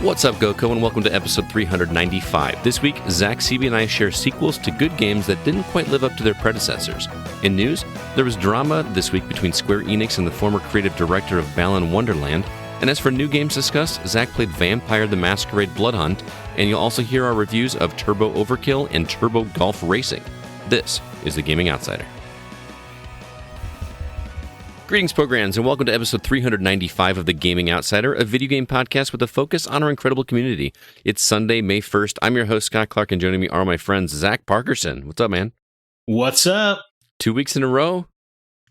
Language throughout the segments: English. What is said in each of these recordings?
What's up, GoCo, and welcome to episode 395. This week, Zach, CB, and I share sequels to good games that didn't quite live up to their predecessors. In news, there was drama this week between Square Enix and the former creative director of Balan Wonderland. And as for new games discussed, Zach played Vampire the Masquerade Blood Hunt, and you'll also hear our reviews of Turbo Overkill and Turbo Golf Racing. This is The Gaming Outsider. Greetings, programs, and welcome to episode 395 of The Gaming Outsider, a video game podcast with a focus on our incredible community. It's Sunday, May 1st. I'm your host, Scott Clark, and joining me are my friends, Zach Parkerson. What's up, man? What's up? 2 weeks in a row.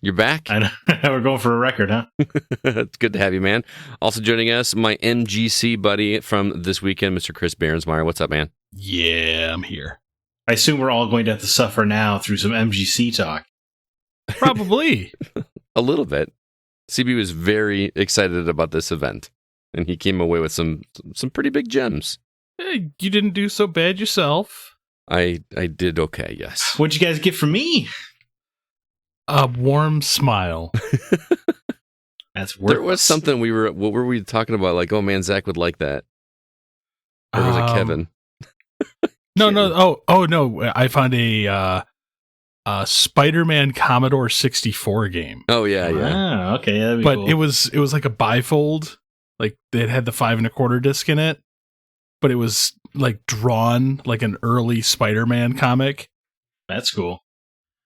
You're back. I know. We're going for a record, huh? It's good to have you, man. Also joining us, my MGC buddy from this weekend, Mr. Chris Behrensmeyer. What's up, man? Yeah, I'm here. I assume we're all going to have to suffer now through some MGC talk. Probably. A little bit. CB was very excited about this event, and he came away with some pretty big gems. Hey, you didn't do so bad yourself. I did okay, yes. What'd you guys get from me? A warm smile. That's worthless. There was something what were we talking about? Like, oh man, Zach would like that. Or was it Kevin? No. Oh, no. I found a Spider-Man Commodore 64 game. Oh yeah. Ah, okay, that'd be But cool. it was like a bifold. Like it had the 5 1/4 disc in it, but it was like drawn like an early Spider-Man comic. That's cool.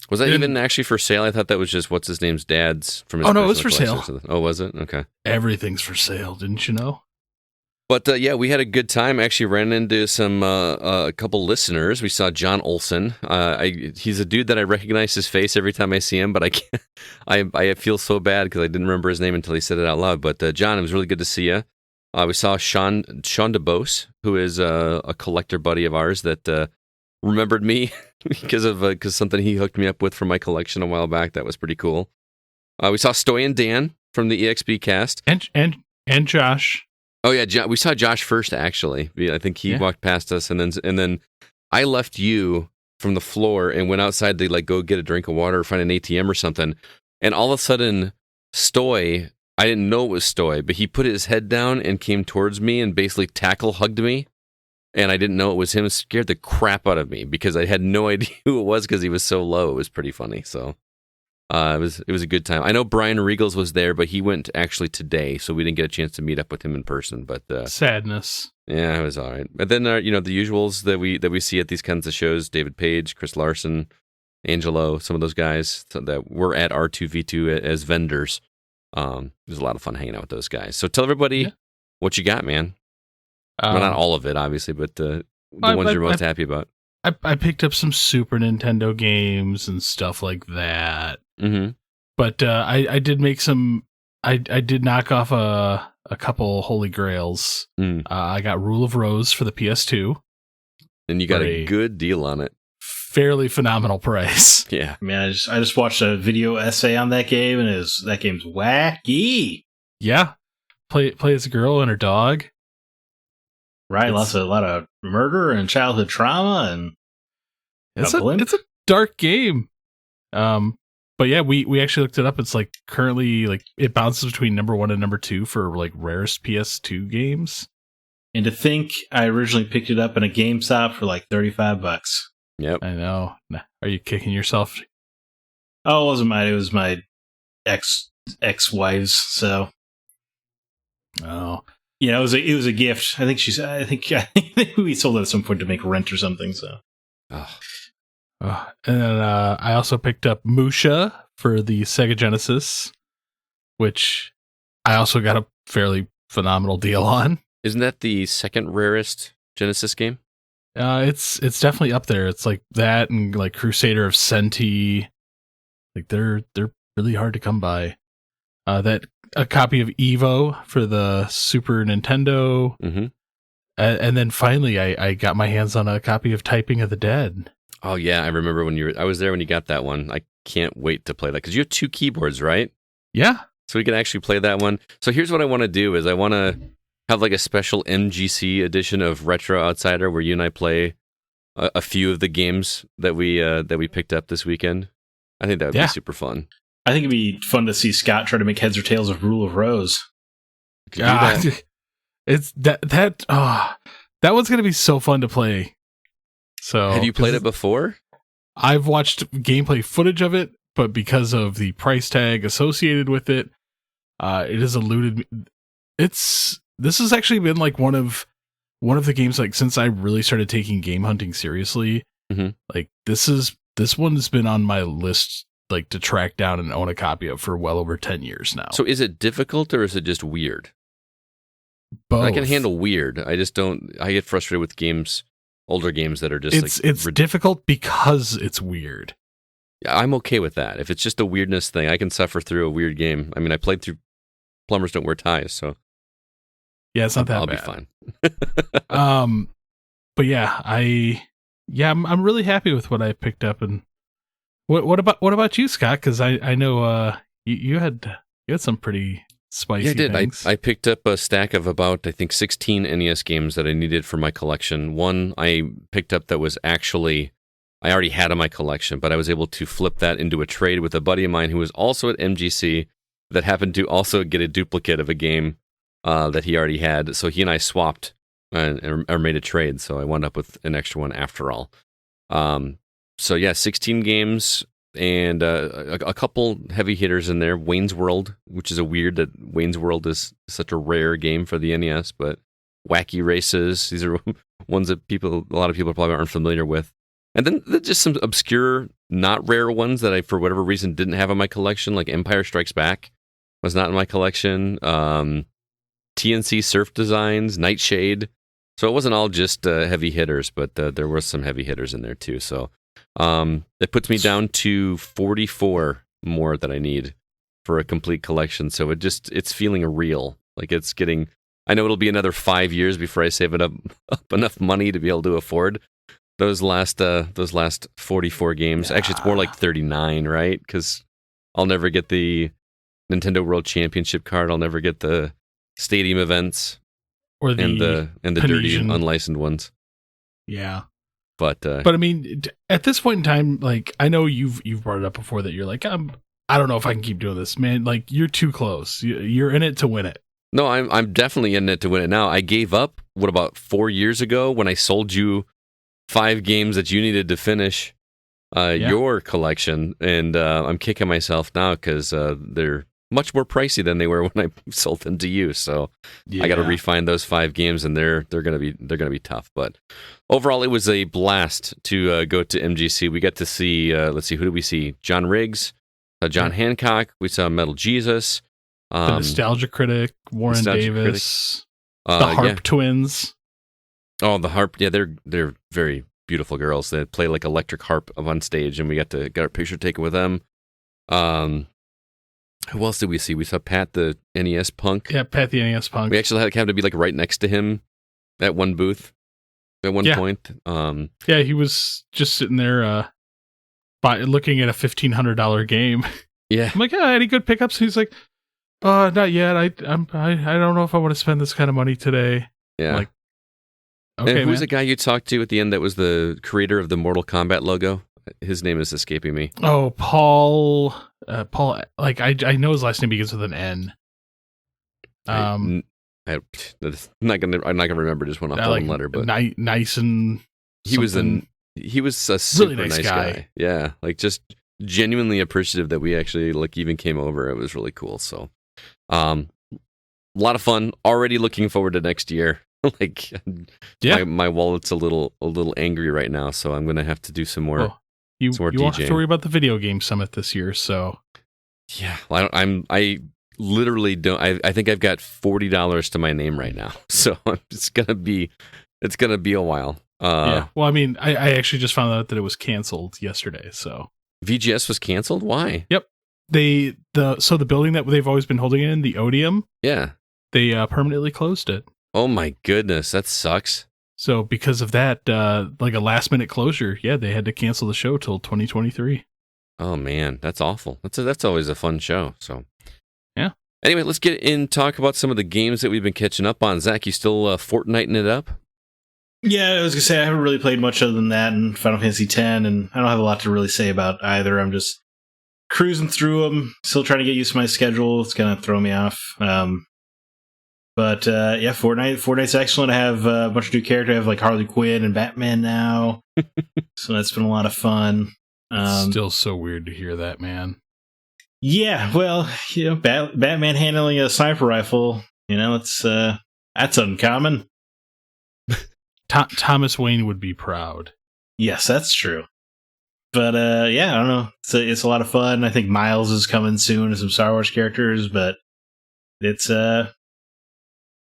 Was that even actually for sale? I thought that was just what's his name's dad's from his. Oh no, it was personal for collection. Oh, was it? Okay. Everything's for sale, didn't you know? But yeah, we had a good time. Actually, ran into a couple listeners. We saw John Olson. He's a dude that I recognize his face every time I see him, but I can't. I feel so bad because I didn't remember his name until he said it out loud. But John, it was really good to see you. We saw Sean DeBose, who is a collector buddy of ours that remembered me because something he hooked me up with for my collection a while back. That was pretty cool. We saw Stoy and Dan from the EXP cast, and Josh. Oh yeah, we saw Josh first. Actually, I think he walked past us, and then I left you from the floor and went outside to like go get a drink of water or find an ATM or something. And all of a sudden, Stoy, I didn't know it was Stoy, but he put his head down and came towards me and basically hugged me. And I didn't know it was him. It scared the crap out of me because I had no idea who it was because he was so low. It was pretty funny. So it was a good time. I know Brian Regals was there, but he went actually today, so we didn't get a chance to meet up with him in person. But Sadness. Yeah, it was all right. But then the usuals that we see at these kinds of shows: David Page, Chris Larson, Angelo, some of those guys that were at R2V2 as vendors. It was a lot of fun hanging out with those guys. So tell everybody what you got, man. Well, not all of it, obviously, but the ones you're most happy about. I picked up some Super Nintendo games and stuff like that. Mm-hmm. But I did make some. I did knock off a couple Holy Grails. I got Rule of Rose for the PS2, and you got a good deal on it. Fairly phenomenal price. Yeah, I mean, I just watched a video essay on that game, and that game's wacky. Yeah, play as a girl and her dog. Right, a lot of murder and childhood trauma, and it's a dark game. But yeah, we actually looked it up. It's like currently like it bounces between number 1 and number 2 for like rarest PS2 games. And to think I originally picked it up in a GameStop for like $35. Yep, I know. Are you kicking yourself? Oh, it wasn't mine. It was my ex-wife's. So, Oh. yeah, it was a gift. I think we sold it at some point to make rent or something. So, And then I also picked up Musha for the Sega Genesis, which I also got a fairly phenomenal deal on. Isn't that the second rarest Genesis game? It's definitely up there. It's like that and like Crusader of Senti. Like they're really hard to come by. A copy of Evo for the Super Nintendo. Mm-hmm. And then finally I got my hands on a copy of Typing of the Dead. Oh yeah, I remember I was there when you got that one. I can't wait to play that because you have 2 keyboards, right? Yeah. So we can actually play that one. So here's what I want to do is I want to have like a special MGC edition of Retro Outsider where you and I play a few of the games that we picked up this weekend. I think that would be super fun. I think it'd be fun to see Scott try to make heads or tails of Rule of Rose. Could do that. It's that one's gonna be so fun to play. So have you played it before? I've watched gameplay footage of it, but because of the price tag associated with it, it has eluded me. This has actually been like one of the games, like, since I really started taking game hunting seriously. Mm-hmm. Like this one's been on my list, like, to track down and own a copy of for well over 10 years now. So is it difficult or is it just weird? Both. I can handle weird. I just don't. I get frustrated with games, older games that are just it's difficult because it's weird. Yeah, I'm okay with that. If it's just a weirdness thing, I can suffer through a weird game. I mean, I played through Plumbers Don't Wear Ties, so yeah, it's not that I'll bad. be fine. But yeah, I'm really happy with what I picked up. And what about you, Scott? Because I know you had some pretty spicy. Yeah, I did. Things. I picked up a stack of about, I think, 16 NES games that I needed for my collection. One I picked up that was actually, I already had in my collection, but I was able to flip that into a trade with a buddy of mine who was also at MGC that happened to also get a duplicate of a game that he already had. So he and I swapped or made a trade. So I wound up with an extra one after all. So yeah, 16 games. And a couple heavy hitters in there. Wayne's World, which is a weird that Wayne's World is such a rare game for the NES, but Wacky Races, these are ones that a lot of people probably aren't familiar with. And then just some obscure, not rare ones that I, for whatever reason, didn't have in my collection, like Empire Strikes Back was not in my collection. TNC Surf Designs, Nightshade. So it wasn't all just heavy hitters, but there were some heavy hitters in there too. So it puts me down to 44 more that I need for a complete collection. So it's feeling real. Like it's getting, I know it'll be another 5 years before I save up enough money to be able to afford those last 44 games. Yeah. Actually, it's more like 39, right? Because I'll never get the Nintendo World Championship card. I'll never get the stadium events or the dirty unlicensed ones. Yeah. But I mean, at this point in time, like, I know you've brought it up before that you're like, I don't know if I can keep doing this, man. Like, you're too close. You're in it to win it. No, I'm definitely in it to win it now. I gave up, about 4 years ago when I sold you 5 games that you needed to finish your collection, and I'm kicking myself now because they're much more pricey than they were when I sold them to you. So I got to refine those 5 games, and they're gonna be tough. But overall, it was a blast to go to MGC. We got to see let's see, who did we see? John Riggs, John Hancock. We saw Metal Jesus, the Nostalgia Critic, Warren Davis, the Harp Twins. Oh, the Harp! Yeah, they're very beautiful girls. They play like electric harp on stage, and we got our picture taken with them. Who else did we see? We saw Pat the NES Punk. Yeah, Pat the NES Punk. We actually had to be like right next to him at one booth at one point. Yeah, he was just sitting there looking at a $1,500 game. Yeah. I'm like, any good pickups? He's like, not yet. I don't know if I want to spend this kind of money today. Yeah. I'm like, okay, and who's the guy you talked to at the end that was the creator of the Mortal Kombat logo? His name is escaping me. Oh, Paul. Like I know his last name begins with an N. I'm not gonna remember just one off the one letter, but nice and he was a super really nice guy. Yeah, like just genuinely appreciative that we actually like even came over. It was really cool. So, a lot of fun. Already looking forward to next year. Like, my wallet's a little angry right now, so I'm gonna have to do some more. Oh. You won't have to worry about the video game summit this year, so yeah. Well, I literally don't. I think I've got $40 to my name right now, so it's gonna be a while. Yeah. Well, I mean, I actually just found out that it was canceled yesterday. So VGS was canceled. Why? Yep. The building that they've always been holding it in, the Odeum. Yeah. They permanently closed it. Oh my goodness, that sucks. So because of that, like a last minute closure, they had to cancel the show till 2023. Oh man, that's awful. That's always a fun show. So yeah. Anyway, let's get in and talk about some of the games that we've been catching up on. Zach, you still Fortniting it up? Yeah, I was gonna say I haven't really played much other than that in Final Fantasy X, and I don't have a lot to really say about either. I'm just cruising through them, still trying to get used to my schedule. It's gonna throw me off. But yeah, Fortnite's excellent. I have a bunch of new characters. I have like Harley Quinn and Batman now, so that's been a lot of fun. It's still so weird to hear that, man. Yeah, well, Batman handling a sniper rifle, it's that's uncommon. Thomas Wayne would be proud. Yes, that's true. But yeah, I don't know. It's a lot of fun. I think Miles is coming soon and some Star Wars characters, but it's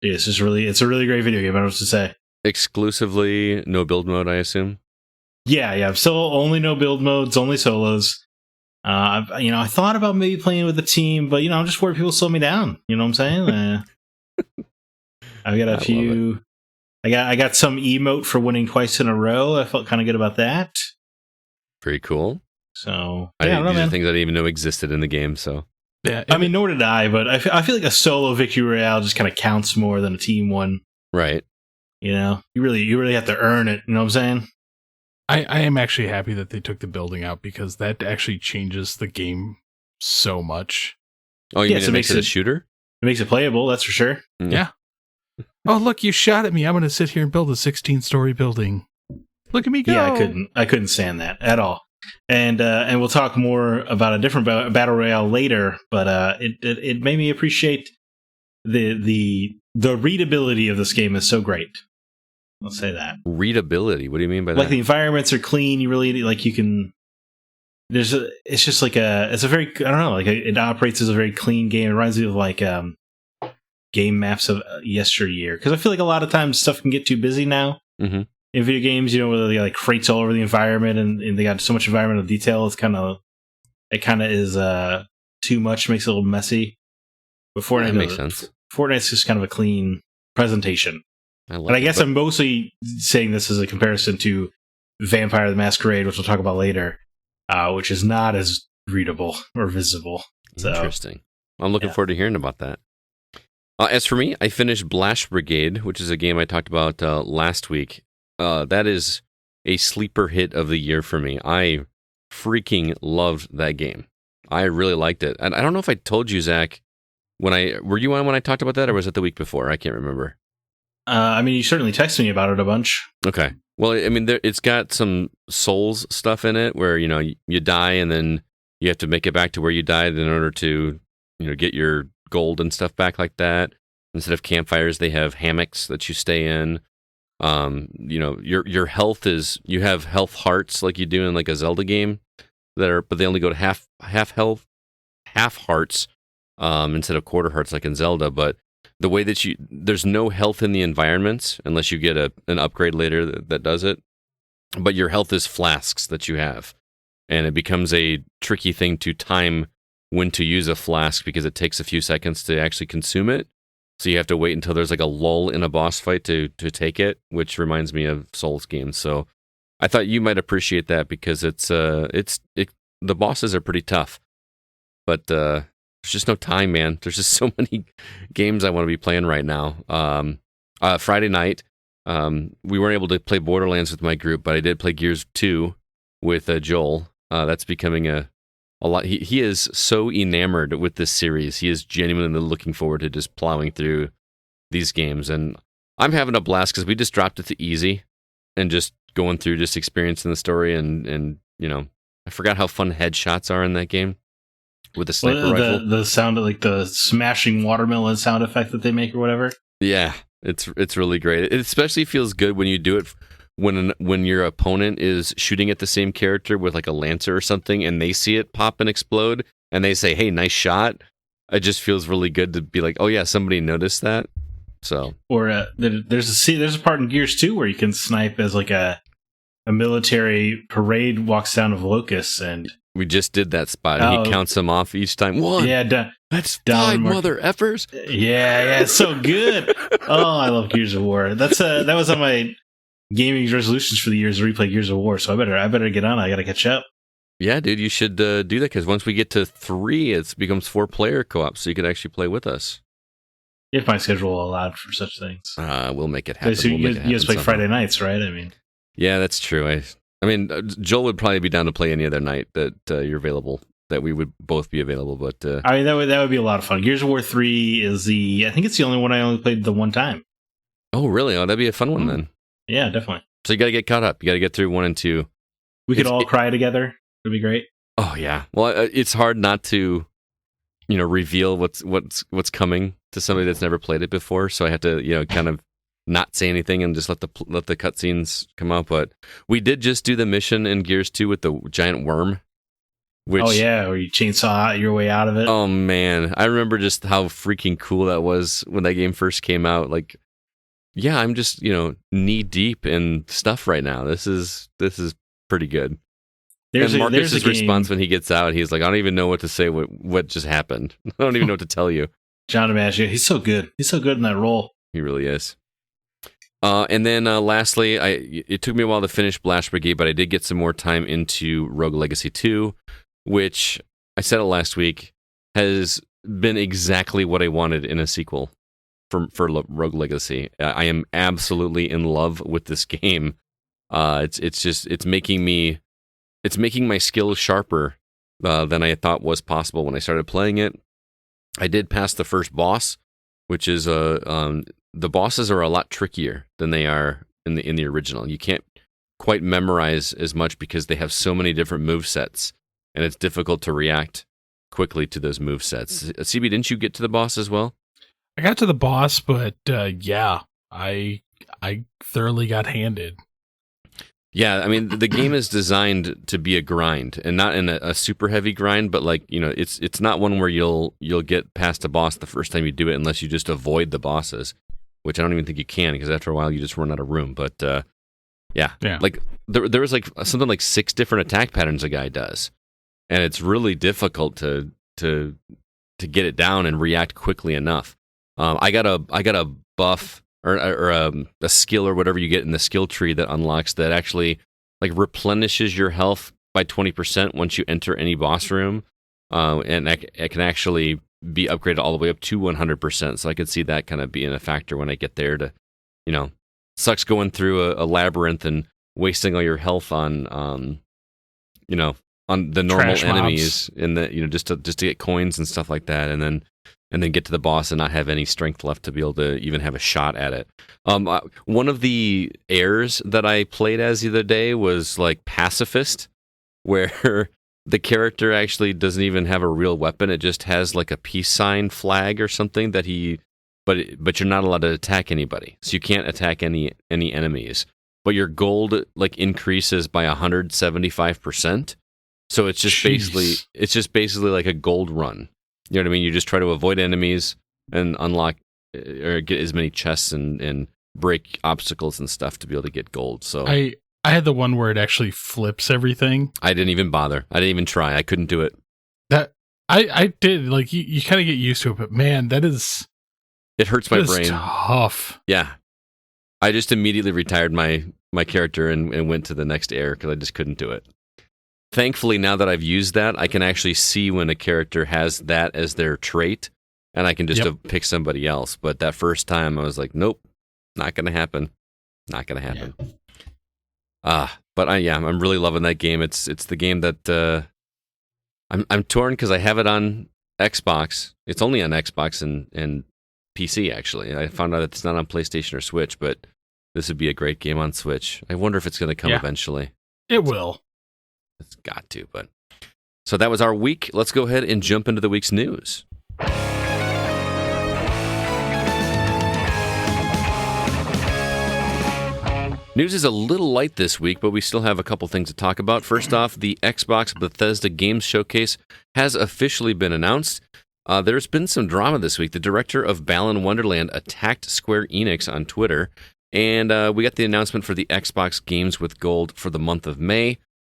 it's a really great video game. I don't know what to say. Exclusively no build mode, I assume. Yeah. So only no build modes, only solos. I thought about maybe playing with the team, but I'm just worried people slow me down. You know what I'm saying? I've got a few. I got some emote for winning twice in a row. I felt kind of good about that. Pretty cool. So these are things I didn't even know existed in the game. So yeah, I mean, nor did I. But I feel like a solo victory royale just kind of counts more than a team one. Right. You really have to earn it. You know what I'm saying? I am actually happy that they took the building out because that actually changes the game so much. Oh, you mean it makes it a shooter? It makes it playable, that's for sure. Yeah. Oh, look, you shot at me. I'm going to sit here and build a 16-story building. Look at me go. Yeah, I couldn't stand that at all. And we'll talk more about a different battle royale later, but it made me appreciate the readability of this game is so great. I'll say that. Readability? What do you mean by that? Like the environments are clean. You really you can. It's just like it's a very, I don't know, it operates as a very clean game. It reminds me of like game maps of yesteryear, because I feel like a lot of times stuff can get too busy now in video games. Where they got like crates all over the environment and they got so much environmental detail. It kind of is too much, makes it a little messy. But Fortnite makes sense. Fortnite's just kind of a clean presentation. I guess I'm mostly saying this as a comparison to Vampire the Masquerade, which we'll talk about later, which is not as readable or visible. So, interesting. I'm looking forward to hearing about that. As for me, I finished Blast Brigade, which is a game I talked about last week. That is a sleeper hit of the year for me. I freaking loved that game. I really liked it. And I don't know if I told you, Zach, were you on when I talked about that, or was it the week before? I can't remember. I mean, you certainly texted me about it a bunch. Okay. Well, I mean, it's got some Souls stuff in it where, you die and then you have to make it back to where you died in order to, get your gold and stuff back like that. Instead of campfires, they have hammocks that you stay in. Your health you have health hearts like you do in like a Zelda game but they only go to half health, half hearts, instead of quarter hearts like in Zelda. But the way that there's no health in the environments unless you get an upgrade later that does it. But your health is flasks that you have. And it becomes a tricky thing to time when to use a flask because it takes a few seconds to actually consume it. So you have to wait until there's like a lull in a boss fight to take it, which reminds me of Souls games. So I thought you might appreciate that because the bosses are pretty tough. But there's just no time, man. There's just so many games I want to be playing right now. Friday night, we weren't able to play Borderlands with my group, but I did play Gears 2 with Joel. That's becoming a lot. He is so enamored with this series. He is genuinely looking forward to just plowing through these games. And I'm having a blast because we just dropped it to easy and just going through, just experiencing the story. And I forgot how fun headshots are in that game. With the sniper rifle, the sound of like the smashing watermelon sound effect that they make or whatever. Yeah, it's really great. It especially feels good when you do it when your opponent is shooting at the same character with like a lancer or something, and they see it pop and explode, and they say, "Hey, nice shot." It just feels really good to be like, "Oh yeah, somebody noticed that." So, or there's a part in Gears 2 where you can snipe as like a military parade walks down of locusts and. We just did that spot, and he counts them off each time. One. Yeah, that's five, mother effers. Yeah, it's so good. Oh, I love Gears of War. That was on my gaming resolutions for the years to replay Gears of War. So I better get on. I got to catch up. Yeah, dude, you should do that because once we get to 3, it becomes 4-player co-op, so you could actually play with us. If my schedule allowed for such things, we'll make it happen. So you guys play Friday nights, right? I mean, yeah, that's true. I mean, Joel would probably be down to play any other night that you're available. that we would both be available. But I mean, that would be a lot of fun. Gears of War 3 is I think it's the only one I only played the one time. oh, really? Oh, that'd be a fun one then. Yeah, definitely. So you got to get caught up. You got to get through 1 and 2. We could all cry together. It'd be great. Oh yeah. Well, it's hard not to, reveal what's coming to somebody that's never played it before. So I have to, kind of not say anything and just let the cutscenes come out. But we did just do the mission in Gears 2 with the giant worm. Which, oh yeah, where you chainsaw your way out of it. Oh man, I remember just how freaking cool that was when that game first came out. Like, yeah, I'm just knee deep in stuff right now. This is pretty good. And Marcus's response when he gets out, he's like, I don't even know what to say. What just happened? I don't even know what to tell you. John DiMaggio, he's so good. He's so good in that role. He really is. And then lastly, it took me a while to finish Blast Brigade, but I did get some more time into Rogue Legacy 2, which I said it last week has been exactly what I wanted in a sequel for Rogue Legacy. I am absolutely in love with this game. It's making my skills sharper than I thought was possible when I started playing it. I did pass the first boss, which is the bosses are a lot trickier than they are in the original. You can't quite memorize as much because they have so many different move sets, and it's difficult to react quickly to those move sets. CB, didn't you get to the boss as well? I got to the boss, but yeah, I thoroughly got handed. Yeah, I mean, the game is designed to be a grind, and not in a super heavy grind, but it's not one where you'll get past a boss the first time you do it unless you just avoid the bosses, which I don't even think you can, because after a while you just run out of room. But yeah, like there was like something like 6 different attack patterns a guy does, and it's really difficult to get it down and react quickly enough. I got a buff. Or a skill or whatever you get in the skill tree that unlocks that actually like replenishes your health by 20% once you enter any boss room, and it can actually be upgraded all the way up to 100%. So I could see that kind of being a factor when I get there. To, sucks going through a labyrinth and wasting all your health on on the normal Trash enemies and the just to get coins and stuff like that, and then get to the boss and not have any strength left to be able to even have a shot at it. One of the heirs that I played as the other day was like pacifist, where the character actually doesn't even have a real weapon. It just has like a peace sign flag or something that but you're not allowed to attack anybody. So you can't attack any enemies. But your gold like increases by 175%. So it's just basically like a gold run. You know what I mean? You just try to avoid enemies and unlock or get as many chests and break obstacles and stuff to be able to get gold. So I had the one where it actually flips everything. I didn't even bother. I didn't even try. I couldn't do it. That I did. Like you kind of get used to it, but man, it hurts my brain. Tough. Yeah, I just immediately retired my character and went to the next heir because I just couldn't do it. Thankfully, now that I've used that, I can actually see when a character has that as their trait, and I can just pick somebody else. But that first time, I was like, nope, not going to happen. Not going to happen. Yeah. But I'm really loving that game. It's the game that I'm torn because I have it on Xbox. It's only on Xbox and PC, actually. I found out that it's not on PlayStation or Switch, but this would be a great game on Switch. I wonder if it's going to come eventually. It will. It's got to, but... So that was our week. Let's go ahead and jump into the week's news. News is a little light this week, but we still have a couple things to talk about. First off, the Xbox Bethesda Games Showcase has officially been announced. There's been some drama this week. The director of Balan Wonderland attacked Square Enix on Twitter, and we got the announcement for the Xbox Games with Gold for the month of May.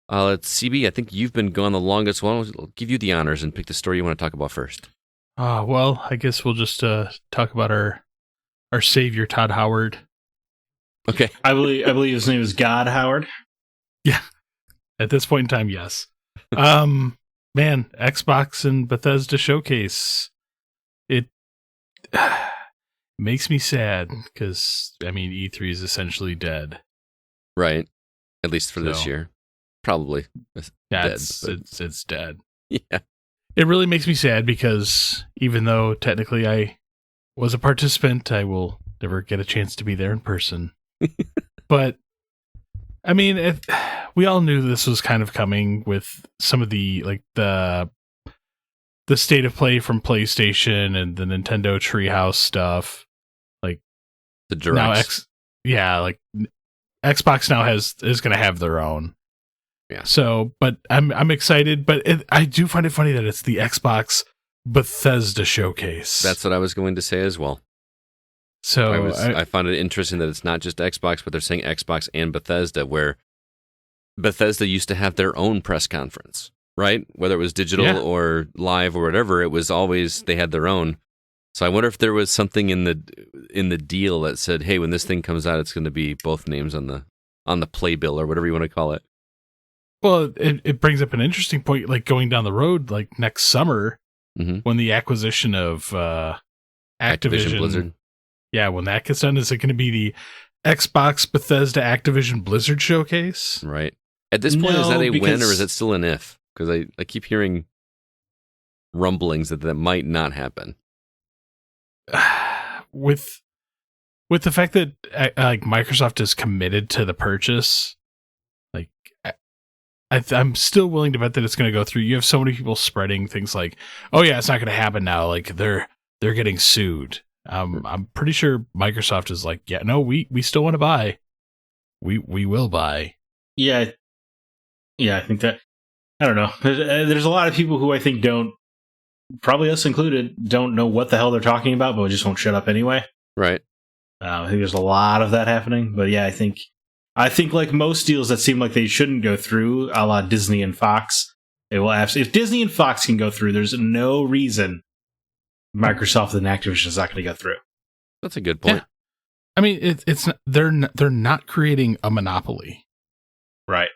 CB, I think you've been gone the longest. Well, I'll give you the honors and pick the story you want to talk about first. Well, I guess we'll just talk about our savior, Todd Howard. Okay. I believe his name is God Howard. Yeah. At this point in time, yes. Man, Xbox and Bethesda Showcase. It makes me sad because, E3 is essentially dead. Right. At least for this year. Probably yeah, dead. It's dead. Yeah. It really makes me sad because even though technically I was a participant, I will never get a chance to be there in person. But I mean, we all knew this was kind of coming with some of the the state of play from PlayStation and the Nintendo Treehouse stuff. Like The directs. Now Xbox now is going to have their own. Yeah. So, but I'm excited, but I do find it funny that it's the Xbox Bethesda showcase. That's what I was going to say as well. So I found it interesting that it's not just Xbox, but they're saying Xbox and Bethesda, where Bethesda used to have their own press conference, right? Whether it was digital or live or whatever, it was always they had their own. So I wonder if there was something in the deal that said, "Hey, when this thing comes out, it's going to be both names on the playbill or whatever you want to call it." Well, it brings up an interesting point, like going down the road, like next summer, when the acquisition of Activision Blizzard. Yeah, when that gets done, is it going to be the Xbox Bethesda Activision Blizzard showcase? Right. At this point, is that a win because- or is it still an if? Because I keep hearing rumblings that might not happen. With the fact that like Microsoft is committed to the purchase, like I'm still willing to bet that it's going to go through. You have so many people spreading things like, "Oh yeah, it's not going to happen now." Like they're getting sued. I'm pretty sure Microsoft is like, "Yeah, no, we still want to buy. We will buy." Yeah, I think that, I don't know. There's a lot of people who I think don't, probably us included, don't know what the hell they're talking about, but just won't shut up anyway. Right. I think there's a lot of that happening. But yeah, I think like most deals that seem like they shouldn't go through, a la Disney and Fox, it will if Disney and Fox can go through, there's no reason Microsoft and Activision is not going to go through. That's a good point. Yeah. I mean, it's they're not creating a monopoly. Right.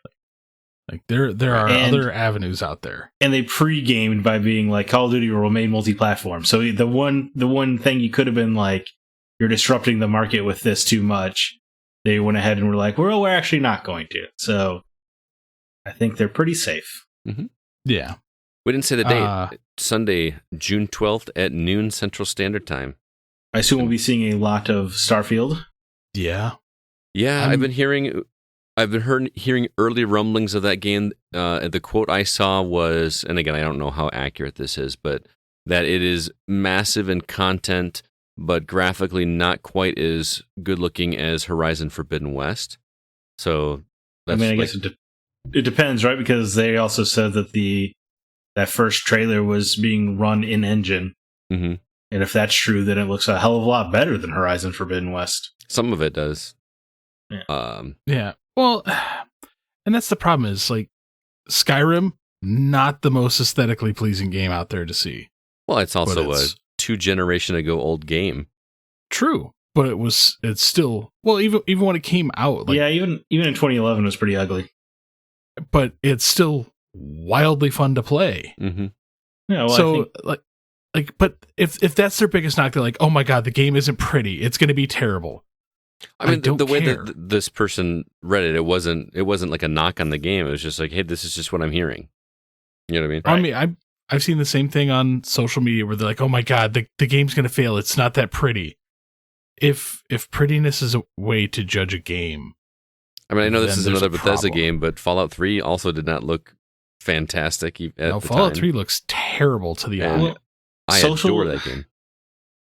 Like there are other avenues out there. And they pre-gamed by being like, Call of Duty will remain multi-platform. So the one thing you could have been like, you're disrupting the market with this too much, they went ahead and were like, we're actually not going to. So I think they're pretty safe. Mm-hmm. Yeah. We didn't say the date. Sunday, June 12th at noon Central Standard Time. I assume we'll be seeing a lot of Starfield. Yeah. Yeah, I've been hearing early rumblings of that game. The quote I saw was, and again, I don't know how accurate this is, but that it is massive in content, but graphically not quite as good looking as Horizon Forbidden West. So, I mean, I guess it depends, right? Because they also said that that first trailer was being run in engine. Mm-hmm. And if that's true, then it looks a hell of a lot better than Horizon Forbidden West. Some of it does. Yeah. Yeah. Well, and that's the problem is like Skyrim, not the most aesthetically pleasing game out there to see. Well, it's also a 2 generation ago old game. True. But it's still, well, even when it came out. Like, yeah, even in 2011 it was pretty ugly. But it's still wildly fun to play. Mm-hmm. Yeah, well, so but if that's their biggest knock, they're like, oh my god, the game isn't pretty. It's going to be terrible. I mean, the way that this person read it, it wasn't like a knock on the game. It was just like, hey, this is just what I'm hearing. You know what I mean? Right. I mean, I've seen the same thing on social media where they're like, oh my god, the game's going to fail. It's not that pretty. If prettiness is a way to judge a game, I mean, I know this is another Bethesda game, but Fallout 3 also did not look fantastic at the Fallout time. 3 looks terrible to the eye. Well, I adore that game.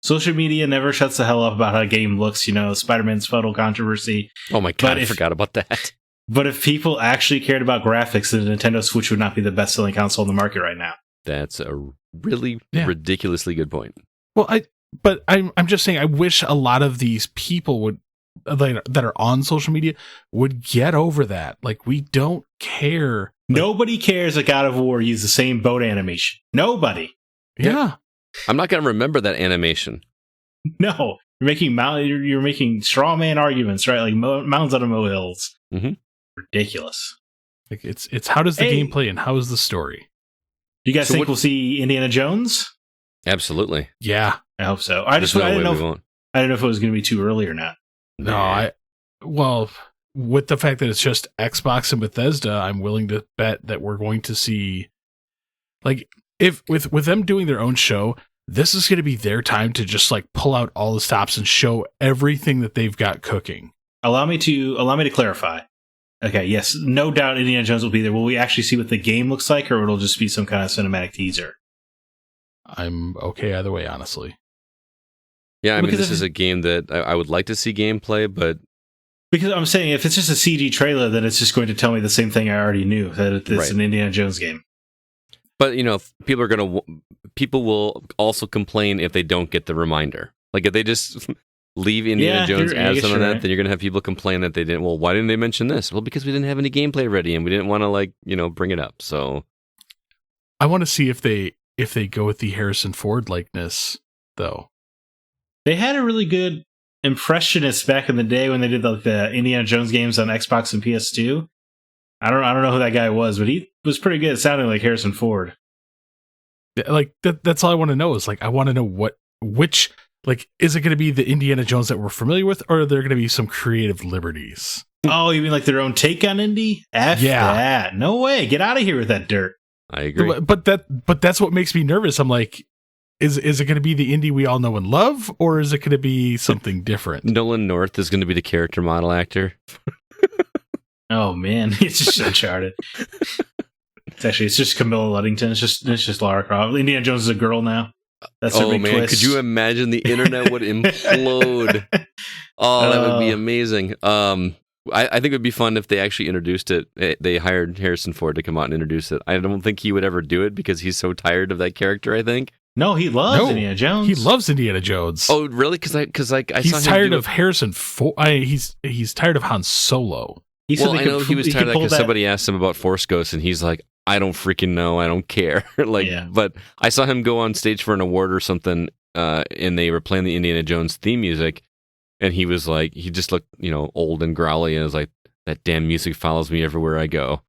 Social media never shuts the hell up about how a game looks. You know, Spider-Man's photo controversy. Oh my god, I forgot about that. But if people actually cared about graphics, the Nintendo Switch would not be the best-selling console in the market right now. That's a really ridiculously good point. Well, I'm just saying, I wish a lot of these people would that are on social media would get over that. Like, we don't care. Nobody cares that God of War used the same boat animation. Nobody. Yeah. I'm not going to remember that animation. No, you're making straw man arguments, right? Like mountains out of molehills. Mm-hmm. Ridiculous. Like it's how does the game play and how is the story? Do you guys think we'll see Indiana Jones? Absolutely. Yeah, I hope so. I didn't know if it was going to be too early or not. No, well, with the fact that it's just Xbox and Bethesda, I'm willing to bet that we're going to see Like, if with them doing their own show, this is going to be their time to just like pull out all the stops and show everything that they've got cooking. Allow me to clarify. Okay, yes, no doubt Indiana Jones will be there. Will we actually see what the game looks like, or it'll just be some kind of cinematic teaser? I'm okay either way, honestly. Yeah, I mean, Because this if is a game that I would like to see gameplay, but Because I'm saying if it's just a CG trailer, then it's just going to tell me the same thing I already knew, that it's Right. an Indiana Jones game. But people will also complain if they don't get the reminder. Like if they just leave Indiana Yeah, Jones I as guess some of you're that, right. then you're gonna have people complain that they didn't. Well, why didn't they mention this? Well, because we didn't have any gameplay ready and we didn't want to bring it up. So I want to see if they go with the Harrison Ford likeness, though. They had a really good impressionist back in the day when they did the Indiana Jones games on Xbox and PS2. I don't know who that guy was, but he was pretty good at sounding like Harrison Ford. Like that's all I want to know is like I want to know which is it going to be the Indiana Jones that we're familiar with, or are there going to be some creative liberties? Oh, you mean like their own take on Indy? F Yeah. that. No way. Get out of here with that dirt. I agree. But that's what makes me nervous. I'm like, is it going to be the Indy we all know and love, or is it going to be something different? Nolan North is going to be the character model actor. Oh man, it's just Uncharted. It's just Camilla Luddington. It's just Lara Croft. Indiana Jones is a girl now. That's their Oh big man, twist. could you imagine the internet would implode? Oh, that would be amazing. I think it would be fun if they actually introduced it. They hired Harrison Ford to come out and introduce it. I don't think he would ever do it because he's so tired of that character, I think. No, he loves Indiana Jones. He loves Indiana Jones. Oh, really? Because I he's saw him tired do of Harrison Ford. He's tired of Han Solo. He said Well, they I could know he pull- was he tired could of that pull because that- somebody asked him about Force Ghosts, and he's like, I don't freaking know. I don't care. Yeah. But I saw him go on stage for an award or something, and they were playing the Indiana Jones theme music, and he was like, he just looked, old and growly, and was like, that damn music follows me everywhere I go.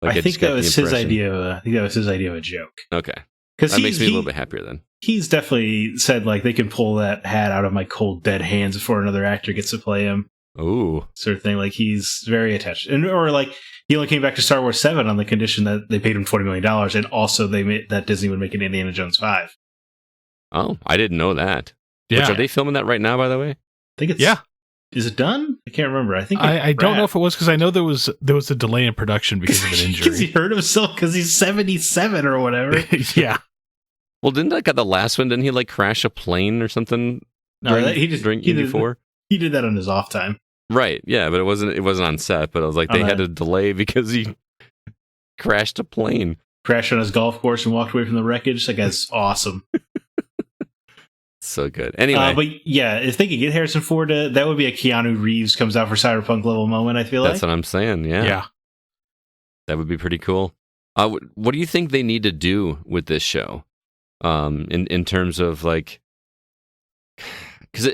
Like, I just think got that the was his impression. idea. I think that was his idea of a joke. Okay, Because that makes me a little bit happier then. He's definitely said like they can pull that hat out of my cold dead hands before another actor gets to play him, Ooh, sort of thing. Like he's very attached, or like he only came back to Star Wars 7 on the condition that they paid him $40 million, and also they made that Disney would make an Indiana Jones 5. oh, I didn't know that. Yeah, Which, are they filming that right now? By the way, I think it's yeah. Is it done? I can't remember. I think I don't know if it was because I know there was a delay in production because of an because he injury. hurt himself because he's 77 or whatever. Yeah, well, didn't the last one? Didn't he crash a plane or something? No, he did Indy 4? He did that on his off time. Right, yeah, but it wasn't on set. But I was like, Oh, they had no. a delay because he crashed a plane. Crashed on his golf course and walked away from the wreckage. That guy's awesome. So good. Anyway, But yeah, if they could get Harrison Ford, that would be a Keanu Reeves comes out for Cyberpunk level moment. I feel that's like. what I'm saying. Yeah, yeah. that would be pretty cool. What do you think they need to do with this show? In terms of because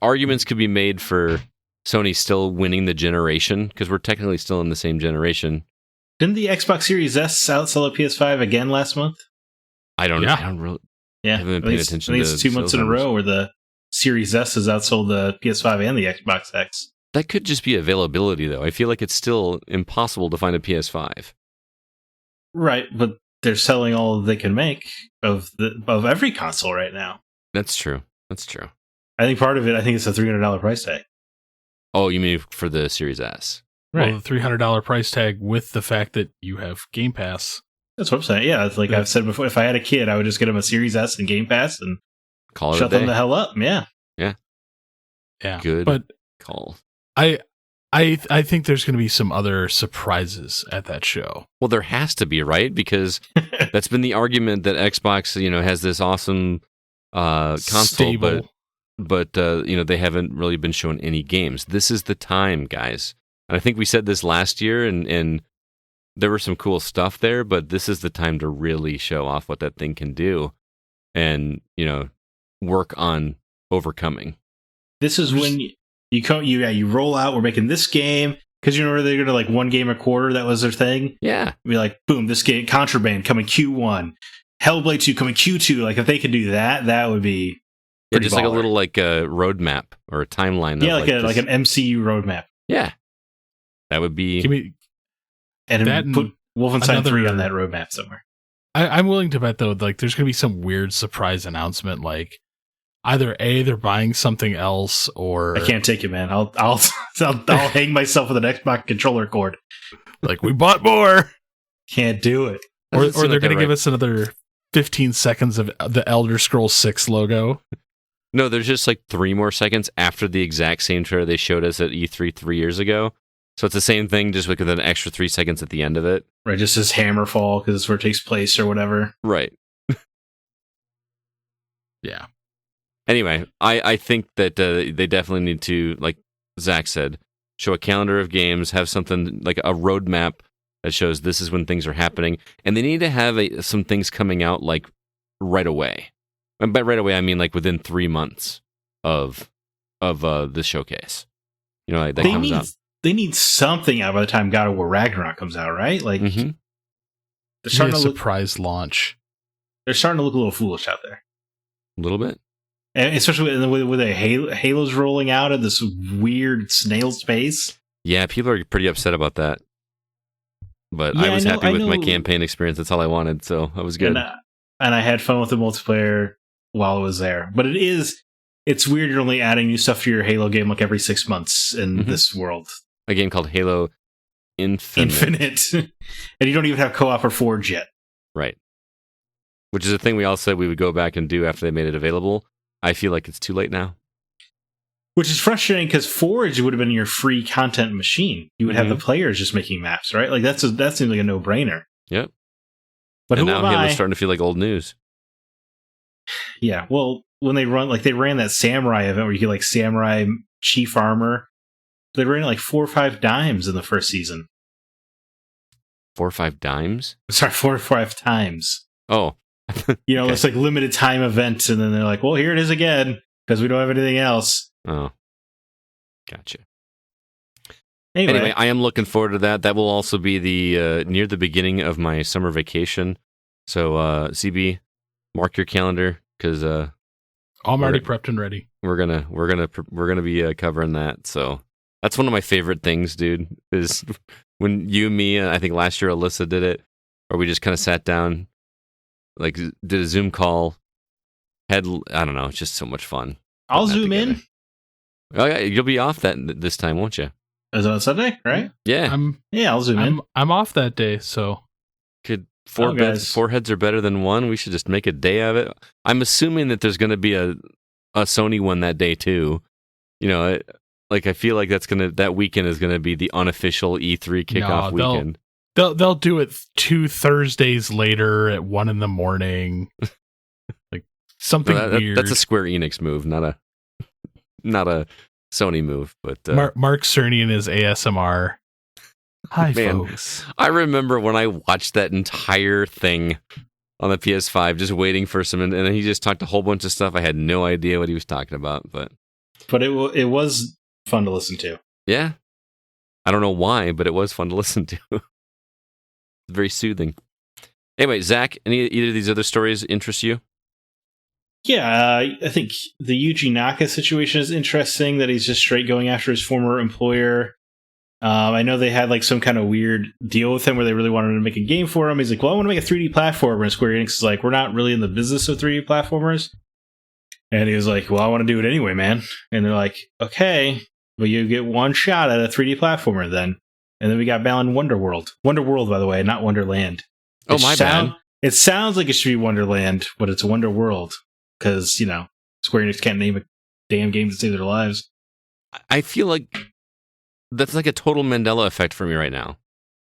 arguments could be made for Sony still winning the generation because we're technically still in the same generation. Didn't the Xbox Series S outsell a PS5 again last month? I don't know. Yeah. I don't really. Yeah, haven't been I paying think attention it's to 2 months in a sales row where the Series S has outsold the PS5 and the Xbox X. That could just be availability, though. I feel like it's still impossible to find a PS5. Right, but they're selling all they can make of every console right now. That's true. That's true. I think part of it, it's a $300 price tag. Oh, you mean for the Series S? Right. Well, the $300 price tag with the fact that you have Game Pass. That's what I'm saying. Yeah, it's like Yeah. I've said before, if I had a kid, I would just get him a Series S and Game Pass and Call it shut a day. them the hell up. Yeah. Yeah, Good. But Call. I think there's going to be some other surprises at that show. Well, there has to be, right? Because that's been the argument that Xbox, has this awesome console, Stable. but they haven't really been shown any games. This is the time, guys. And I think we said this last year, and there were some cool stuff there, but this is the time to really show off what that thing can do, and work on overcoming. This is when you roll out, we're making this game, because they're going to like one game a quarter, that was their thing. Yeah, Be like, boom, this game, Contraband coming Q1, Hellblade 2 coming Q2. Like, if they could do that, that would be yeah, pretty just like a baller. little roadmap or a timeline. Yeah, of, like an MCU roadmap. yeah, that would be. Give me And That put Wolfenstein another- 3 on that roadmap somewhere. I'm willing to bet though, like there's gonna be some weird surprise announcement, like either A, they're buying something else, or I can't take it, man. I'll hang myself with an Xbox controller cord. like we bought more, Can't do it. or Doesn't seem they're like gonna give us another 15 seconds of the Elder Scrolls 6 logo. No, there's just like 3 more seconds after the exact same trailer they showed us at E3 3 years ago. So it's the same thing, just with an extra 3 seconds at the end of it. Right, just says Hammerfall because it's where it takes place or whatever. Right. Yeah. Anyway, I think that they definitely need to, like Zach said, show a calendar of games, have something like a roadmap that shows this is when things are happening, and they need to have some things coming out like right away. And by right away, I mean like within 3 months of the showcase. You know, like that comes out. They need something out by the time God of War Ragnarok comes out, right? Like Mhm. they're Maybe starting a to look. surprise launch. They're starting to look a little foolish out there, A little bit. and especially with the Halos rolling out of this weird snail space. Yeah, people are pretty upset about that. But Yeah, I was happy I with my know. campaign experience. That's all I wanted, so I was good. And I had fun with the multiplayer while it was there. But it's weird. You're only adding new stuff to your Halo game like every 6 months in Mhm. this world. A game called Halo Infinite. And you don't even have co-op or Forge yet. Right. Which is a thing we all said we would go back and do after they made it available. I feel like it's too late now. Which is frustrating because Forge would have been your free content machine. You would have the players just making maps, right? Like that seems like a no-brainer. Yep. But And who now am Halo's I? starting to feel like old news. Yeah, well, when they ran that Samurai event where you get like Samurai Chief Armor. They ran it like 4 or 5 dimes in the first season. 4 or 5 dimes? Sorry, 4 or 5 times. Oh. You know, Okay. it's like limited time event, and then they're like, well, here it is again, because we don't have anything else. Oh. Gotcha. Anyway, Anyway, I am looking forward to that. That will also be the near the beginning of my summer vacation. So, CB, mark your calendar because I'm already Right. prepped and ready. we're gonna be covering that. So that's one of my favorite things, dude. Is when you, me, and I think last year Alyssa did it, or we just kind of sat down, like did a Zoom call. I don't know. It's just so much fun. I'll putting that zoom in. together. Oh yeah, you'll be off that this time, won't you? Is it on Sunday, right? Yeah. Yeah, I'll zoom in. I'm off that day, so Could Oh, guys. 4 heads are better than one? We should just make a day of it. I'm assuming that there's going to be a Sony one that day too. You know, I feel like that weekend is gonna be the unofficial E3 kickoff No, weekend. they'll do it 2 Thursdays later at 1 a.m. Like something No, weird. that's a Square Enix move, not a Sony move. But Mark Cerny and his ASMR. Hi, Man. folks. I remember when I watched that entire thing on the PS5, just waiting for some, and then he just talked a whole bunch of stuff. I had no idea what he was talking about, but It was fun to listen to. yeah, I don't know why, but it was fun to listen to. Very soothing. Anyway, Zach, either of these other stories interest you? Yeah, I think the Yuji Naka situation is interesting, that he's just straight going after his former employer. I know they had like some kind of weird deal with him where they really wanted to make a game for him. He's like, well, I want to make a 3D platformer. And Square Enix is like, we're not really in the business of 3D platformers. And he was like, well, I want to do it anyway, man. And they're like, okay, well, you get one shot at a 3D platformer then. And then we got Balan Wonderworld. Wonderworld, by the way, not Wonderland. Oh, my bad. It sounds like it should be Wonderland, but it's Wonderworld. Because, you know, Square Enix can't name a damn game to save their lives. I feel like that's like a total Mandela effect for me right now.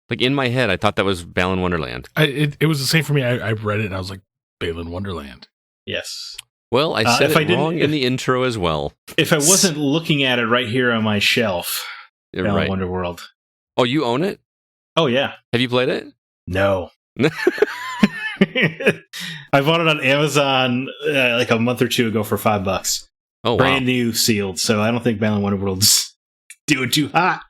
Like in my head, I thought that was Balan Wonderland. It was the same for me. I read it and I was like, Balan Wonderland. Yes. Well, I said if I it didn't- wrong in the intro as well. If I wasn't looking at it right here on my shelf, You're Balan right. Wonderworld. Oh, you own it? Oh, yeah. Have you played it? No. I bought it on Amazon like a month or two ago for $5. Oh, wow. Brand new, sealed. So I don't think Balan Wonderworld's doing too hot.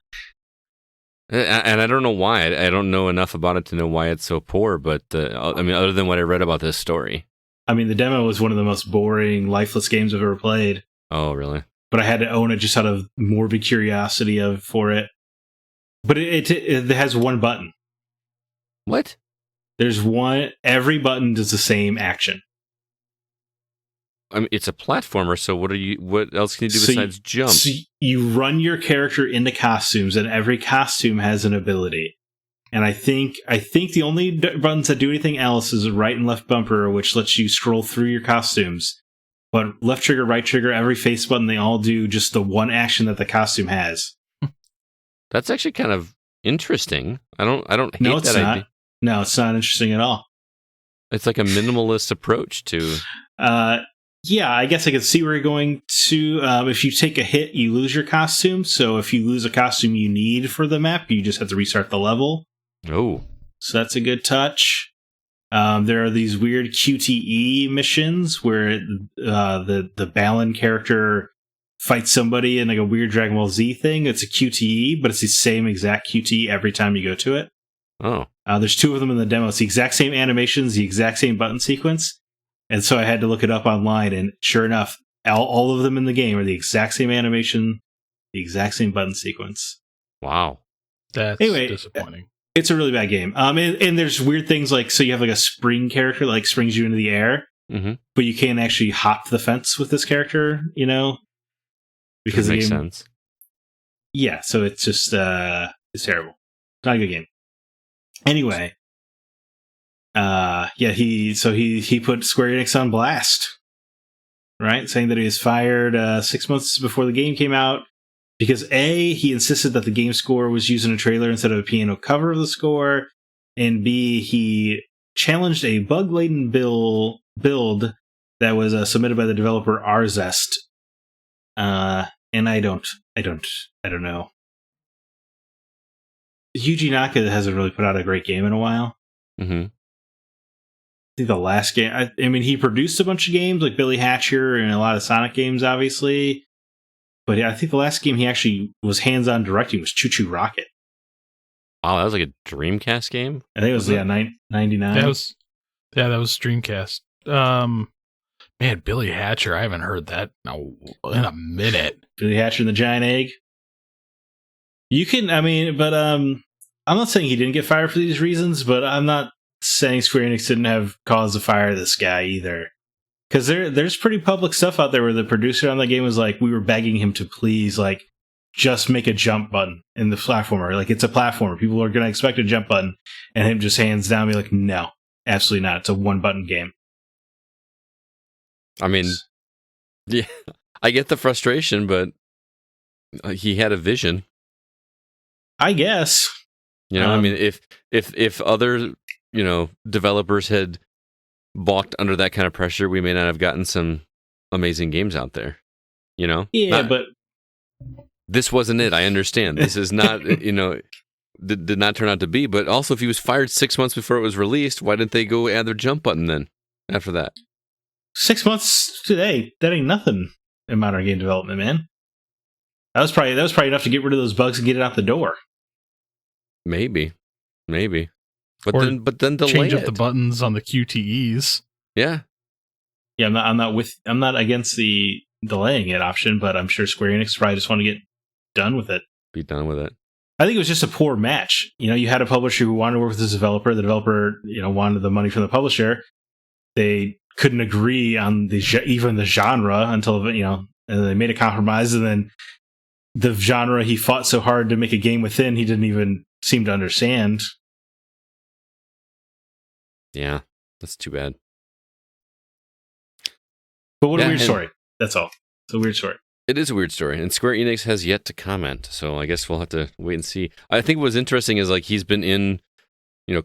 And I don't know why. I don't know enough about it to know why it's so poor. But I mean, other than what I read about this story. I mean, the demo was one of the most boring, lifeless games I've ever played. Oh, really? But I had to own it just out of morbid curiosity for it. But it has one button. What? There's one. Every button does the same action. I mean, it's a platformer, so what else can you do besides jump? So you run your character into costumes, and every costume has an ability. And I think the only buttons that do anything else is right and left bumper, which lets you scroll through your costumes. But left trigger, right trigger, every face button, they all do just the one action that the costume has. That's actually kind of interesting. I don't hate No, it's that not. idea. No, it's not interesting at all. It's like a minimalist approach to. Yeah, I guess I could see where you're going to. If you take a hit, you lose your costume. So if you lose a costume you need for the map, you just have to restart the level. Oh. So that's a good touch. There are these weird QTE missions where the Balan character fights somebody in like a weird Dragon Ball Z thing. It's a QTE, but it's the same exact QTE every time you go to it. Oh. There's 2 of them in the demo. It's the exact same animations, the exact same button sequence. And so I had to look it up online, and sure enough, all of them in the game are the exact same animation, the exact same button sequence. Wow. That's disappointing. It's a really bad game. And there's weird things like, so you have like a spring character that like springs you into the air, but you can't actually hop the fence with this character, you know? Because it makes sense. Yeah, so it's just, it's terrible. Not a good game. Anyway. He put Square Enix on blast, right? Saying that he was fired 6 months before the game came out because A, he insisted that the game score was used in a trailer instead of a piano cover of the score, and B, he challenged a bug-laden build that was submitted by the developer Arzest. And I don't know. Yuji Naka hasn't really put out a great game in a while. Mm-hmm. I think the last game, I mean, he produced a bunch of games like Billy Hatcher and a lot of Sonic games, obviously. But I think the last game he actually was hands-on directing was Choo Choo Rocket. Wow, that was like a Dreamcast game? I think it was, 99. That was Dreamcast. Man, Billy Hatcher, I haven't heard that in a minute. Billy Hatcher and the Giant Egg. You can, I'm not saying he didn't get fired for these reasons, but I'm not saying Square Enix didn't have cause to fire this guy either. Because there's pretty public stuff out there where the producer on the game was like, we were begging him to please, like, just make a jump button in the platformer. Like, it's a platformer. People are going to expect a jump button. And him just hands down, be like, no, absolutely not. It's a one-button game. I mean, yeah, I get the frustration, but he had a vision. I guess. You know, I mean, if other, developers had balked under that kind of pressure, we may not have gotten some amazing games out there. Yeah, but this wasn't it. I understand. This is not, did not turn out to be. But also, if he was fired 6 months before it was released, why didn't they go add their jump button then after that? 6 months today, that ain't nothing in modern game development, man. That was probably enough to get rid of those bugs and get it out the door. Maybe. But then delay change up it. the buttons on the QTEs. Yeah. Yeah, I'm not against the delaying it option, but I'm sure Square Enix probably just want to get done with it. Be done with it. I think it was just a poor match. You had a publisher who wanted to work with this developer. The developer, wanted the money from the publisher. They couldn't agree on even the genre until, and they made a compromise, and then the genre he fought so hard to make a game within, he didn't even seem to understand. Yeah, that's too bad. But what a weird story. That's all. It's a weird story. It is a weird story, and Square Enix has yet to comment, so I guess we'll have to wait and see. I think what's interesting is, like, he's been in,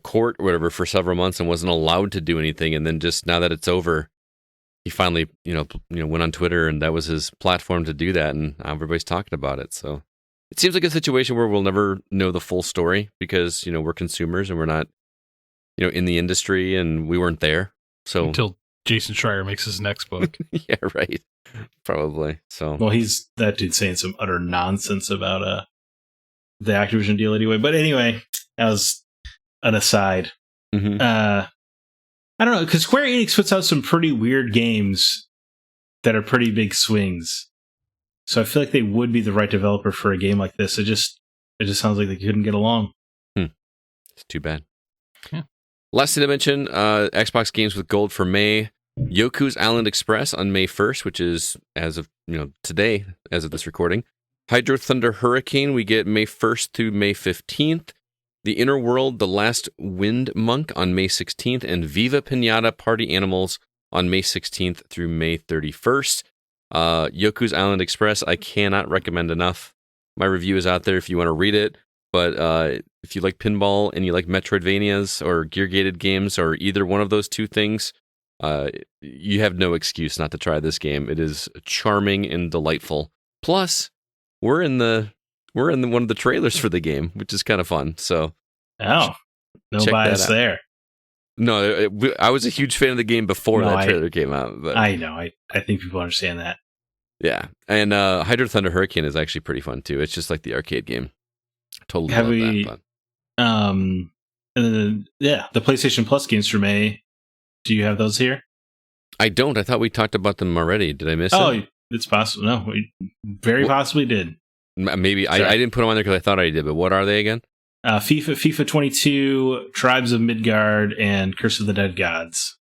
court or whatever for several months and wasn't allowed to do anything, and then just now that it's over, he finally, went on Twitter, and that was his platform to do that, and now everybody's talking about it. So it seems like a situation where we'll never know the full story because, we're consumers and we're not, in the industry, and we weren't there. So until Jason Schreier makes his next book. Yeah, right. Probably. So well, that dude's saying some utter nonsense about the Activision deal anyway. But anyway, that was an aside. Mm-hmm. I don't know, because Square Enix puts out some pretty weird games that are pretty big swings. So I feel like they would be the right developer for a game like this. It just sounds like they couldn't get along. It's too bad. Yeah. Last thing to mention, Xbox games with gold for May. Yoku's Island Express on May 1st, which is as of today, as of this recording. Hydro Thunder Hurricane, we get May 1st through May 15th. The Inner World, The Last Wind Monk on May 16th, and Viva Pinata Party Animals on May 16th through May 31st. Yoku's Island Express, I cannot recommend enough. My review is out there if you want to read it. But if you like pinball and you like Metroidvanias or gear-gated games or either one of those two things, you have no excuse not to try this game. It is charming and delightful. Plus, we're in one of the trailers for the game, which is kind of fun. So, no bias there. No, I was a huge fan of the game before that trailer came out. But I know. I think people understand that. Yeah, and Hydro Thunder Hurricane is actually pretty fun too. It's just like the arcade game. Totally have love we, that. And then, the PlayStation Plus games for May. Do you have those here? I don't. I thought we talked about them already. Did I miss it? Oh, it's possible. No, we possibly did. Maybe I didn't put them on there because I thought I did. But what are they again? FIFA 22, Tribes of Midgard, and Curse of the Dead Gods.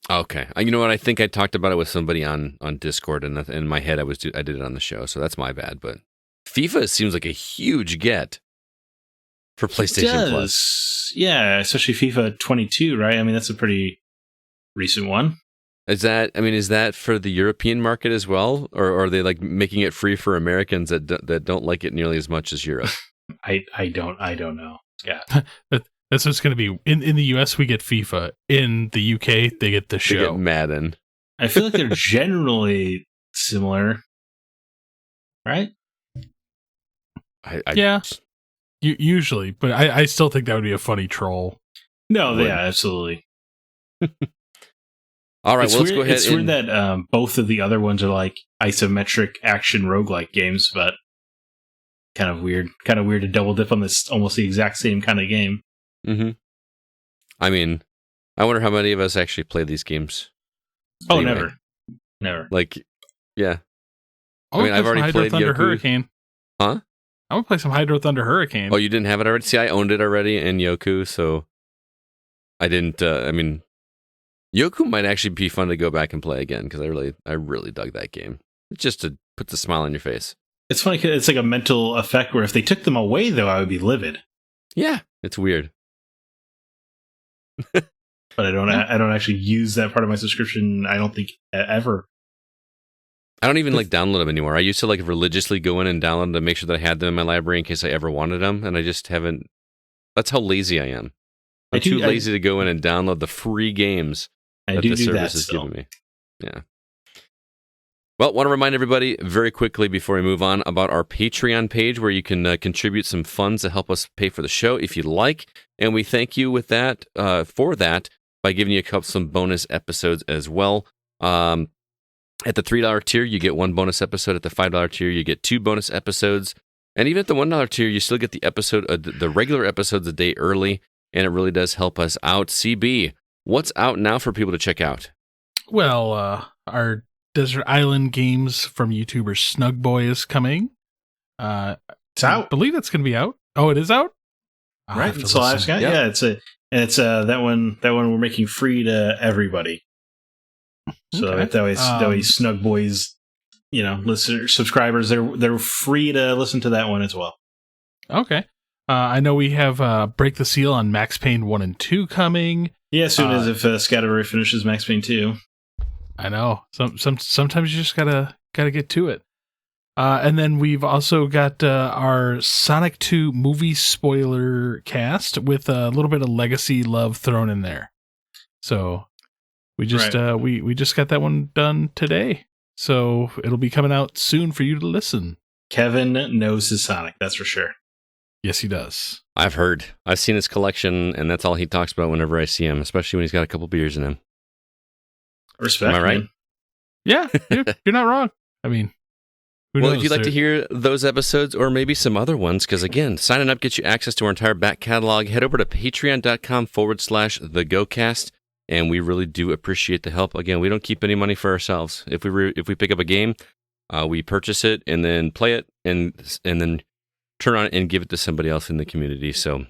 Okay, you know what? I think I talked about it with somebody on Discord, and in my head I did it on the show, so that's my bad. But FIFA seems like a huge get for PlayStation Plus. Yeah, especially FIFA 22, right? I mean, that's a pretty recent one. Is that for the European market as well, or are they like making it free for Americans that don't like it nearly as much as Europe? I don't know. Yeah. That's what's going to be. In the US, we get FIFA. In the UK, they get the show. They get Madden. I feel like they're generally similar, right? Yeah, usually. But I still think that would be a funny troll. No, yeah, absolutely. All right, let's go ahead. It's weird that both of the other ones are like isometric action roguelike games, but kind of weird to double dip on this almost the exact same kind of game. Mm-hmm. I mean, I wonder how many of us actually play these games. Oh, anyway. Never. Like, yeah. I mean, I've already played Thunder Yoku. Hurricane. Huh? I want to play some Hydro Thunder Hurricane. Oh, you didn't have it already? See, I owned it already in Yoku, so I didn't. Yoku might actually be fun to go back and play again because I really dug that game. Just to put the smile on your face. It's funny because it's like a mental effect where if they took them away, though, I would be livid. Yeah, it's weird. But I don't actually use that part of my subscription. I don't think ever. I don't even download them anymore. I used to religiously go in and download them to make sure that I had them in my library in case I ever wanted them, and I just haven't. That's how lazy I am. I'm too lazy to go in and download the free games that the service is giving me. Yeah. Well, want to remind everybody very quickly before we move on about our Patreon page where you can contribute some funds to help us pay for the show if you'd like. And we thank you with that for that by giving you some bonus episodes as well. At the $3 tier, you get one bonus episode. At the $5 tier, you get 2 bonus episodes. And even at the $1 tier, you still get the regular episodes a day early. And it really does help us out. CB, what's out now for people to check out? Well, our Desert Island games from YouTuber Snugboy is coming. It's out. I believe it's going to be out. Oh, it is out? Right. It's the last guy. Yeah, it's that one we're making free to everybody. So okay. that way Snugboy's, listeners, subscribers, they're free to listen to that one as well. Okay. I know we have Break the Seal on Max Payne 1 and 2 coming. Yeah, as soon as if Scatterbury finishes Max Payne 2. I know. Sometimes you just gotta get to it. And then we've also got our Sonic 2 movie spoiler cast with a little bit of legacy love thrown in there. So we just we just got that one done today. So it'll be coming out soon for you to listen. Kevin knows his Sonic, that's for sure. Yes, he does. I've heard. I've seen his collection, and that's all he talks about whenever I see him, especially when he's got a couple beers in him. Respect, am I right? Man. Yeah, you're not wrong. I mean, well, if you'd like to hear those episodes or maybe some other ones, because again, signing up gets you access to our entire back catalog. Head over to patreon.com/thegocast, and we really do appreciate the help. Again, we don't keep any money for ourselves. If we pick up a game, we purchase it and then play it, and then turn on it and give it to somebody else in the community. So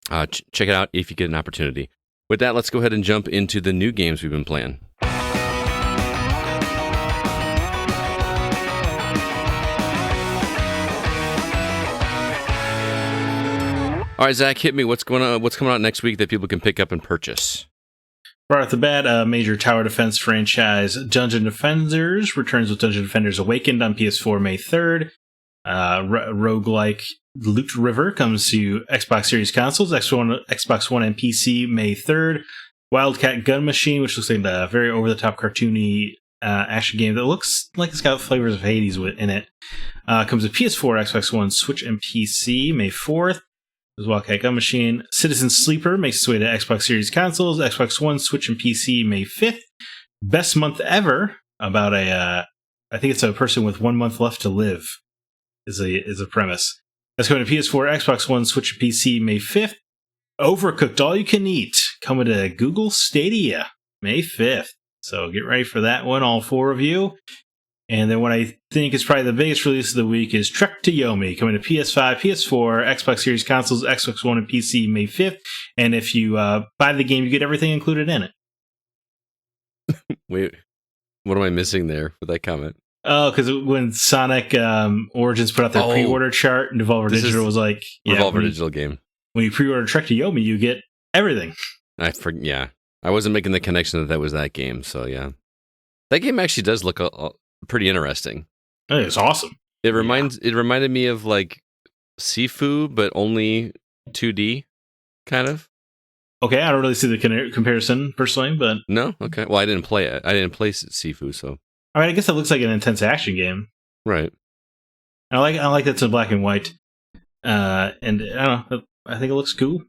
check it out if you get an opportunity. With that, let's go ahead and jump into the new games we've been playing. All right, Zach, hit me. What's going on? What's coming out next week that people can pick up and purchase? Right off the bat, a major tower defense franchise, Dungeon Defenders, returns with Dungeon Defenders Awakened on PS4 May 3rd. Roguelike Loot River comes to Xbox Series consoles, Xbox One and PC May 3rd. Wildcat Gun Machine, which looks like a very over-the-top cartoony action game that looks like it's got flavors of Hades in it, comes to PS4, Xbox One, Switch, and PC May 4th. As Wildcat Gun Machine. Citizen Sleeper makes its way to Xbox Series consoles, Xbox One, Switch, and PC May 5th. Best Month Ever, about I think it's a person with 1 month left to live, is a premise. That's going to PS4, Xbox One, Switch, and PC May 5th. Overcooked All You Can Eat, coming to Google Stadia May 5th. So get ready for that one, all four of you. And then what I think is probably the biggest release of the week is Trek to Yomi, coming to PS5, PS4, Xbox Series consoles, Xbox One, and PC May 5th. And if you buy the game, you get everything included in it. Wait, what am I missing there with that comment? Oh, because when Sonic Origins put out their pre-order chart, and Devolver Digital was like... Devolver Digital game. When you pre-order Trek to Yomi, you get everything. I wasn't making the connection that was that game, so yeah. That game actually does look pretty interesting. It's awesome. It reminded me of like Sifu, but only 2D, kind of. Okay, I don't really see the comparison personally, but no. Okay, well, I didn't play it. I didn't play Sifu, so I mean, I guess it looks like an intense action game, right? I like that it's in black and white, and I don't know. I think it looks cool.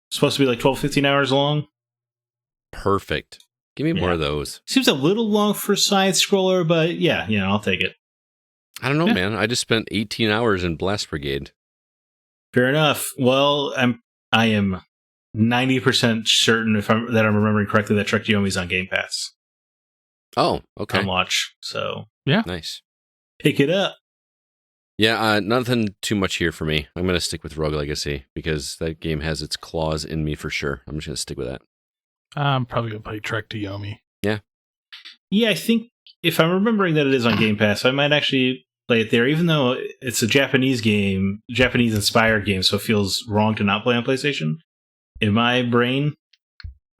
It's supposed to be like 12-15 hours long. Perfect. Give me more of those. Seems a little long for a side scroller, but yeah, I'll take it. I don't know, man. I just spent 18 hours in Blast Brigade. Fair enough. Well, I am 90% certain that I'm remembering correctly that Trek to Yomi's on Game Pass. Oh, okay. On launch. So yeah, nice. Pick it up. Yeah, nothing too much here for me. I'm gonna stick with Rogue Legacy because that game has its claws in me for sure. I'm just gonna stick with that. I'm probably going to play Trek to Yomi. Yeah, I think if I'm remembering that it is on Game Pass, I might actually play it there, even though it's a Japanese game, Japanese-inspired game, so it feels wrong to not play on PlayStation. In my brain,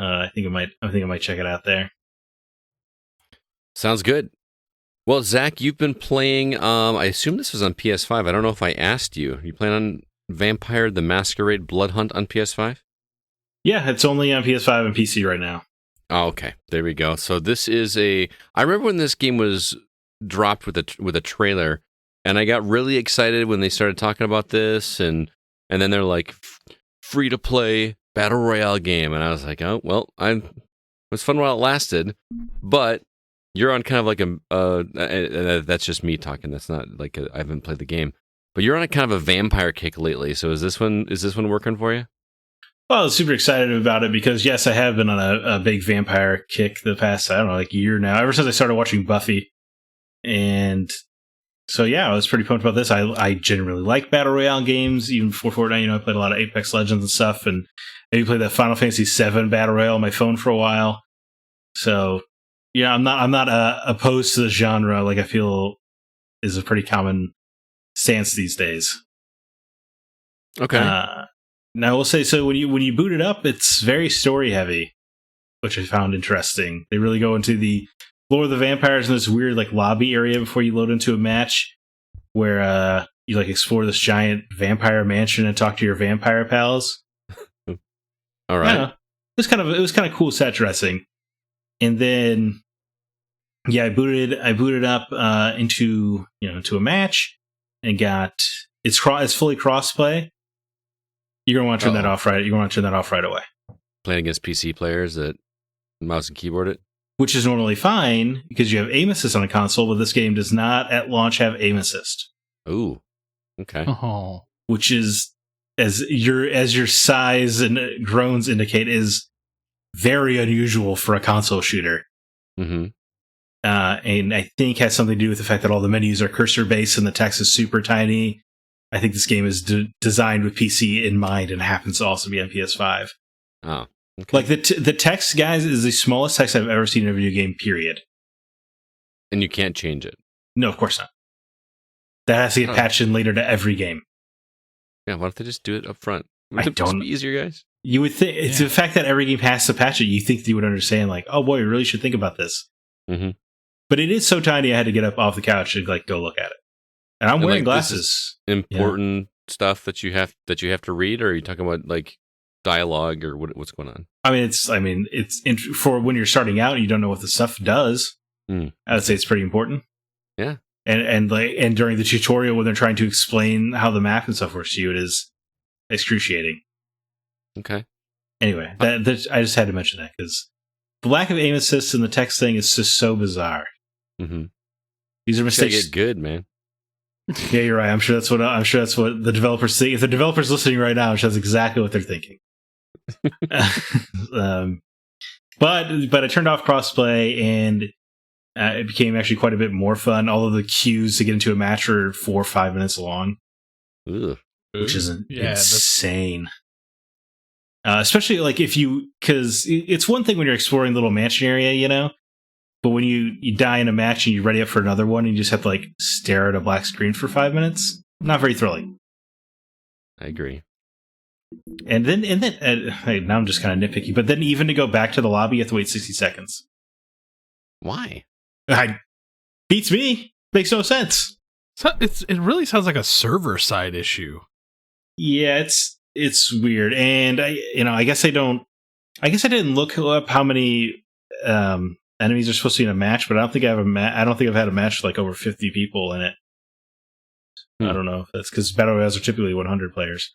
I think I might check it out there. Sounds good. Well, Zach, you've been playing, I assume this was on PS5. I don't know if I asked you. You playing on Vampire the Masquerade Blood Hunt on PS5? Yeah, it's only on PS5 and PC right now. Oh, okay. There we go. So this is I remember when this game was dropped with a trailer, and I got really excited when they started talking about this, and then they're like, free to play battle royale game, and I was like, oh well, it was fun while it lasted, but you're on kind of like that's just me talking. That's not like I haven't played the game, but you're on a kind of a vampire kick lately. So is this one working for you? Well, I was super excited about it because, yes, I have been on a big vampire kick the past, I don't know, like year now, ever since I started watching Buffy. And so, yeah, I was pretty pumped about this. I generally like Battle Royale games, even before Fortnite. I played a lot of Apex Legends and stuff, and maybe played that Final Fantasy VII Battle Royale on my phone for a while. So, yeah, I'm not opposed to the genre, like I feel is a pretty common stance these days. Okay. Now, I will say, so when you boot it up, it's very story heavy, which I found interesting. They really go into the lore of the vampires in this weird like lobby area before you load into a match, where you like explore this giant vampire mansion and talk to your vampire pals. All right, it was kind of cool set dressing, and then I booted up into a match and got it's fully crossplay. You're gonna want to turn that off right. You're gonna want to turn that off right away. Playing against PC players that mouse and keyboard it, which is normally fine because you have aim assist on a console, but this game does not at launch have aim assist. Ooh, okay. Oh. Which is as your size and groans indicate is very unusual for a console shooter. Mm-hmm. And I think has something to do with the fact that all the menus are cursor based and the text is super tiny. I think this game is designed with PC in mind and happens to also be on PS5. Oh, Okay. Like the text, guys, is the smallest text I've ever seen in a video game. Period. And you can't change it. No, of course not. That has to get patched in later to every game. Yeah, why don't they just do it up front? I don't. Be easier, guys. You would think it's the fact that every game has to patch it. You think you would understand, like, oh boy, we really should think about this. Mm-hmm. But it is so tiny. I had to get up off the couch and like go look at it. And I'm wearing glasses. Important stuff that you have to read, or are you talking about like dialogue or what's going on? I mean, it's for when you're starting out and you don't know what the stuff does. I would say it's pretty important. Yeah. And during the tutorial when they're trying to explain how the map and stuff works to you, it is excruciating. Okay. Anyway, I just had to mention that because the lack of aim assist and the text thing is just so bizarre. Mm-hmm. These are mistakes. Get good, man. Yeah, you're right. I'm sure that's what the developers think. If the developers listening right now, that's exactly what they're thinking. But I turned off crossplay and it became actually quite a bit more fun. All of the queues to get into a match are 4 or 5 minutes long, which is insane. Especially like because it's one thing when you're exploring the little mansion area, you know, but when you die in a match and you're ready up for another one, and you just have to like stare at a black screen for 5 minutes, not very thrilling. I agree. And then now I'm just kind of nitpicky, but then even to go back to the lobby, you have to wait 60 seconds. Why? Beats me. Makes no sense. So it really sounds like a server side issue. Yeah, it's weird, and I guess I didn't look up how many enemies are supposed to be in a match, but I don't think I've had a match with like over 50 people in it. I don't know if that's because battle royales are typically 100 players.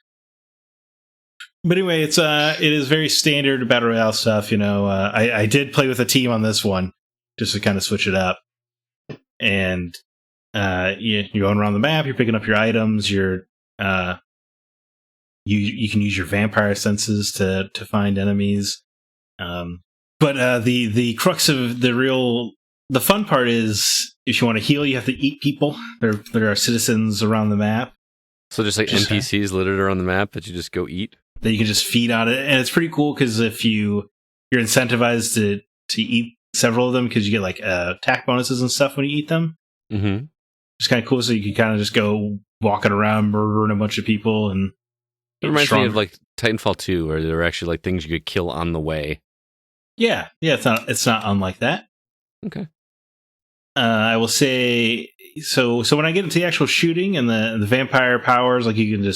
But anyway, it is very standard battle royale stuff. You know, I did play with a team on this one just to kind of switch it up, and you're going around the map, you're picking up your items, you can use your vampire senses to find enemies. But the crux of the fun part is if you want to heal, you have to eat people. There are citizens around the map. So just like NPCs littered around the map that you just go eat? That you can just feed on it. And it's pretty cool because if you're incentivized to eat several of them because you get like attack bonuses and stuff when you eat them. Mm-hmm. It's kind of cool. So you can kind of just go walking around murdering a bunch of people. And it reminds me of like Titanfall 2 where there are actually like things you could kill on the way. Yeah. It's not unlike that. Okay. I will say so when I get into the actual shooting and the vampire powers, like you can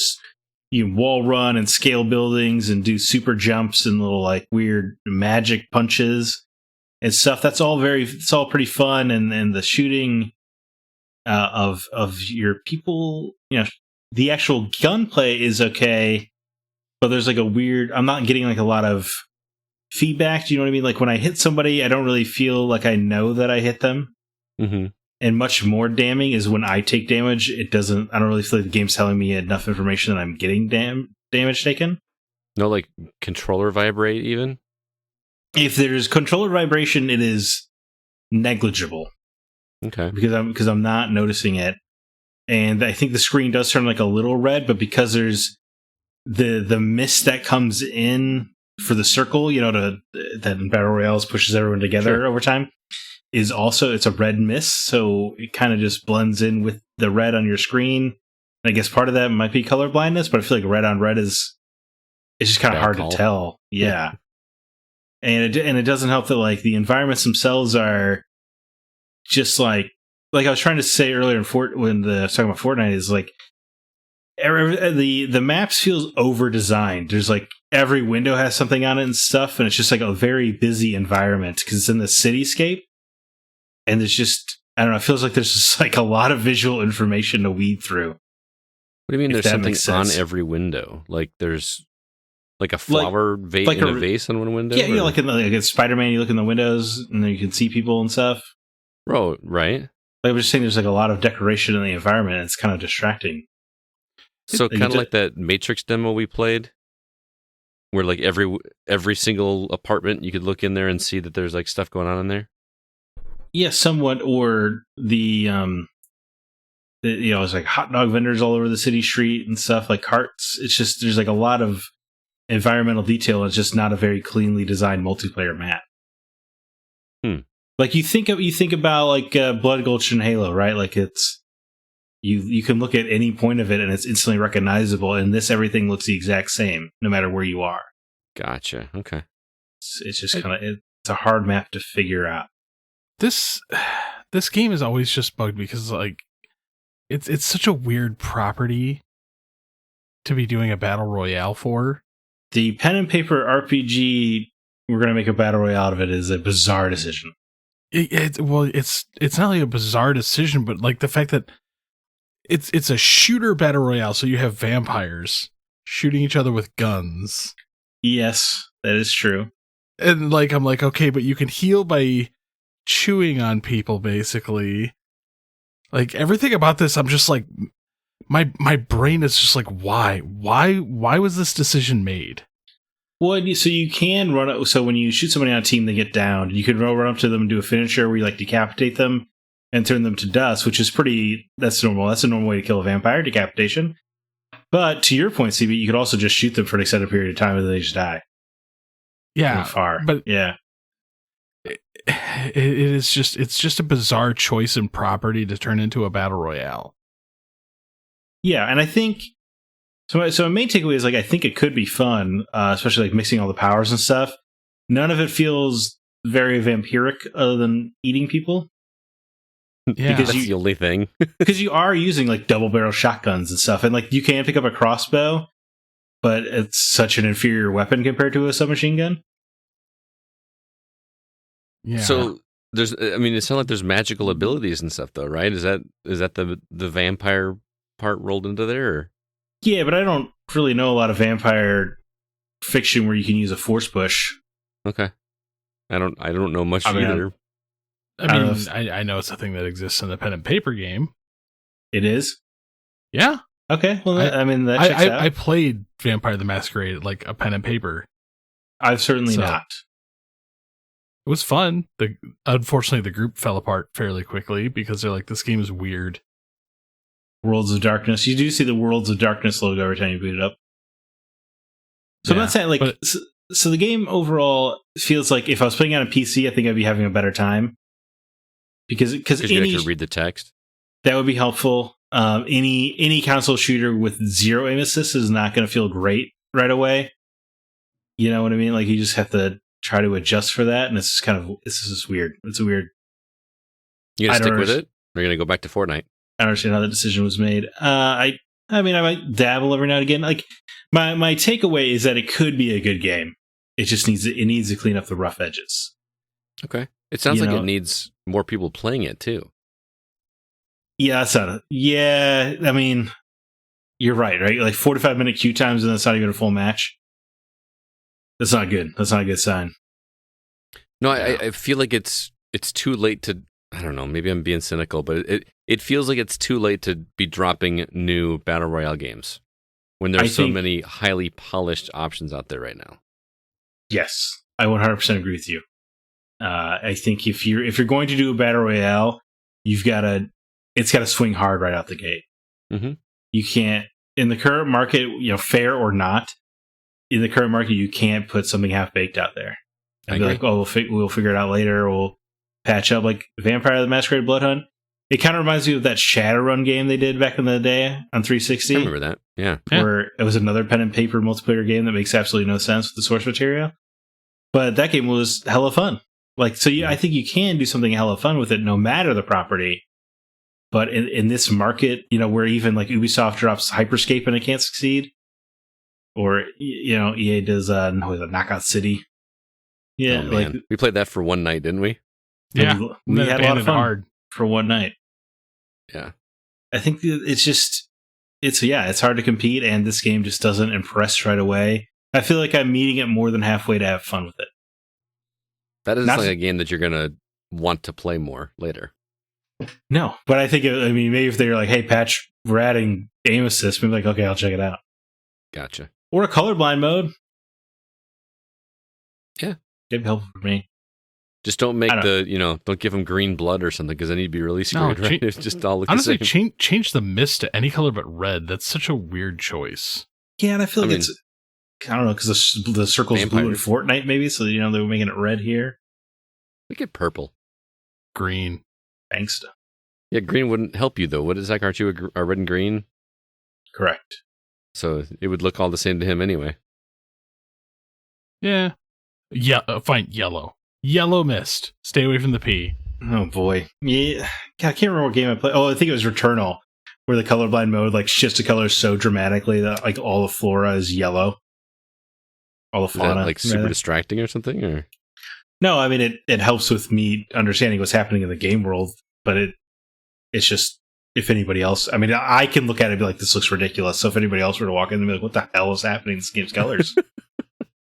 wall run and scale buildings and do super jumps and little like weird magic punches and stuff. It's all pretty fun, and the shooting of your people, you know, the actual gunplay is okay, but there's like I'm not getting like a lot of feedback. Do you know what I mean? Like when I hit somebody, I don't really feel like I know that I hit them. Mm-hmm. And much more damning is when I take damage. I don't really feel like the game's telling me enough information that I'm getting damage taken. No, like controller vibrate even? If there's controller vibration, it is negligible. Okay. Because I'm not noticing it. And I think the screen does turn like a little red, but because there's the mist that comes in for the circle, you know, that in Battle Royales pushes everyone together over time, is also, it's a red mist, so it kind of just blends in with the red on your screen. And I guess part of that might be color blindness, but I feel like red on red it's just kind of hard to tell. Yeah. And it doesn't help that like the environments themselves are just like I was trying to say earlier when I was talking about Fortnite, is like the maps feels over designed. There's like every window has something on it and stuff, and it's just like a very busy environment because it's in the cityscape. And there's just, I don't know, it feels like there's just like a lot of visual information to weed through. What do you mean there's something on every window? Like there's like a flower vase in a vase on one window? Yeah, like in Spider-Man, you look in the windows and then you can see people and stuff. Oh, right. But I was just saying there's like a lot of decoration in the environment, and it's kind of distracting. So kind of like that Matrix demo we played, where like every single apartment you could look in there and see that there's like stuff going on in there. Yeah, somewhat. Or it's like hot dog vendors all over the city street and stuff, like carts. It's just there's like a lot of environmental detail. It's just not a very cleanly designed multiplayer map. Like you think about like Blood Gulch and Halo, right? Like it's you can look at any point of it and it's instantly recognizable. And this, everything looks the exact same no matter where you are. Gotcha. Okay. It's just kind of it's a hard map to figure out. This game has always just bugged me because like it's such a weird property to be doing a battle royale for. The pen and paper RPG, we're going to make a battle royale out of it, is a bizarre decision. It's not like a bizarre decision, but like the fact that it's a shooter battle royale, so you have vampires shooting each other with guns. Yes, that is true. And like I'm like, okay, but you can heal by chewing on people, basically. Like everything about this, I'm just like, my brain is just like, why was this decision made? Well, so you can run. So when you shoot somebody on a team, they get downed. You can run up to them and do a finisher where you like decapitate them and turn them to dust, which is that's normal. That's a normal way to kill a vampire, decapitation. But to your point, CB, you could also just shoot them for an extended period of time and they just die. Yeah, far. But yeah, it's just a bizarre choice in property to turn into a battle royale. Yeah, and I think so. My main takeaway is like I think it could be fun, especially like mixing all the powers and stuff. None of it feels very vampiric, other than eating people. Yeah, because that's the only thing. Because you are using like double barrel shotguns and stuff, and like you can pick up a crossbow, but it's such an inferior weapon compared to a submachine gun. Yeah. So there's, I mean, it sounds like there's magical abilities and stuff, though, right? Is that the vampire part rolled into there? Or? Yeah, but I don't really know a lot of vampire fiction where you can use a force push. Okay, I don't know much either. I know it's a thing that exists in the pen and paper game. It is? Yeah. Okay. Well, that checks out. I played Vampire the Masquerade like a pen and paper. I've certainly not. It was fun. Unfortunately, the group fell apart fairly quickly because they're like, this game is weird. Worlds of Darkness. You do see the Worlds of Darkness logo every time you boot it up. So I'm not saying like... So the game overall feels like if I was playing on a PC, I think I'd be having a better time. Because you actually read the text. That would be helpful. Any console shooter with zero aim assist is not going to feel great right away. You know what I mean? Like you just have to try to adjust for that, and it's just weird. It's a weird. You gonna stick with it? Or are you gonna go back to Fortnite? I don't understand how that decision was made. I mean, I might dabble every now and again. Like my takeaway is that it could be a good game. It just needs to clean up the rough edges. Okay. It sounds like it needs more people playing it too. Yeah, I mean, you're right? Like 45-minute queue times and that's not even a full match. That's not good. That's not a good sign. No, I feel like it's too late to. I don't know. Maybe I'm being cynical, but it feels like it's too late to be dropping new battle royale games when there's so many highly polished options out there right now. Yes, I 100% agree with you. I think if you're going to do a battle royale, it's got to swing hard right out the gate. Mm-hmm. You can't, in the current market, fair or not, in the current market, you can't put something half baked out there and be like, oh, we'll figure it out later. Or we'll patch up like Vampire the Masquerade Blood Hunt. It kind of reminds me of that Shadowrun game they did back in the day on 360. I remember that. Yeah. Where it was another pen and paper multiplayer game that makes absolutely no sense with the source material. But that game was hella fun. Like, so I think you can do something hella fun with it no matter the property. But in this market, where even like Ubisoft drops Hyperscape and it can't succeed, or EA does Knockout City. Yeah, like we played that for one night, didn't we? Yeah, we had a lot of fun hard for one night. Yeah, I think it's hard to compete, and this game just doesn't impress right away. I feel like I'm meeting it more than halfway to have fun with it. That is like a game that you're gonna want to play more later. No, but I think maybe if they're like, "Hey, patch, we're adding aim assist," maybe like, "Okay, I'll check it out." Gotcha. Or a colorblind mode. Yeah, it'd be helpful for me. Just don't make don't give them green blood or something, because then you'd be really screwed, right? It's just all look honestly, the same. change the mist to any color but red. That's such a weird choice. Yeah, and I feel like I don't know, because the circle's blue in Fortnite, maybe. So they were making it red here. Make it purple, green. Thanks. Yeah, green wouldn't help you though. What is Zach? Aren't you a red and green? Correct. So it would look all the same to him anyway. Yeah. Fine. Yellow. Yellow mist. Stay away from the P. Oh boy. Yeah. God, I can't remember what game I played. Oh, I think it was Returnal, where the colorblind mode shifts the colors so dramatically that all the flora is yellow. All the fauna. Is that, super distracting or something? Or no, I mean it helps with me understanding what's happening in the game world, but it's just, if anybody else, I mean, I can look at it and be like, this looks ridiculous. So if anybody else were to walk in and be like, what the hell is happening in this game's colors?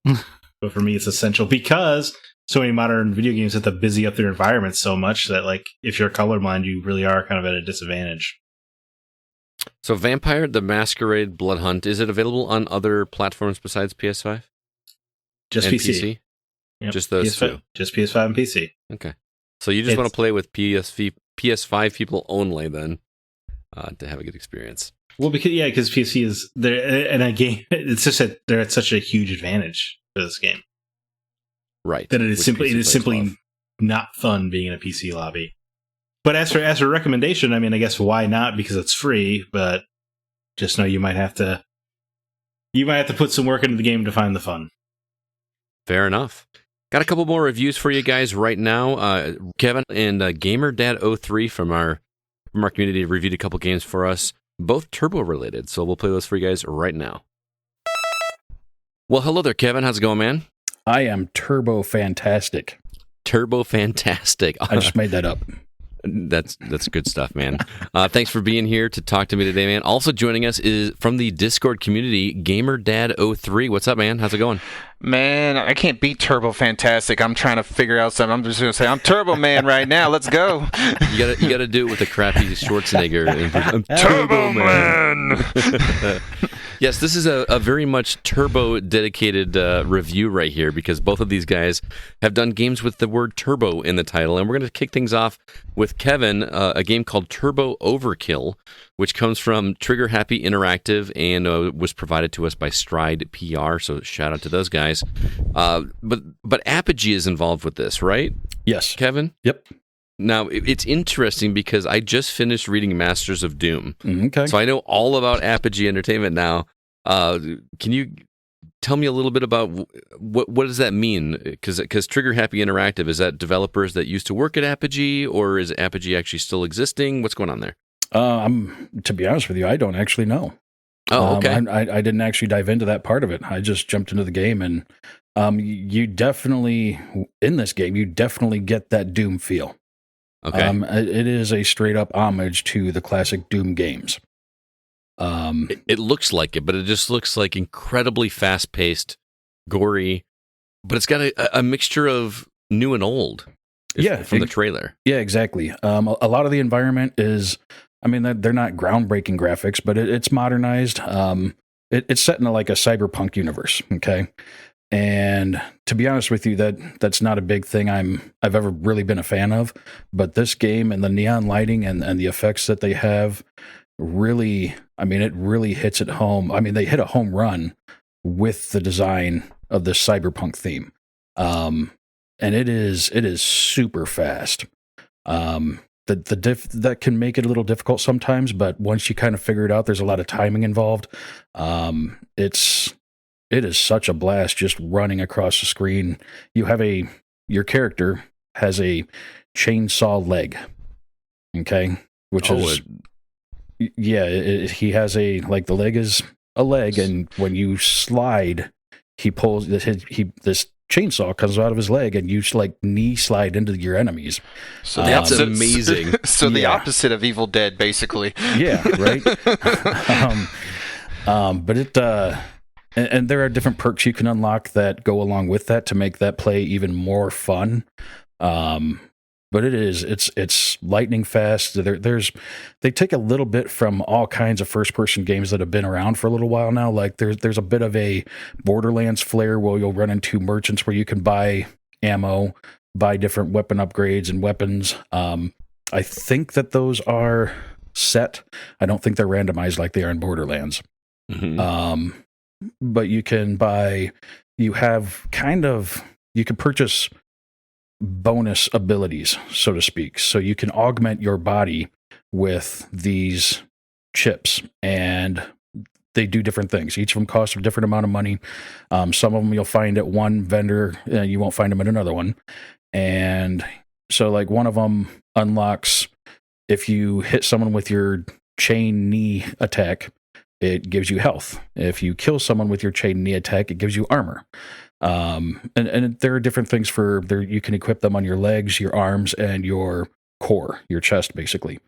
But for me, it's essential because so many modern video games have to busy up their environments so much that if you're colorblind, you really are kind of at a disadvantage. So Vampire the Masquerade Blood Hunt, is it available on other platforms besides PS5? Just PC. Yep. Just those PS5, two? Just PS5 and PC. Okay. So you just want to play with PS5 people only then to have a good experience. Well, because PC is there, and a game, it's just that they're at such a huge advantage for this game. Right. That it is simply not fun being in a PC lobby. But as for a recommendation, I mean, I guess why not? Because it's free, but just know you might have to put some work into the game to find the fun. Fair enough. Got a couple more reviews for you guys right now. Kevin and GamerDad03 from our community reviewed a couple games for us, both turbo related. So we'll play those for you guys right now. Well, hello there, Kevin. How's it going, man? I am turbo fantastic. Turbo fantastic. I just made that up. That's good stuff, man. Thanks for being here to talk to me today, man. Also joining us is from the Discord community, GamerDad03. What's up, man? How's it going? Man, I can't beat Turbo Fantastic. I'm trying to figure out something. I'm just going to say, I'm Turbo Man right now. Let's go. You gotta do it with a crappy Schwarzenegger. Turbo Man! Yes, this is a very much turbo dedicated review right here because both of these guys have done games with the word turbo in the title. And we're going to kick things off with Kevin, a game called Turbo Overkill, which comes from Trigger Happy Interactive and was provided to us by Stride PR. So shout out to those guys. But Apogee is involved with this, right? Yes. Kevin? Yep. Now, it's interesting because I just finished reading Masters of Doom. Okay. So I know all about Apogee Entertainment now. Can you tell me a little bit about what does that mean? Because Trigger Happy Interactive, is that developers that used to work at Apogee, or is Apogee actually still existing? What's going on there? To be honest with you, I don't actually know. Oh, okay. I didn't actually dive into that part of it. I just jumped into the game, and you definitely, in this game, you definitely get that Doom feel. Okay. It is a straight up homage to the classic Doom games. It looks like it, but it just looks like incredibly fast paced, gory, but it's got a mixture of new and old. From the trailer. Yeah, exactly. A lot of the environment is, I mean, they're not groundbreaking graphics, but it's modernized. It's set in a cyberpunk universe. Okay. And to be honest with you, that's not a big thing I've ever really been a fan of. But this game and the neon lighting and the effects that they have really, I mean, it really hits it home. I mean, they hit a home run with the design of this cyberpunk theme. And it is super fast. That can make it a little difficult sometimes, but once you kind of figure it out, there's a lot of timing involved. It is such a blast just running across the screen. Your character has a chainsaw leg. Okay. He has the leg is a leg. And when you slide, he pulls this chainsaw comes out of his leg and you knee slide into your enemies. So that's amazing. So the opposite of Evil Dead, basically. Yeah. Right. But it, and there are different perks you can unlock that go along with that to make that play even more fun. But it's lightning fast. They take a little bit from all kinds of first person games that have been around for a little while now. Like there's a bit of a Borderlands flair where you'll run into merchants where you can buy ammo, buy different weapon upgrades and weapons. I think that those are set. I don't think they're randomized like they are in Borderlands. Mm-hmm. but you can purchase bonus abilities, so to speak. So you can augment your body with these chips, and they do different things. Each of them costs a different amount of money. Some of them you'll find at one vendor, you won't find them at another one. And so, like, one of them unlocks if you hit someone with your chain knee attack, it gives you health. If you kill someone with your chain knee attack, it gives you armor. And there are different things for there. You can equip them on your legs, your arms, and your core, your chest, basically.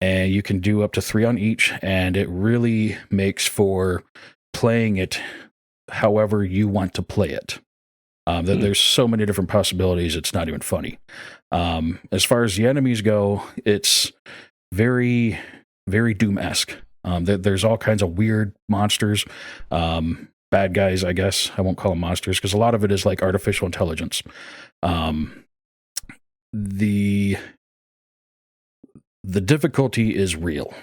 And you can do up to 3 on each, and it really makes for playing it however you want to play it. There's so many different possibilities, it's not even funny. As far as the enemies go, it's very, very Doom-esque. There's all kinds of weird monsters, bad guys, I guess. I won't call them monsters, because a lot of it is like artificial intelligence. The difficulty is real.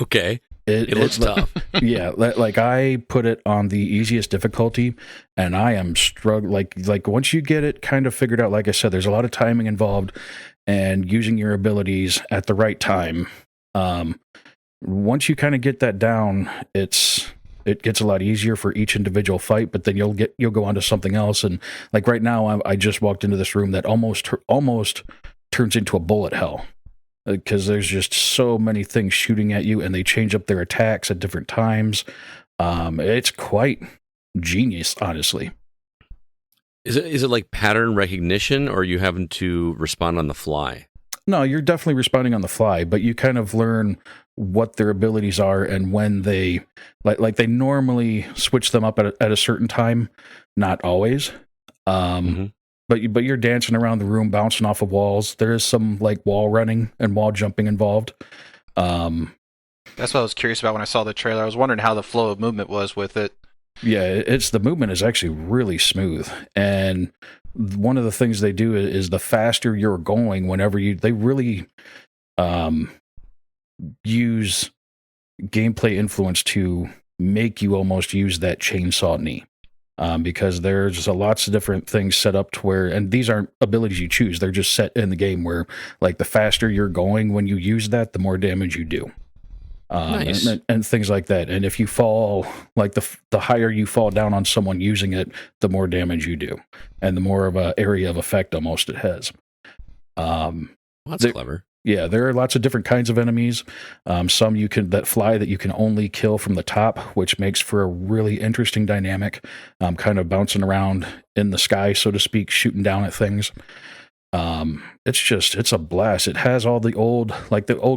Okay. It looks tough. Yeah, like I put it on the easiest difficulty, and I am struggling. Like once you get it kind of figured out, like I said, there's a lot of timing involved, and using your abilities at the right time. Once you kind of get that down, it gets a lot easier for each individual fight. But then you'll go on to something else, and like right now, I just walked into this room that almost turns into a bullet hell. Because there's just so many things shooting at you, and they change up their attacks at different times. It's quite genius, honestly. Is it like pattern recognition, or are you having to respond on the fly? No, you're definitely responding on the fly, but you kind of learn what their abilities are and when they like they normally switch them up at a certain time, not always. But you're dancing around the room, bouncing off of walls. There is some like wall running and wall jumping involved. That's what I was curious about when I saw the trailer. I was wondering how the flow of movement was with it. Yeah, the movement is actually really smooth. And one of the things they do is the faster you're going, they really use gameplay influence to make you almost use that chainsaw knee. Because there's lots of different things set up to where, and these aren't abilities you choose, they're just set in the game where, like, the faster you're going when you use that, the more damage you do. Nice. And things like that. And if you fall, like the higher you fall down on someone using it, the more damage you do, and the more of an area of effect almost it has. That's clever. Yeah, there are lots of different kinds of enemies. Some that fly that you can only kill from the top, which makes for a really interesting dynamic, kind of bouncing around in the sky, so to speak, shooting down at things. It's a blast. It has all the old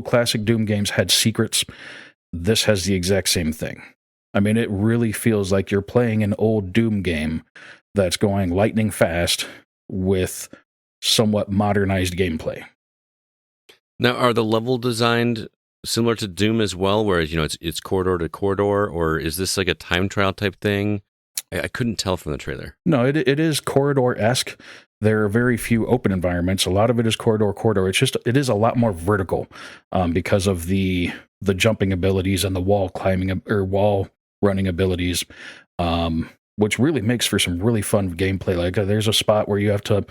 classic Doom games had secrets. This has the exact same thing. I mean, it really feels like you're playing an old Doom game that's going lightning fast with somewhat modernized gameplay. Now, are the level designed similar to Doom as well, where it's corridor to corridor, or is this like a time trial type thing? I couldn't tell from the trailer. No, it is corridor-esque. There are very few open environments. A lot of it is corridor. It is a lot more vertical because of the jumping abilities and the wall climbing or wall running abilities, which really makes for some really fun gameplay. Like there's a spot where you have to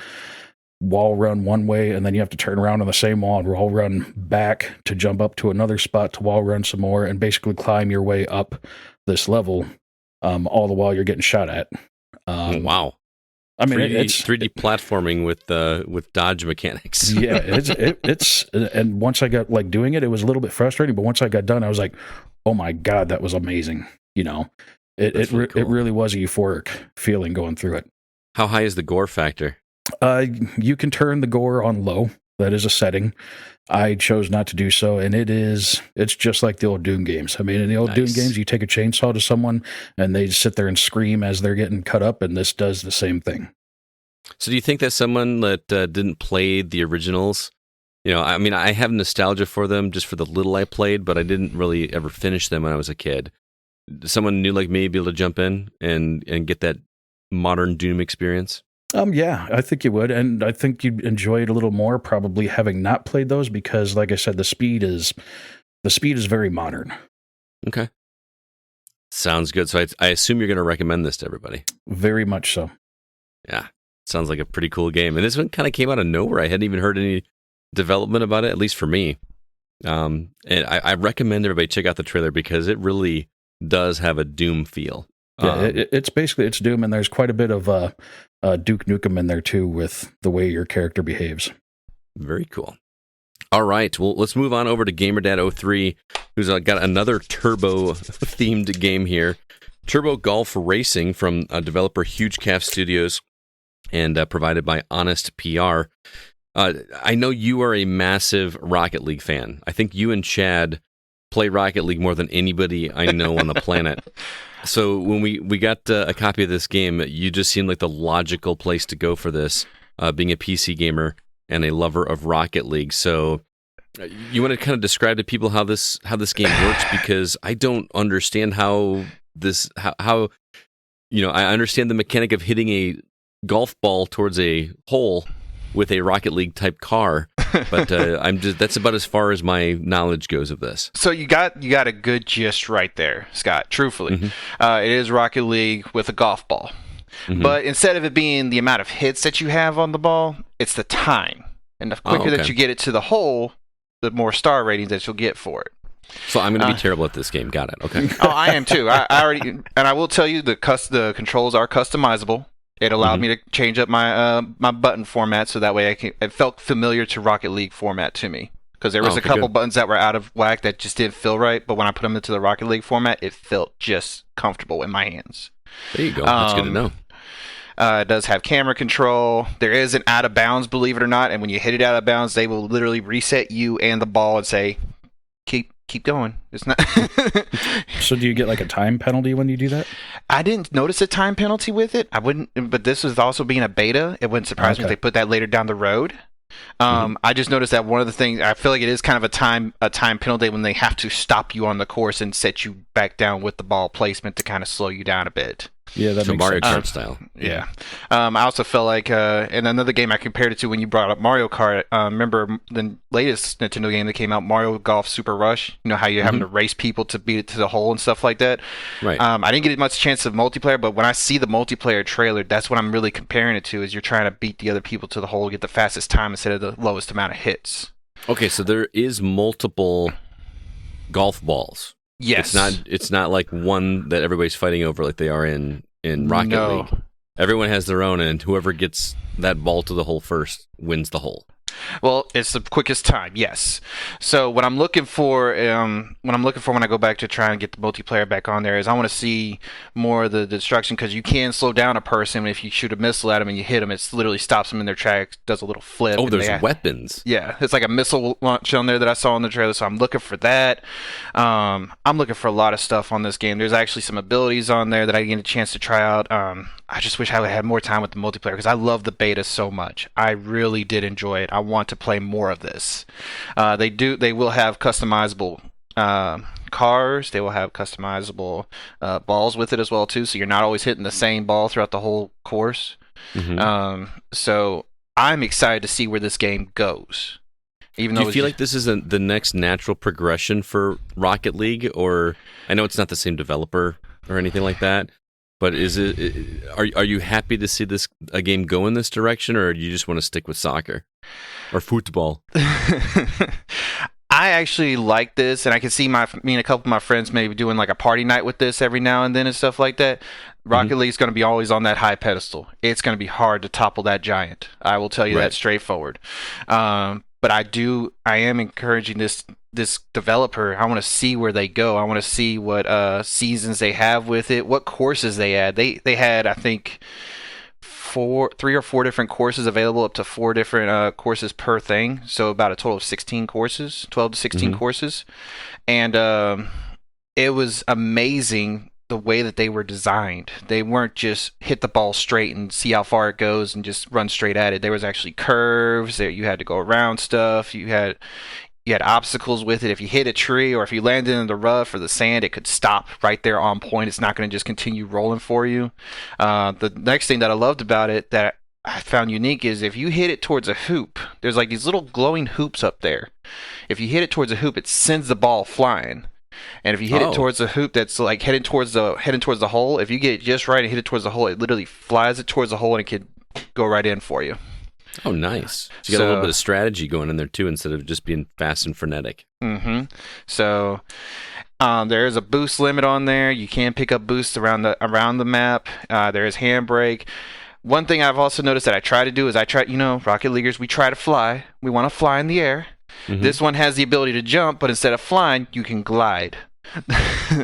wall run one way, and then you have to turn around on the same wall and wall run back to jump up to another spot to wall run some more, and basically climb your way up this level, all the while you're getting shot at. Wow! I mean, 3D, it's 3D platforming with dodge mechanics. Yeah, it's and once I got like doing it, it was a little bit frustrating, but once I got done, I was like, oh my god, that was amazing. It really was a euphoric feeling going through it. How high is the gore factor? You can turn the gore on low. That is a setting. I chose not to do so, and it's just like the old Doom games. I mean, in the old Doom games, you take a chainsaw to someone, and they sit there and scream as they're getting cut up, and this does the same thing. So do you think that someone that didn't play the originals, I mean, I have nostalgia for them just for the little I played, but I didn't really ever finish them when I was a kid. Someone new like me be able to jump in and get that modern Doom experience? Yeah, I think you would, and I think you'd enjoy it a little more probably having not played those because, like I said, the speed is very modern. Okay. Sounds good. So I assume you're going to recommend this to everybody. Very much so. Yeah, sounds like a pretty cool game. And this one kind of came out of nowhere. I hadn't even heard any development about it, at least for me. And I recommend everybody check out the trailer because it really does have a Doom feel. Yeah, it's basically Doom, and there's quite a bit of Duke Nukem in there too, with the way your character behaves. Very cool. All right, well, let's move on over to GamerDad03, who's got another turbo-themed game here. Turbo Golf Racing from developer Huge Calf Studios and provided by Honest PR. I know you are a massive Rocket League fan. I think you and Chad play Rocket League more than anybody I know on the planet. So when we got a copy of this game, you just seemed like the logical place to go for this, being a PC gamer and a lover of Rocket League. So you want to kind of describe to people how this game works, because I don't understand how I understand the mechanic of hitting a golf ball towards a hole with a Rocket League type car, but that's about as far as my knowledge goes of this. So you got a good gist right there, Scott. Truthfully, it is Rocket League with a golf ball. But instead of it being the amount of hits that you have on the ball, it's the time. And the quicker that you get it to the hole, the more star ratings that you'll get for it. So I'm going to be terrible at this game. Got it. Okay. Oh, I am too. I already, and I will tell you the controls are customizable. It allowed me to change up my my button format, so that way it felt familiar to Rocket League format to me. Because there was a couple buttons that were out of whack that just didn't feel right, but when I put them into the Rocket League format, it felt just comfortable in my hands. There you go. That's good to know. It does have camera control. There is an out of bounds, believe it or not, and when you hit it out of bounds, they will literally reset you and the ball and say, keep going. It's not. So do you get like a time penalty when you do that? I didn't notice a time penalty with it. I wouldn't, but this was also being a beta. It wouldn't surprise me if they put that later down the road. I just noticed that one of the things, I feel like it is kind of a time penalty when they have to stop you on the course and set you back down with the ball placement to kind of slow you down a bit. Yeah, that makes Mario sense. Kart style. Yeah. I also felt like, and another game I compared it to when you brought up Mario Kart, remember the latest Nintendo game that came out, Mario Golf Super Rush? You know how you're having to race people to beat it to the hole and stuff like that? Right. I didn't get much chance of multiplayer, but when I see the multiplayer trailer, that's what I'm really comparing it to, is you're trying to beat the other people to the hole, get the fastest time instead of the lowest amount of hits. Okay, so there is multiple golf balls. Yes. It's not like one that everybody's fighting over like they are in Rocket League. Everyone has their own, and whoever gets that ball to the hole first wins the hole. Well, it's the quickest time, yes. So what I'm looking for, when I go back to try and get the multiplayer back on there, is I want to see more of the destruction, because you can slow down a person if you shoot a missile at them and you hit them. It literally stops them in their tracks, does a little flip. Oh, there's weapons. Yeah, it's like a missile launch on there that I saw in the trailer, so I'm looking for that. I'm looking for a lot of stuff on this game. There's actually some abilities on there that I get a chance to try out. I just wish I would have had more time with the multiplayer, because I love the beta so much. I really did enjoy it. I want to play more of this. They will have customizable cars. They will have customizable balls with it as well too, so you're not always hitting the same ball throughout the whole course. So I'm excited to see where this game goes. Even Do you feel like this is the next natural progression for Rocket League? Or I know it's not the same developer or anything like that, but are you happy to see a game go in this direction, or do you just want to stick with soccer or football? I actually like this, and I can see me and a couple of my friends maybe doing like a party night with this every now and then and stuff like that. Rocket League's going to be always on that high pedestal. It's going to be hard to topple that giant. I will tell you that straightforward. But I am encouraging this developer. I want to see where they go. I want to see what seasons they have with it, what courses they add. They had, I think, 3 or 4 different courses available, up to 4 different courses per thing. So about a total of 16 courses, 12 to 16 courses. And it was amazing the way that they were designed. They weren't just hit the ball straight and see how far it goes and just run straight at it. There was actually curves. You had to go around stuff. You had obstacles with it. If you hit a tree or if you landed in the rough or the sand, it could stop right there on point. It's not going to just continue rolling for you. The next thing that I loved about it that I found unique is if you hit it towards a hoop, there's like these little glowing hoops up there. If you hit it towards a hoop, it sends the ball flying. and if you hit Oh. it towards the hoop that's like heading towards the hole, if you get it just right and hit it towards the hole, it literally flies it towards the hole and it could go right in for you. Oh, nice. So you got a little bit of strategy going in there too, instead of just being fast and frenetic. Mm-hmm. So there is a boost limit on there. You can pick up boosts around the map. There is handbrake. One thing I've also noticed that I try to do is Rocket Leaguers, we try to fly. We want to fly in the air. Mhm. This one has the ability to jump, but instead of flying, you can glide.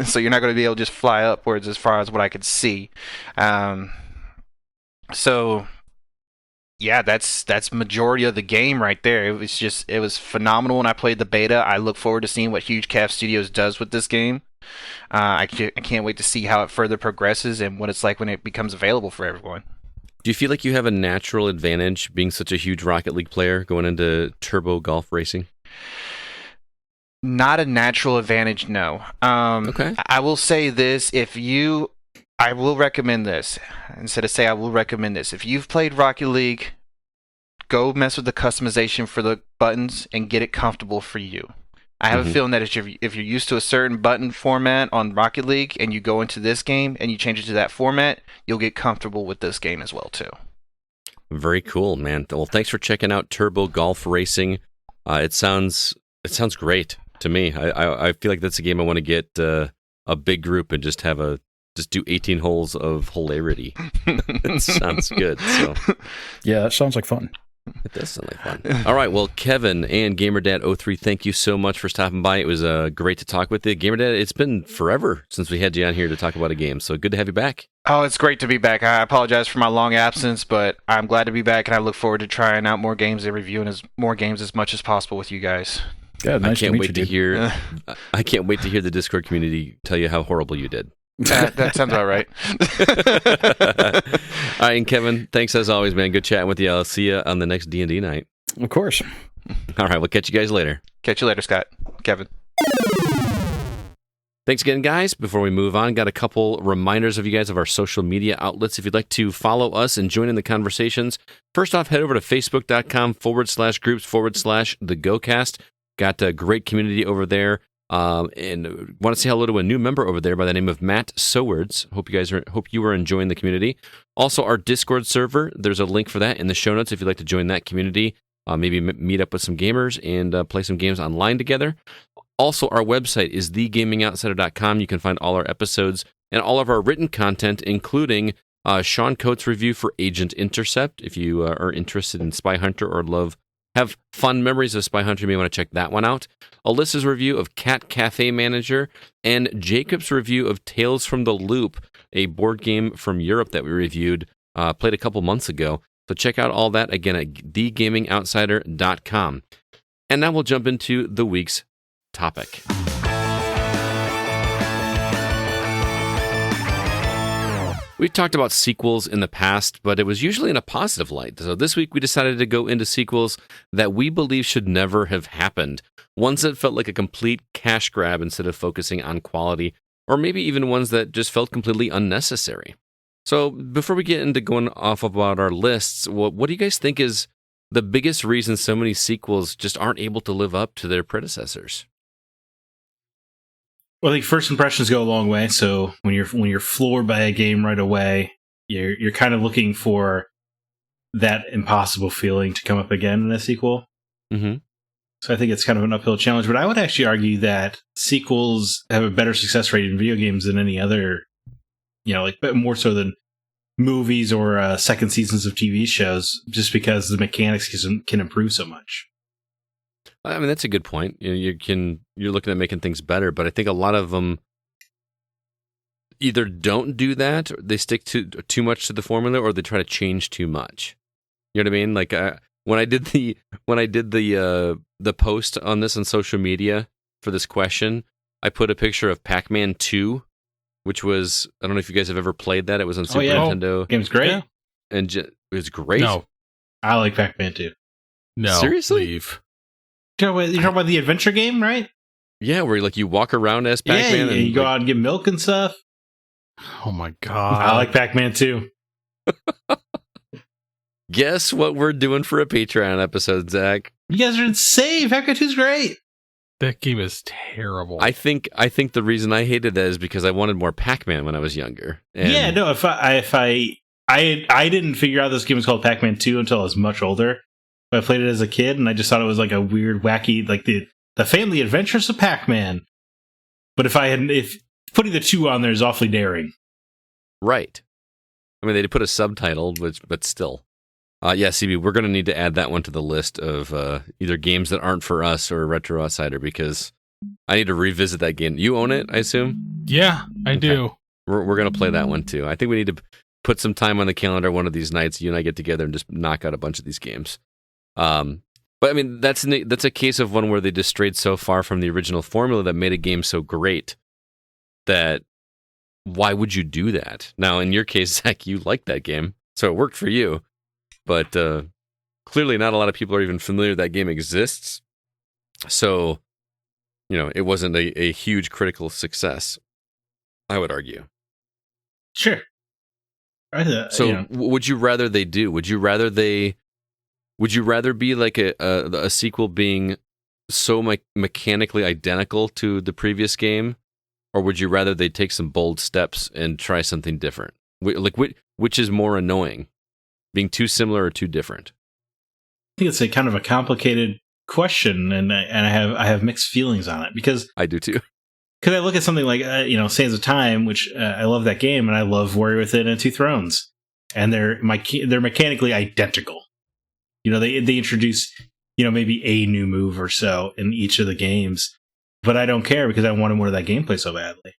So you're not going to be able to just fly upwards as far as what I could see. So yeah, that's majority of the game right there. It was phenomenal when I played the beta. I look forward to seeing what Huge Calf Studios does with this game. I can't wait to see how it further progresses and what it's like when it becomes available for everyone. Do you feel like you have a natural advantage being such a huge Rocket League player going into turbo golf racing? Not a natural advantage, no. Okay. I will say this: I will recommend this. Instead of say I will recommend this, if you've played Rocket League, go mess with the customization for the buttons and get it comfortable for you. I have a feeling that if you're used to a certain button format on Rocket League and you go into this game and you change it to that format, you'll get comfortable with this game as well too. Very cool, man. Well, thanks for checking out Turbo Golf Racing. It sounds great to me. I feel like that's a game I want to get a big group and just do 18 holes of hilarity. It sounds good. So Yeah, that sounds like fun. it does sound like fun. All right, well, Kevin and GamerDad03, thank you so much for stopping by. It was great to talk with you. GamerDad, it's been forever since we had you on here to talk about a game, so good to have you back. Oh, it's great to be back. I apologize for my long absence, but I'm glad to be back, and I look forward to trying out more games and reviewing more games as much as possible with you guys. Yeah, nice I can't to meet wait you, to dude. hear. I can't wait to hear the Discord community tell you how horrible you did. That sounds about right. All right, and Kevin, thanks as always, man. Good chatting with you. I'll see you on the next D&D night. Of course. All right, we'll catch you guys later. Catch you later, Scott. Kevin. Thanks again, guys. Before we move on, got a couple reminders of you guys of our social media outlets. If you'd like to follow us and join in the conversations, first off, head over to facebook.com/groups/the GoCast. Got a great community over there. And want to say hello to a new member over there by the name of Matt Sowards. Hope you are enjoying the community. Also, our Discord server. There's a link for that in the show notes if you'd like to join that community. Maybe meet up with some gamers and play some games online together. Also, our website is thegamingoutsider.com. You can find all our episodes and all of our written content, including Sean Coates' review for Agent Intercept. If you are interested in Spy Hunter or have fun memories of Spy Hunter, you may want to check that one out. Alyssa's review of Cat Cafe Manager, and Jacob's review of Tales from the Loop, a board game from Europe that we reviewed, played a couple months ago. So check out all that again at thegamingoutsider.com. And now we'll jump into the week's topic. We've talked about sequels in the past, but it was usually in a positive light. So this week we decided to go into sequels that we believe should never have happened. Ones that felt like a complete cash grab instead of focusing on quality, or maybe even ones that just felt completely unnecessary. So before we get into going off about our lists, what do you guys think is the biggest reason so many sequels just aren't able to live up to their predecessors? Well, I think first impressions go a long way. So when you're floored by a game right away, you're kind of looking for that impossible feeling to come up again in a sequel. Mm-hmm. So I think it's kind of an uphill challenge. But I would actually argue that sequels have a better success rate in video games than any other, but more so than movies or second seasons of TV shows, just because the mechanics can improve so much. I mean, that's a good point. You're looking at making things better, but I think a lot of them either don't do that, or they stick to too much to the formula, or they try to change too much. You know what I mean? Like when I did the post on this on social media for this question, I put a picture of Pac-Man 2, which was, I don't know if you guys have ever played that. It was on Super Nintendo. Game's great. Yeah. And it was great. No. I like Pac-Man 2. No. Seriously? Leave. You're talking about the adventure game, right? Yeah, where you walk around as Pac-Man. Yeah, and you go out and get milk and stuff. Oh my god. I like Pac-Man 2. Guess what we're doing for a Patreon episode, Zach? You guys are insane. Pac-Man 2's great. That game is terrible. I think the reason I hated that is because I wanted more Pac-Man when I was younger. And Yeah, no. If I didn't figure out this game was called Pac-Man 2 until I was much older. But I played it as a kid, and I just thought it was like a weird, wacky, like the Family Adventures of Pac-Man. But if putting the 2 on there is awfully daring. Right. I mean, they put a subtitle, but still. Yeah, CB, we're going to need to add that one to the list of either games that aren't for us or Retro Outsider, because I need to revisit that game. You own it, I assume? Yeah, I do. We're going to play that one too. I think we need to put some time on the calendar one of these nights. You and I get together and just knock out a bunch of these games. But I mean, that's a case of one where they just strayed so far from the original formula that made a game so great that why would you do that? Now, in your case, Zach, you liked that game, so it worked for you. But clearly not a lot of people are even familiar that game exists. So, it wasn't a huge critical success, I would argue. Sure. So would you rather they do? Would you rather be like a sequel being so mechanically identical to the previous game? Or would you rather they take some bold steps and try something different? Like, which is more annoying? Being too similar or too different? I think it's a kind of a complicated question, and I have mixed feelings on it, because I do too. Because I look at something like Sands of Time, which I love that game, and I love Warrior Within and Two Thrones, and they're mechanically identical. They introduce maybe a new move or so in each of the games, but I don't care because I wanted more of that gameplay so badly.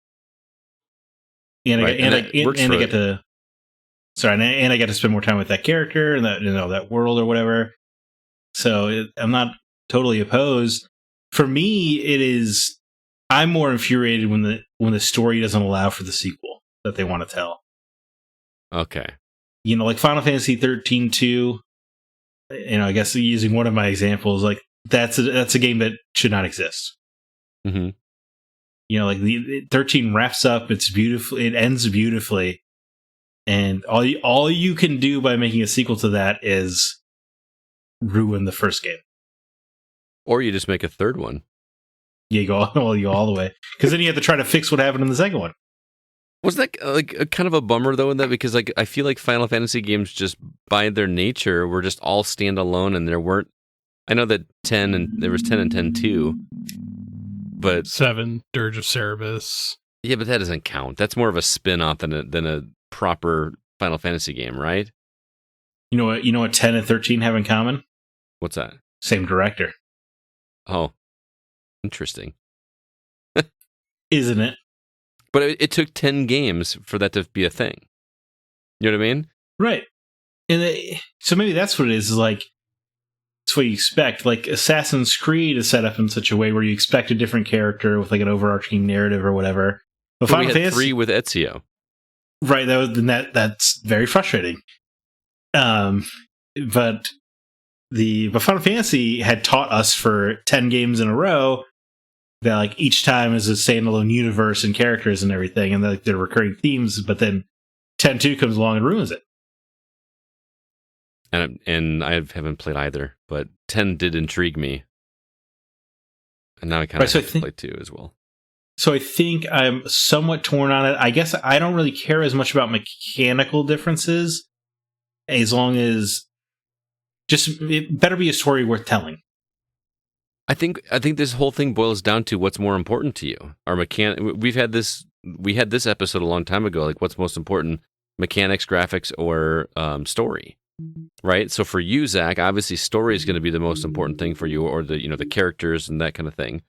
And I get to. Sorry, and I get to spend more time with that character and that world or whatever. So I'm not totally opposed. For me, it is. I'm more infuriated when the story doesn't allow for the sequel that they want to tell. Okay. Like Final Fantasy 13-2. I guess using one of my examples, like that's a game that should not exist. Mm-hmm. Like the 13 wraps up. It's beautiful. It ends beautifully. And all you can do by making a sequel to that is ruin the first game. Or you just make a third one. You go all the way. Because then you have to try to fix what happened in the second one. Wasn't that like a kind of a bummer though in that? Because like I feel like Final Fantasy games just by their nature were just all standalone, and there weren't. I know that 10 and there was 10 and 10-2, but 7 Dirge of Cerberus. Yeah, but that doesn't count. That's more of a spin-off than a proper Final Fantasy game, right? You know what 10 and 13 have in common? What's that? Same director. Oh, interesting. Isn't it? But it took 10 games for that to be a thing. You know what I mean? Right. And so maybe that's what it is like, it's what you expect. Like Assassin's Creed is set up in such a way where you expect a different character with like an overarching narrative or whatever. But Final Fantasy 3 with Ezio. Right, that's very frustrating. But Final Fantasy had taught us for 10 games in a row that like each time is a standalone universe and characters and everything, and they're recurring themes. But then 10-2 comes along and ruins it. And I haven't played either, but 10 did intrigue me, and now I kind of have to play 2 as well. So I think I'm somewhat torn on it. I guess I don't really care as much about mechanical differences, as long as it better be a story worth telling. I think this whole thing boils down to what's more important to you. We had this episode a long time ago. Like, what's most important, mechanics, graphics, or story? Right. So for you, Zach, obviously story is going to be the most important thing for you, or the characters and that kind of thing.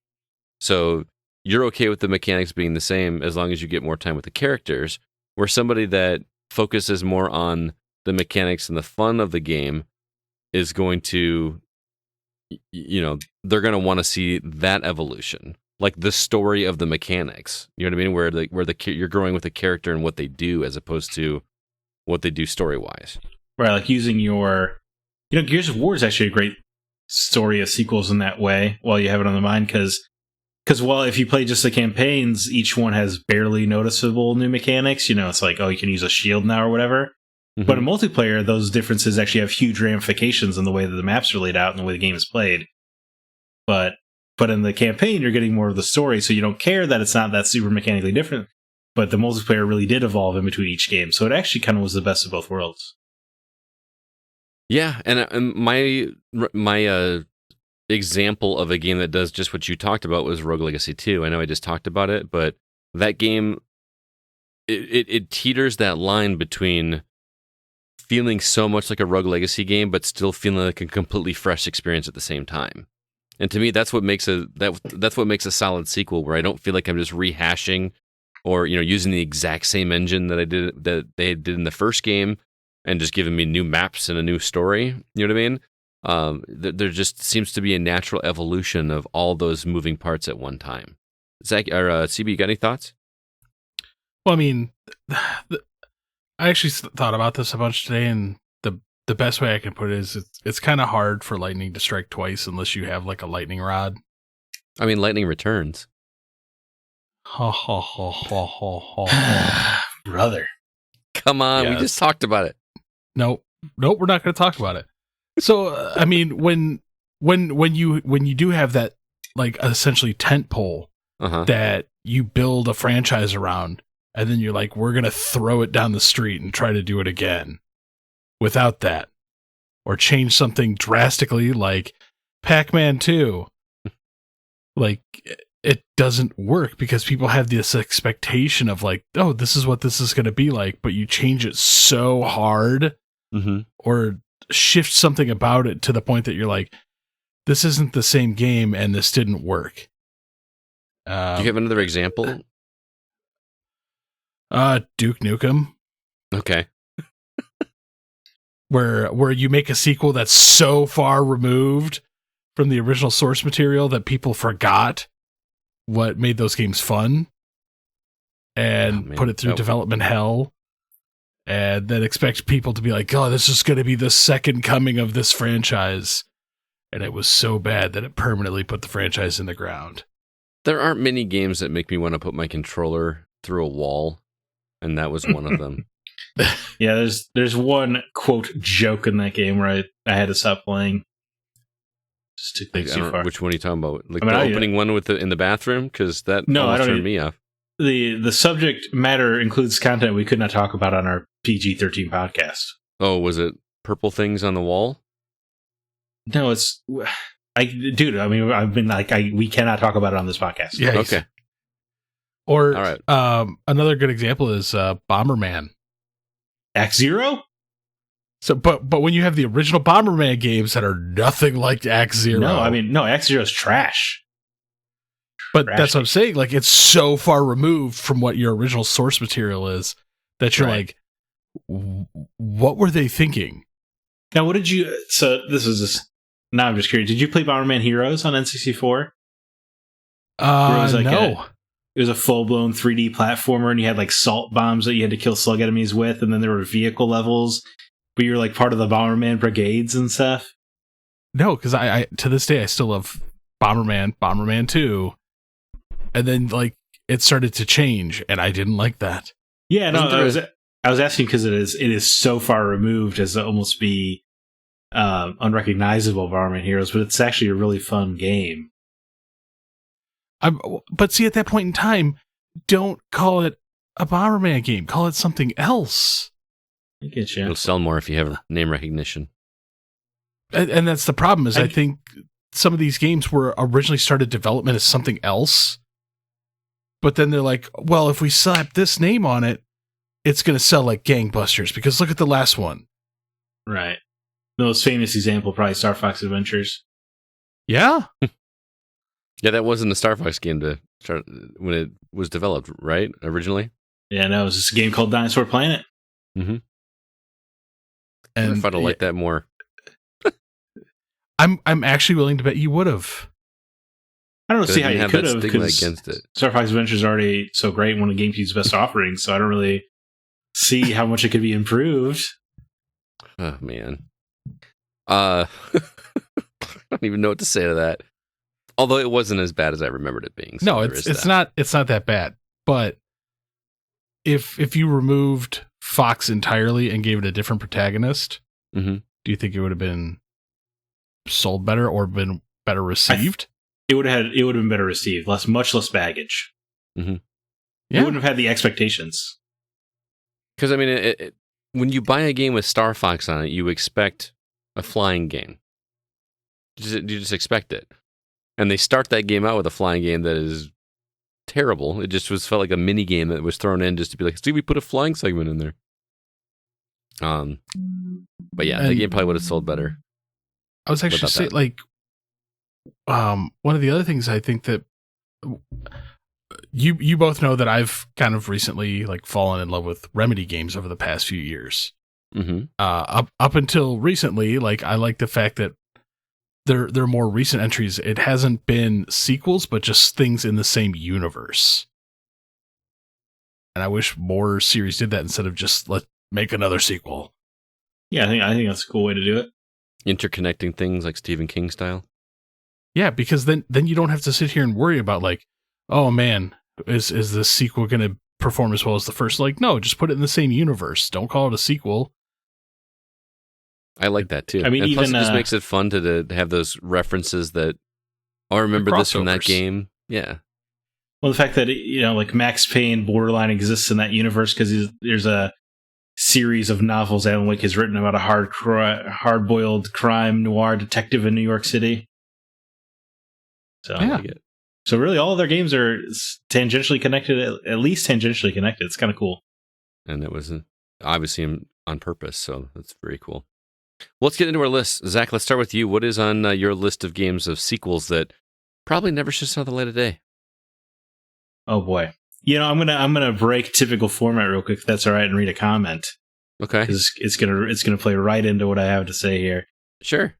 So you're okay with the mechanics being the same as long as you get more time with the characters. Where somebody that focuses more on the mechanics and the fun of the game is going to, they're going to want to see that evolution, like the story of the mechanics. You know what I mean? Where you're growing with the character and what they do, as opposed to what they do story wise. Right, like using your, Gears of War is actually a great story of sequels in that way. While you have it on the mind, because if you play just the campaigns, each one has barely noticeable new mechanics. It's like, oh, you can use a shield now or whatever. Mm-hmm. But in multiplayer, those differences actually have huge ramifications in the way that the maps are laid out and the way the game is played. But But in the campaign, you're getting more of the story, so you don't care that it's not that super mechanically different. But the multiplayer really did evolve in between each game, so it actually kind of was the best of both worlds. Yeah, and my example of a game that does just what you talked about was Rogue Legacy 2. I know I just talked about it, but that game, it teeters that line between feeling so much like a Rogue Legacy game, but still feeling like a completely fresh experience at the same time. And to me, that's what makes that's what makes a solid sequel, where I don't feel like I'm just rehashing or using the exact same engine that they did in the first game and just giving me new maps and a new story. You know what I mean? There just seems to be a natural evolution of all those moving parts at one time. Zach or CB, you got any thoughts? Well, I mean, I actually thought about this a bunch today, and the best way I can put it is it's kind of hard for lightning to strike twice unless you have like a lightning rod. I mean, lightning returns. Ha ha ha ha ha ha. Brother. Come on, Yes. we just talked about it. Nope, we're not going to talk about it. So, I mean, when you do have that like essentially tent pole Uh-huh. that you build a franchise around, and then you're like, we're going to throw it down the street and try to do it again without that, or change something drastically like Pac-Man 2. Like, it doesn't work because people have this expectation of like, oh, this is what this is going to be like, but you change it so hard Mm-hmm. or shift something about it to the point that you're like, this isn't the same game and this didn't work. Do you have another example? Duke Nukem, Okay. where you make a sequel that's so far removed from the original source material that people forgot what made those games fun and Oh, man. put it through That- development hell, and then expect people to be like, oh, this is going to be the second coming of this franchise. And it was so bad that it permanently put the franchise in the ground. There aren't many games that make me want to put my controller through a wall, and that was one of them. Yeah, there's one quote joke in that game where I had to stop playing. Just took I things don't too know far. which one are you talking about? Like I mean, the I- opening one with in the bathroom? Because that No, I almost don't turned even- me off. The subject matter includes content we could not talk about on our PG-13 podcast. Oh, was it purple things on the wall? No, it's dude. I mean, I've been like, we cannot talk about it on this podcast. Yeah. Okay. Or All right. another good example is Bomberman. Act Zero. So, but when you have the original Bomberman games that are nothing like Act Zero, No, I mean, no. Act Zero is trash. but trash that's what I'm saying. Like, it's so far removed from what your original source material is that you're Right. like, what were they thinking? Now, what did you? So this is just. Now I'm just curious. Did you play Bomberman Heroes on N64? was like No. It was a full-blown 3D platformer, and you had like salt bombs that you had to kill slug enemies with, and then there were vehicle levels, but you were like part of the Bomberman brigades and stuff. No, because I to this day I still love Bomberman 2, and then like it started to change, and I didn't like that. Yeah, no, Wasn't there I was asking because it is so far removed as to almost be unrecognizable Bomberman Heroes, but it's actually a really fun game. But see, at that point in time, don't call it a Bomberman game. Call it something else. I get you. It'll sell more if you have name recognition. And that's the problem. Is I- I think some of these games were originally started development as something else, but then they're like, well, if we slap this name on it, it's going to sell like gangbusters. Because look at the last one. Right. The most famous example, probably Star Fox Adventures. Yeah. Yeah, that wasn't a Star Fox game to start when it was developed, right? Originally. Yeah, no, it was this game called Dinosaur Planet. I And if I'd have liked that more. I'm actually willing to bet you would have. I don't But see it how didn't you have could that have, stigma because against it. Star Fox Adventures is already so great, one of GameCube's best offerings, so I don't really see how much it could be improved. Oh man. I don't even know what to say to that. Although it wasn't as bad as I remembered it being. So No, there is it's that. not that bad. But if you removed Fox entirely and gave it a different protagonist, Mhm. do you think it would have been sold better or been better received? it would have been better received, much less baggage. Mm-hmm. You wouldn't have had the expectations. Because I mean, when you buy a game with Star Fox on it, you expect a flying game. You just expect it, and they start that game out with a flying game that is terrible. It just felt like a mini game that was thrown in just to be like, see, we put a flying segment in there. But yeah, the game probably would have sold better. I was actually saying, like, one of the other things I think that you both know that I've kind of recently like fallen in love with Remedy games over the past few years. Mm-hmm. Up until recently, like I like the fact that they're more recent entries. It hasn't been sequels, but just things in the same universe. And I wish more series did that instead of just make another sequel. Yeah, I think that's a cool way to do it. Interconnecting things like Stephen King style. Yeah, because then you don't have to sit here and worry about like, oh man, is the sequel going to perform as well as the first? Like, no, just put it in the same universe. Don't call it a sequel. I like that too. I mean, and plus even it just makes it fun to have those references that, oh, I remember this from that game. Yeah. Well, the fact that, like Max Payne Borderline exists in that universe because there's a series of novels Alan Wake has written about a hard-boiled crime noir detective in New York City. So, yeah. So really all of their games are tangentially connected, at least tangentially connected. It's kind of cool. And it was obviously on purpose, so that's very cool. Well, let's get into our list. Zach, let's start with you. What is on your list of games of sequels that probably never should saw the light of day? Oh boy. I'm gonna break typical format real quick if that's all right and read a comment. Okay. Because it's gonna play right into what I have to say here. Sure.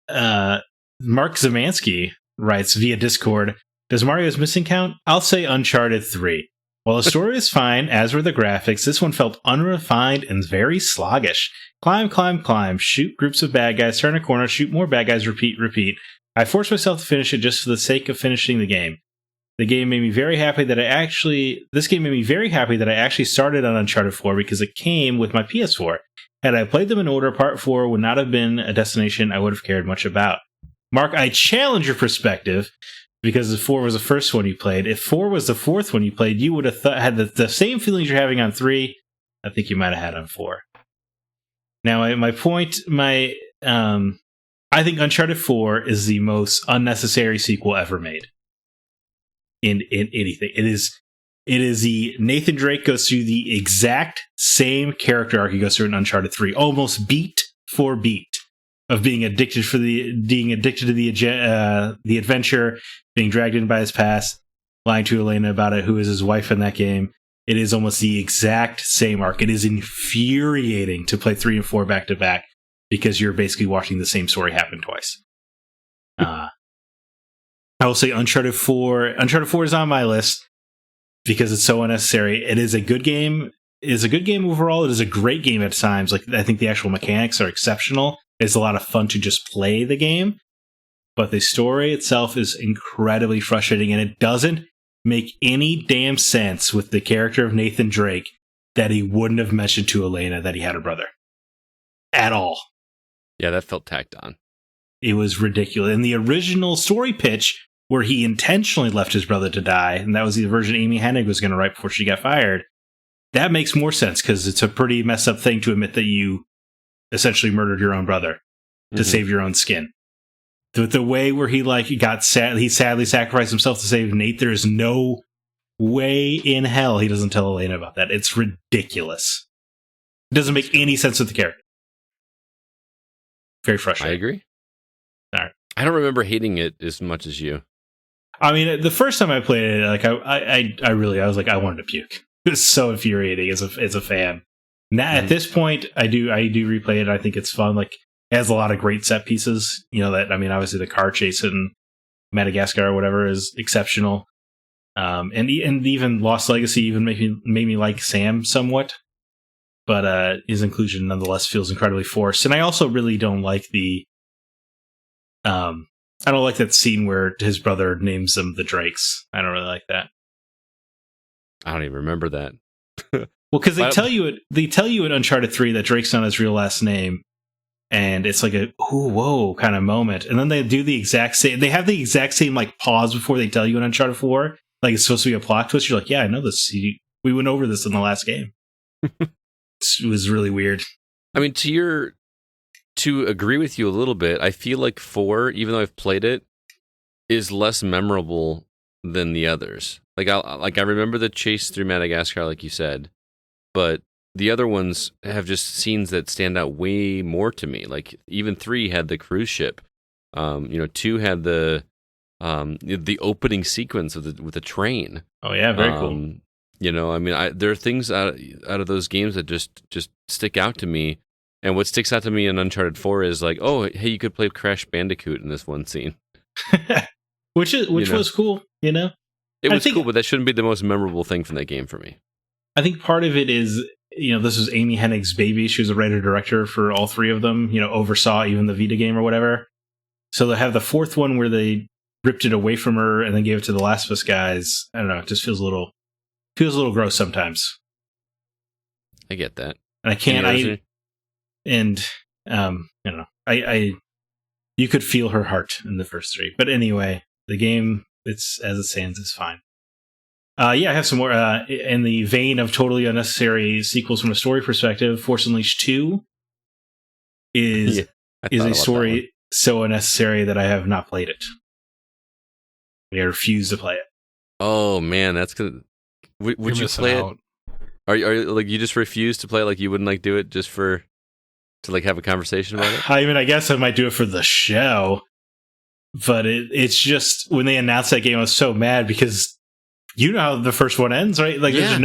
Mark Zamansky writes via Discord, does Mario's Missing count? I'll say Uncharted 3. While the story is fine, as were the graphics, this one felt unrefined and very sluggish. Climb, climb, climb, shoot groups of bad guys, turn a corner, shoot more bad guys, repeat, repeat. I forced myself to finish it just for the sake of finishing the game. This game made me very happy that I actually started on Uncharted 4 because it came with my PS4. Had I played them in order, Part 4 would not have been a destination I would have cared much about. Mark, I challenge your perspective because 4 was the first one you played. If 4 was the fourth one you played, you would have had the same feelings you're having on 3. I think you might have had on 4. Now, I think Uncharted 4 is the most unnecessary sequel ever made. In anything. It is the Nathan Drake goes through the exact same character arc he goes through in Uncharted 3, almost beat for beat, of being addicted to the adventure, being dragged in by his past, lying to Elena about it, who is his wife in that game. It is almost the exact same arc. It is infuriating to play 3 and 4 back to back because you're basically watching the same story happen twice. I will say Uncharted 4. Uncharted 4 is on my list because it's so unnecessary. It is a good game. It is a good game overall. It is a great game at times. Like, I think the actual mechanics are exceptional. It's a lot of fun to just play the game. But the story itself is incredibly frustrating, and it doesn't make any damn sense with the character of Nathan Drake that he wouldn't have mentioned to Elena that he had a brother. At all. Yeah, that felt tacked on. It was ridiculous. And the original story pitch, where he intentionally left his brother to die, and that was the version Amy Hennig was going to write before she got fired, that makes more sense because it's a pretty messed up thing to admit that you essentially murdered your own brother to save your own skin. The way where he he sadly sacrificed himself to save Nate, there is no way in hell he doesn't tell Elena about that. It's ridiculous. It doesn't make any sense with the character. Very frustrating. I agree. All right. I don't remember hating it as much as you. I mean, the first time I played it, like I was like, I wanted to puke. It was so infuriating as a fan. Now at this point, I do replay it. I think it's fun. Like, it has a lot of great set pieces. Obviously the car chase in Madagascar or whatever is exceptional. And even Lost Legacy even made me like Sam somewhat. But his inclusion nonetheless feels incredibly forced. And I also really don't like I don't like that scene where his brother names them the Drakes. I don't really like that. I don't even remember that. Well, because they tell you in Uncharted 3 that Drake's not his real last name, and it's like a ooh, whoa kind of moment. And then they do the exact same. They have the exact same like pause before they tell you in Uncharted 4. Like it's supposed to be a plot twist. You're like, yeah, I know this. We went over this in the last game. It was really weird. I mean, to agree with you a little bit, I feel like 4, even though I've played it, is less memorable than the others. Like I remember the chase through Madagascar, like you said, but the other ones have just scenes that stand out way more to me. Like even 3 had the cruise ship. 2 had the opening sequence with the train. Oh yeah, very cool. I mean, there are things out of those games that just stick out to me. And what sticks out to me in Uncharted 4 is like, oh, hey, you could play Crash Bandicoot in this one scene, which was cool. It was cool, but that shouldn't be the most memorable thing from that game for me. I think part of it is, this was Amy Hennig's baby. She was a writer-director for all 3 of them, oversaw even the Vita game or whatever. So they have the 4th one where they ripped it away from her and then gave it to the Last of Us guys. I don't know. It just feels a little gross sometimes. I get that. And I can't, you could feel her heart in the first 3. But anyway, the game, it's as it stands, is fine. I have some more in the vein of totally unnecessary sequels from a story perspective. Force Unleashed 2 is a story so unnecessary that I have not played it. I refuse to play it. Oh man, that's good. Would you play it? Are you like, you just refuse to play it? Like you wouldn't like do it just to like have a conversation about it? I mean, I guess I might do it for the show, but it's just when they announced that game, I was so mad because you know how the first one ends, right? Like there's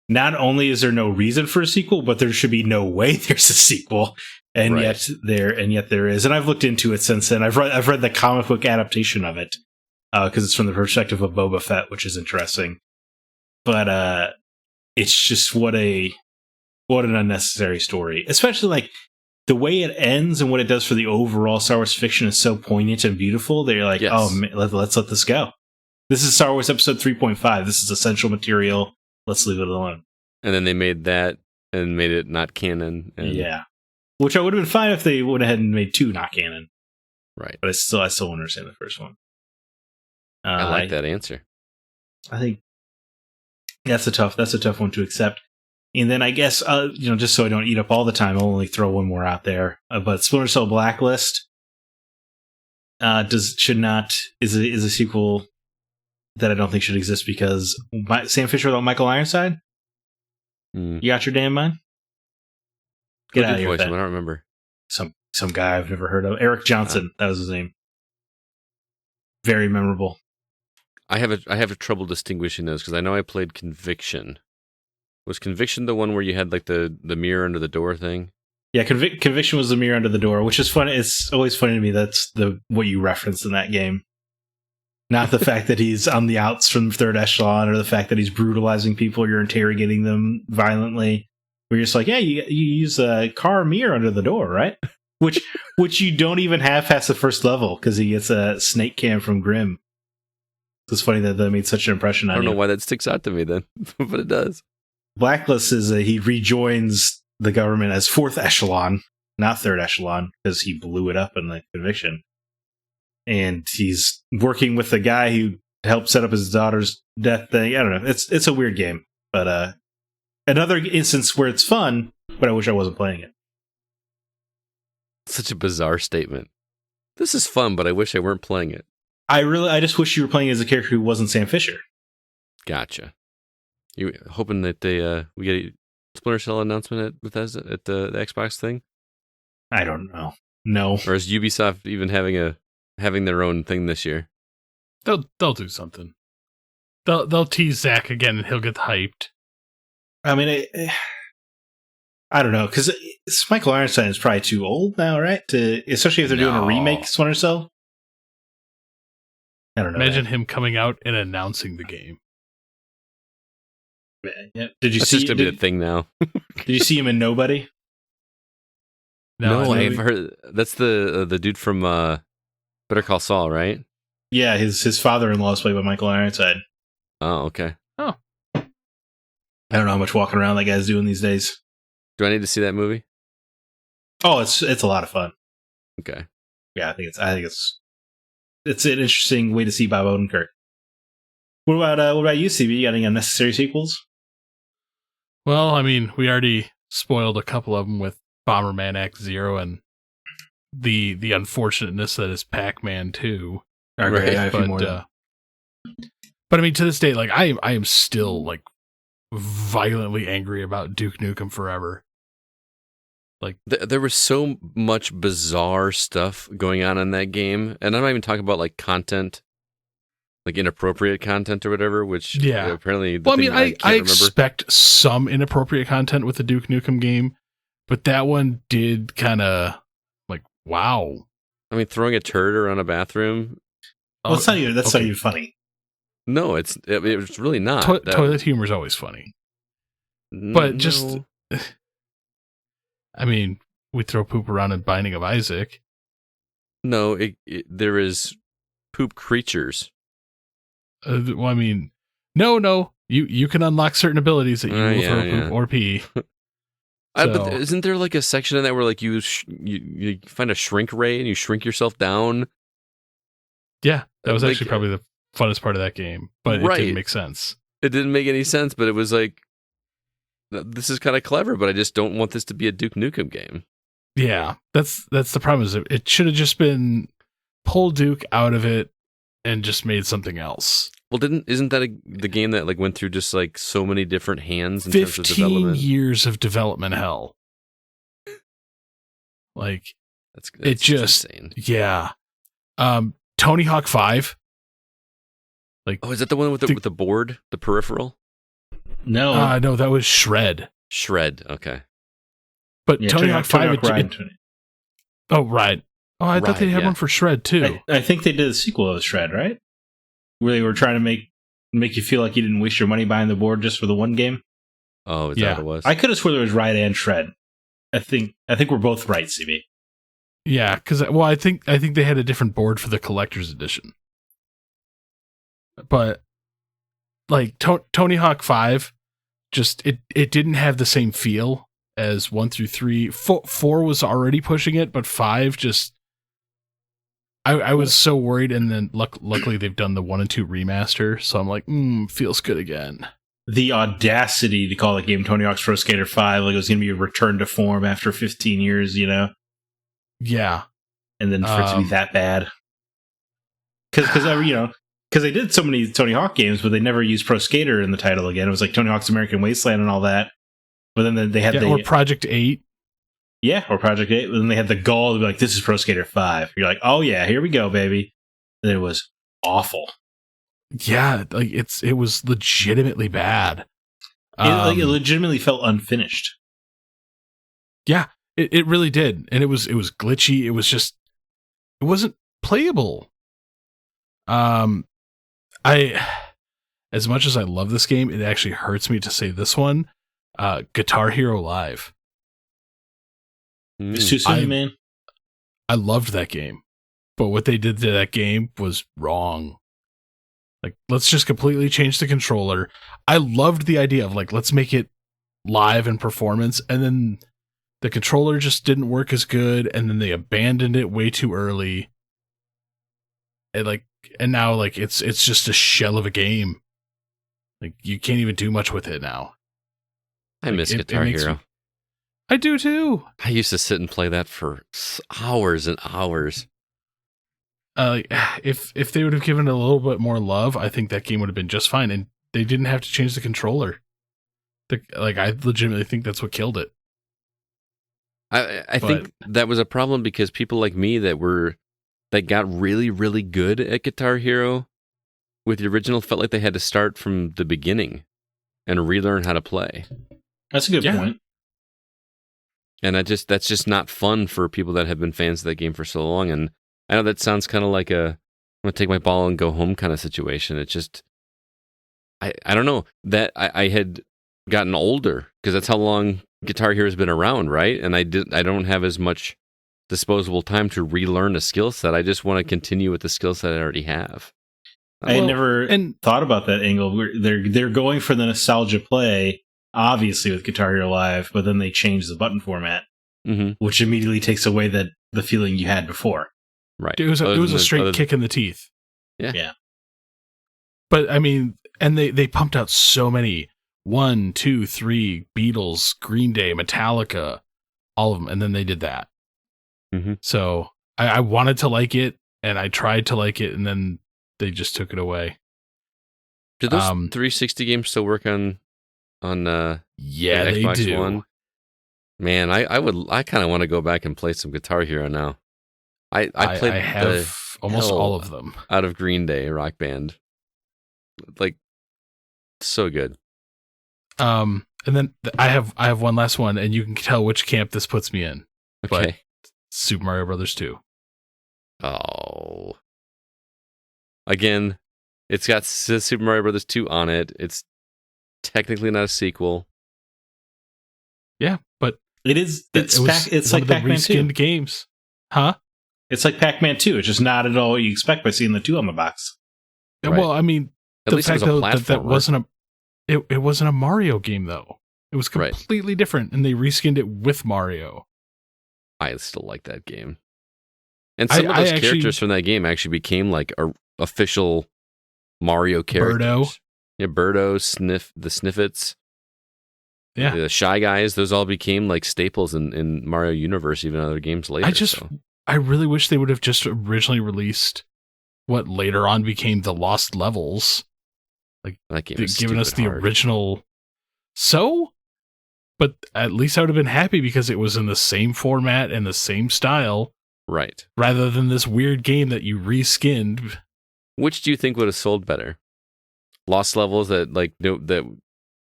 not only is there no reason for a sequel, but there should be no way there's a sequel, and yet there is. And I've looked into it since then. I've read the comic book adaptation of it because it's from the perspective of Boba Fett, which is interesting. But it's just what an unnecessary story, especially like the way it ends and what it does for the overall Star Wars fiction is so poignant and beautiful. They're like, oh, man, let's let this go. This is Star Wars Episode 3.5. This is essential material. Let's leave it alone. And then they made that and made it not canon. Yeah, which I would have been fine if they went ahead and made 2 not canon. Right, but I still don't understand the first one. I like that answer. I think that's a tough one to accept. And then I guess just so I don't eat up all the time, I'll only throw one more out there. But Splinter Cell Blacklist is a sequel that I don't think should exist because Sam Fisher without Michael Ironside. You got your damn mind? Get out of here. I don't remember. Some guy I've never heard of. Eric Johnson. That was his name. Very memorable. I have a trouble distinguishing those because I know I played Conviction. Was Conviction the one where you had like the mirror under the door thing? Yeah, Conviction was the mirror under the door, which is funny. It's always funny to me that's what you referenced in that game. Not the fact that he's on the outs from Third Echelon or the fact that he's brutalizing people, you're interrogating them violently. Where you're just like, yeah, you use a car mirror under the door, right? Which you don't even have past the first level because he gets a snake cam from Grimm. It's funny that made such an impression on you. I don't know why that sticks out to me then, but it does. Blacklist is he rejoins the government as Fourth Echelon, not Third Echelon, because he blew it up in the Conviction. And he's working with the guy who helped set up his daughter's death thing. I don't know. It's a weird game, but another instance where it's fun, but I wish I wasn't playing it. Such a bizarre statement. This is fun, but I wish I weren't playing it. I just wish you were playing as a character who wasn't Sam Fisher. Gotcha. You hoping that we get a Splinter Cell announcement at Bethesda at the Xbox thing? I don't know. No. Or is Ubisoft even having their own thing this year? They'll do something. They'll tease Zach again and he'll get hyped. I mean, I don't know, because Michael Ironside is probably too old now, right? Especially if they're doing a remake Splinter Cell. I don't know. Imagine him coming out and announcing the game. Yeah. Did you That's see? Just gonna be a thing now. Did you see him in Nobody? No, I've heard that's the dude from Better Call Saul, right? Yeah, his father-in-law is played by Michael Ironside. Oh, okay. Oh, I don't know how much walking around that guy's doing these days. Do I need to see that movie? Oh, it's a lot of fun. Okay. Yeah, I think it's an interesting way to see Bob Odenkirk. What about you, CB? You got any unnecessary sequels? Well, I mean, we already spoiled a couple of them with Bomberman X Zero and the unfortunateness that is Pac-Man 2. Okay, I have a few But more. but I mean, to this day, like I am still like violently angry about Duke Nukem Forever. Like There was so much bizarre stuff going on in that game, and I'm not even talking about like content, like inappropriate content or whatever. Which apparently, well, I mean, I expect some inappropriate content with the Duke Nukem game, but that one did kind of like wow. I mean, throwing a turd around a bathroom. Well, that's not even funny. No, it's really not. Toilet humor is always funny, but just. I mean, we throw poop around in Binding of Isaac. No, there is poop creatures. Well, I mean, no. You can unlock certain abilities that you will throw poop or pee. But isn't there like a section in that where like you find a shrink ray and you shrink yourself down? Yeah, that was actually probably the funnest part of that game, but it didn't make sense. It didn't make any sense, but it was like, this is kind of clever, but I just don't want this to be a Duke Nukem game. Yeah, that's the problem. Is it should have just been pull Duke out of it and just made something else. Well, isn't that the game that like went through just like so many different hands in terms of 15 years of development hell. Like that's it just insane. Yeah. Tony Hawk 5. Like, is that the one with the board, the peripheral? No, no, that was Shred. Shred, okay. But Tony Hawk 5. Oh, right. Oh, I thought they had one for Shred too. I think they did a sequel of Shred, right? Where they were trying to make you feel like you didn't waste your money buying the board just for the one game. Oh, is that what it was? I could have sworn there was Ride and Shred. I think we're both right, CB. Yeah, because I think they had a different board for the collector's edition. But like Tony Hawk 5, just it didn't have the same feel as 1 through 3. 4 was already pushing it, but 5 just. I was so worried, and then luckily they've done the 1 and 2 remaster, so I'm like, feels good again. The audacity to call the game Tony Hawk's Pro Skater 5 like it was going to be a return to form after 15 years, you know? Yeah. And then for it to be that bad. Because they did so many Tony Hawk games, but they never used Pro Skater in the title again. It was like Tony Hawk's American Wasteland and all that. But then they had or Project 8. Yeah, or Project 8. But then they had the gall to be like, this is Pro Skater 5. You're like, oh yeah, here we go, baby. And it was awful. Yeah, like it was legitimately bad. It legitimately felt unfinished. Yeah, it really did. And it was glitchy. It wasn't playable. As much as I love this game, it actually hurts me to say this one. Guitar Hero Live. It's too soon, man. I loved that game, but what they did to that game was wrong. Like, let's just completely change the controller. I loved the idea of like, let's make it live and performance, and then the controller just didn't work as good, and then they abandoned it way too early. And now like it's just a shell of a game. Like you can't even do much with it now. I miss Guitar Hero. I do too. I used to sit and play that for hours and hours. If they would have given it a little bit more love, I think that game would have been just fine, and they didn't have to change the controller. I legitimately think that's what killed it. I think that was a problem because people like me that got really, really good at Guitar Hero with the original felt like they had to start from the beginning and relearn how to play. That's a good point. And that's just not fun for people that have been fans of that game for so long. And I know that sounds kind of like I'm going to take my ball and go home kind of situation. It's just, I don't know, that I had gotten older because that's how long Guitar Hero has been around, right? And I don't have as much disposable time to relearn a skill set. I just want to continue with the skill set I already have. I had never thought about that angle. They're going for the nostalgia play, obviously with Guitar Hero Live, but then they changed the button format. Mm-hmm. which immediately takes away the feeling you had before. Right. It was a straight kick in the teeth. Yeah. But I mean, and they pumped out so many 1, 2, 3 Beatles, Green Day, Metallica, all of them, and then they did that. Mm-hmm. So I wanted to like it, and I tried to like it, and then they just took it away. Did those 360 games still work on Yeah, the they Xbox do. One? Man, I kind of want to go back and play some Guitar Hero now. I played I have almost hell all of them. out of Green Day Rock Band. Like, so good. And then I have one last one, and you can tell which camp this puts me in. But Okay. Super Mario Brothers 2. Oh. Again, it's got Super Mario Brothers 2 on it. It's technically not a sequel. Yeah, but It is. It's it was it's one like of the Pac-Man 2. reskinned games, huh? It's like Pac-Man 2. It's just not at all what you expect by seeing the 2 on the box. Right. Well, I mean, At the least it fact was a though platformer. that wasn't it wasn't a Mario game though. It was Right. completely different, and they reskinned it with Mario. I still like that game. And some of those characters from that game actually became like official Mario characters. Birdo. Yeah, Birdo, the Sniffets. Yeah. The Shy Guys, those all became like staples in Mario Universe, even other games later. I really wish they would have just originally released what later on became the Lost Levels. That game They've is given us stupid the hard. original. So, but at least I would have been happy because it was in the same format and the same style, Right. rather than this weird game that you reskinned. Which do you think would have sold better? Lost Levels that that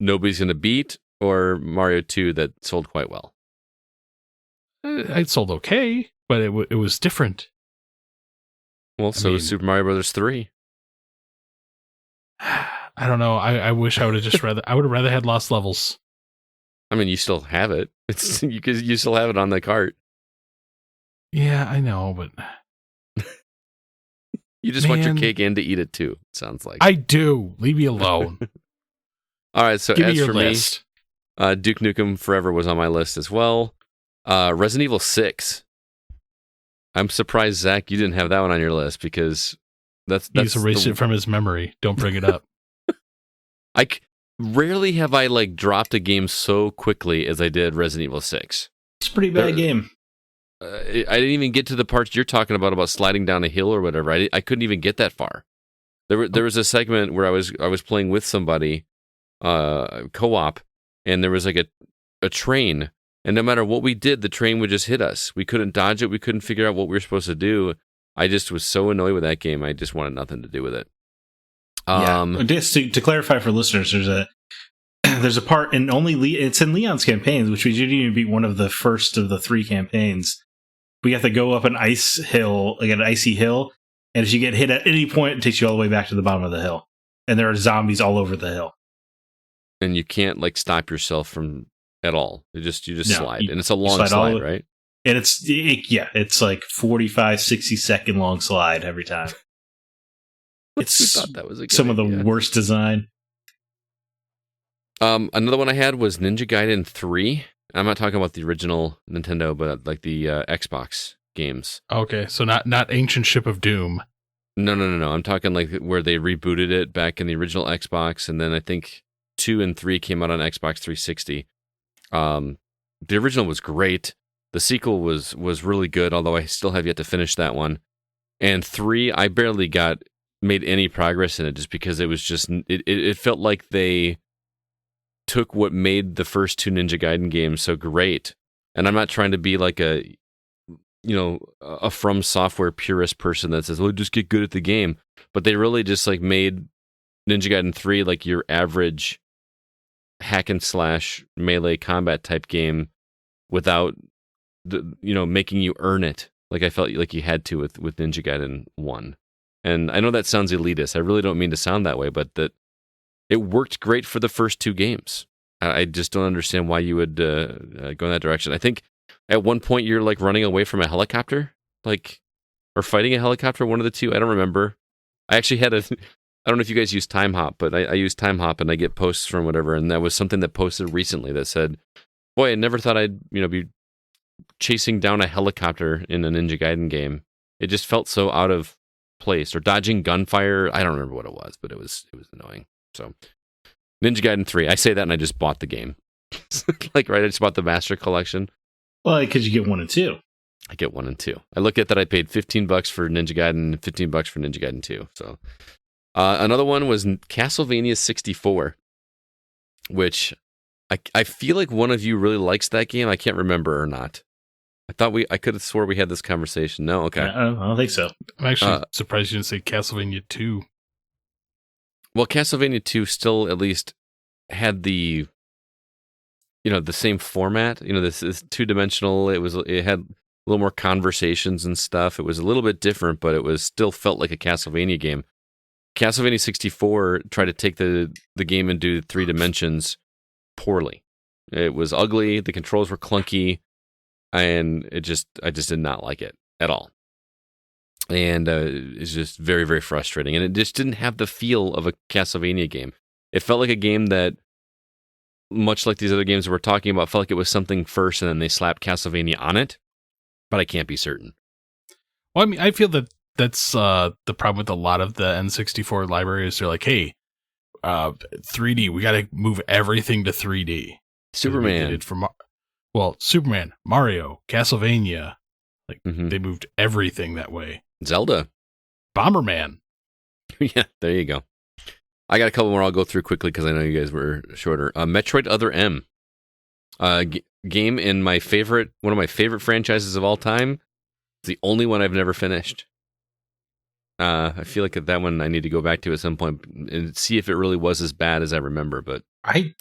nobody's going to beat, or Mario 2 that sold quite well? It sold okay, but it was different. Well, so mean- is Super Mario Brothers 3. I don't know. I wish I would have I would have rather had Lost Levels. I mean, you still have it. It's you still have it on the cart. Yeah, I know, but You just want your Man. cake and to eat it too. It sounds like. I do. Leave me alone. All right. So Give me as your for list. me, Duke Nukem Forever was on my list as well. Resident Evil 6. I'm surprised, Zach, you didn't have that one on your list because that's He's erased it from his memory. Don't bring it up. Rarely have I like dropped a game so quickly as I did Resident Evil 6. It's a pretty bad game. I didn't even get to the parts you're talking about sliding down a hill or whatever. I couldn't even get that far. There was a segment where I was playing with somebody, co-op, and there was like a train, and no matter what we did, the train would just hit us. We couldn't dodge it. We couldn't figure out what we were supposed to do. I just was so annoyed with that game. I just wanted nothing to do with it. Just to clarify for listeners, there's a part in it's in Leon's campaigns, which we didn't even beat one of the first of the 3 campaigns. We have to go up an ice hill, like an icy hill, and if you get hit at any point, it takes you all the way back to the bottom of the hill. And there are zombies all over the hill. And you can't like stop yourself from at all. You just No, slide, you and it's a long slide all slide, the- right? And it's like 45, 60 second long slide every time. Who It's thought that was a good some of the idea? worst design. Another one I had was Ninja Gaiden 3. I'm not talking about the original Nintendo, but like the Xbox games. Okay, so not Ancient Ship of Doom. No. I'm talking like where they rebooted it back in the original Xbox, and then I think 2 and 3 came out on Xbox 360. The original was great. The sequel was really good, although I still have yet to finish that one. And 3, I barely made any progress in it just because it was just it felt like they took what made the first 2 Ninja Gaiden games so great. And I'm not trying to be like a From Software purist person that says, "Well, just get good at the game." But they really just like made Ninja Gaiden 3 like your average hack and slash melee combat type game without making you earn it. Like I felt like you had to with Ninja Gaiden 1. And I know that sounds elitist. I really don't mean to sound that way, but that it worked great for the first 2 games. I just don't understand why you would go in that direction. I think at one point you're like running away from a helicopter, or fighting a helicopter, one of the two. I don't remember. I actually had I don't know if you guys use Time Hop, but I use Time Hop and I get posts from whatever. And that was something that posted recently that said, "Boy, I never thought I'd be chasing down a helicopter in a Ninja Gaiden game. It just felt so out of place. Or dodging gunfire. I don't remember what it was, but it was annoying. So Ninja Gaiden 3. I say that and I just bought the game. Like, right, I just bought the Master Collection. Well, because you get 1 and 2. I get 1 and 2. I look at that. I paid $15 for Ninja Gaiden, $15 for Ninja Gaiden 2. So another one was Castlevania 64, which I feel like one of you really likes that game. I can't remember or not. I could have swore we had this conversation. No, okay. I don't think so. I'm actually surprised you didn't say Castlevania 2. Well, Castlevania 2 still at least had the same format. This is 2-dimensional. It had a little more conversations and stuff. It was a little bit different, but it still felt like a Castlevania game. Castlevania 64 tried to take the game into 3 dimensions poorly. It was ugly. The controls were clunky, and I just did not like it at all. And it's just very, very frustrating. And it just didn't have the feel of a Castlevania game. It felt like a game that, much like these other games that we're talking about, felt like it was something first, and then they slapped Castlevania on it. But I can't be certain. Well, I mean, I feel that's the problem with a lot of the N64 libraries. They're like, hey, 3D, we got to move everything to 3D. Superman. Superman, Mario, Castlevania. Like, Mhm. they moved everything that way. Zelda. Bomberman. Yeah, there you go. I got a couple more I'll go through quickly because I know you guys were shorter. Metroid Other M. Game in one of my favorite franchises of all time. It's the only one I've never finished. I feel like that one I need to go back to at some point and see if it really was as bad as I remember. But I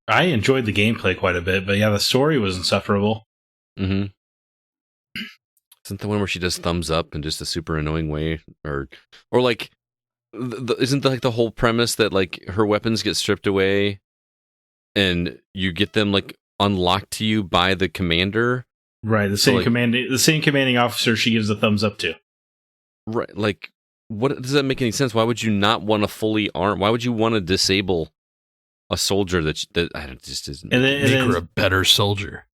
enjoyed the gameplay quite a bit, but yeah, the story was insufferable. mm-hmm. Isn't the one where she does thumbs up in just a super annoying way, or like, isn't like the whole premise that like her weapons get stripped away, and you get them like unlocked to you by the commander? Right, the same commanding officer she gives the thumbs up to. Right, like, what does that make any sense? Why would you not want to fully arm? Why would you want to disable a soldier that just isn't? And Make her a better soldier.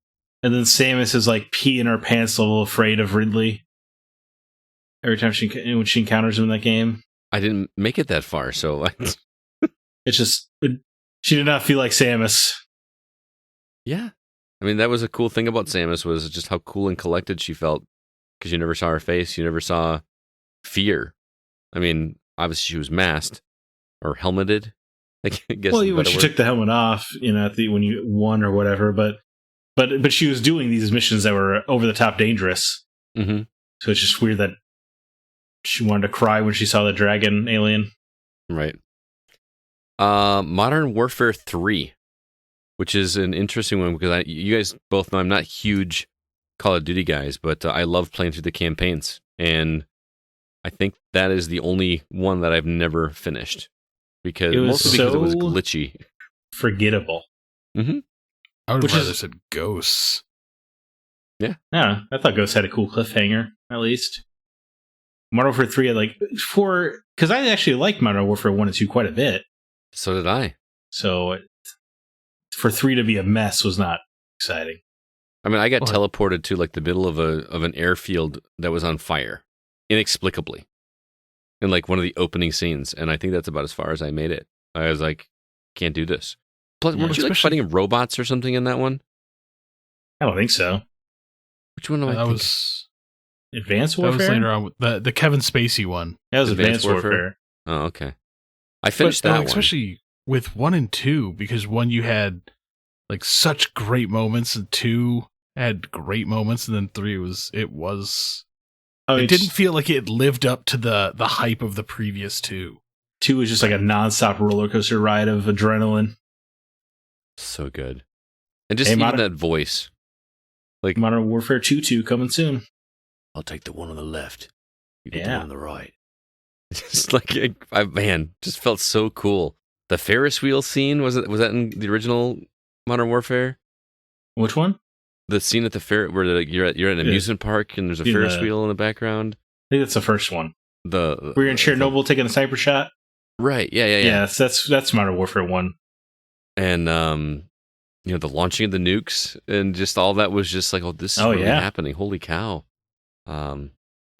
And then Samus is like pee in her pants level afraid of Ridley every time when she encounters him in that game. I didn't make it that far, so It's just she did not feel like Samus. yeah. I mean, that was a cool thing about Samus, was just how cool and collected she felt, because you never saw her face, you never saw fear. I mean, obviously she was masked or helmeted. I guess. Well, when she took the helmet off, when you won or whatever, but she was doing these missions that were over the top dangerous. Mm-hmm. So it's just weird that she wanted to cry when she saw the dragon alien. Right. Modern Warfare 3, which is an interesting one because you guys both know I'm not huge Call of Duty guys, but I love playing through the campaigns, and I think that is the only one that I've never finished mostly because it was glitchy, forgettable. Mm-hmm. I would have rather said Ghosts. Yeah, I thought Ghosts had a cool cliffhanger at least. Modern Warfare 3 had because I actually liked Modern Warfare 1 and 2 quite a bit. So did I. So for 3 to be a mess was not exciting. I mean, I got teleported to like the middle of an airfield that was on fire, inexplicably, in like one of the opening scenes, and I think that's about as far as I made it. I was like, can't do this. Plus, weren't you like fighting robots or something in that one? I don't think so. Which one am I That thinking? Was Advanced Warfare? That was later on, the Kevin Spacey one. That was Advanced Warfare. Oh, okay. I finished that one. Especially with 1 and 2, because 1 you had like such great moments, and 2 had great moments, and then 3 it didn't feel like it lived up to the hype of the previous 2. 2 was just like a nonstop roller coaster ride of adrenaline. So good. And just even that voice. Like Modern Warfare 2 coming soon. I'll take the one on the left. You get the one on the right. Just like, just felt so cool. The Ferris wheel scene, was that in the original Modern Warfare? Which one? The scene at the fair where you're at an amusement park and there's a Ferris wheel in the background. I think that's the first one. We're in Chernobyl taking a sniper shot. Right. Yeah. Yes, that's Modern Warfare 1. And the launching of the nukes and just all that was just like, oh, this is really happening. Holy cow. Man,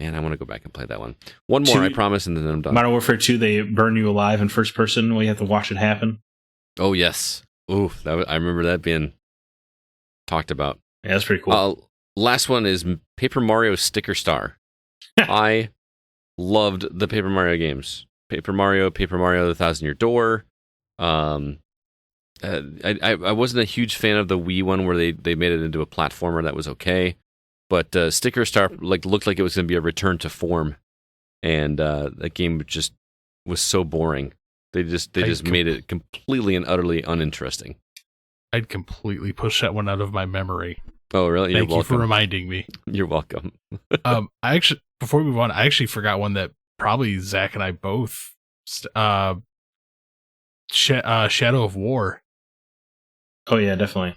I want to go back and play that one. One more, I promise, and then I'm done. Modern Warfare 2, they burn you alive in first person while you have to watch it happen. Oh, yes. Ooh, I remember that being talked about. Yeah, that's pretty cool. Last one is Paper Mario Sticker Star. I loved the Paper Mario games. Paper Mario, The Thousand Year Door. I wasn't a huge fan of the Wii one where they made it into a platformer. That was okay. But Sticker Star looked like it was going to be a return to form. And that game just was so boring. They just made it completely and utterly uninteresting. I'd completely push that one out of my memory. Oh, really? Thank you for reminding me. You're welcome. I actually, before we move on, I actually forgot one that probably Zach and I both. Shadow of War. Oh yeah, definitely.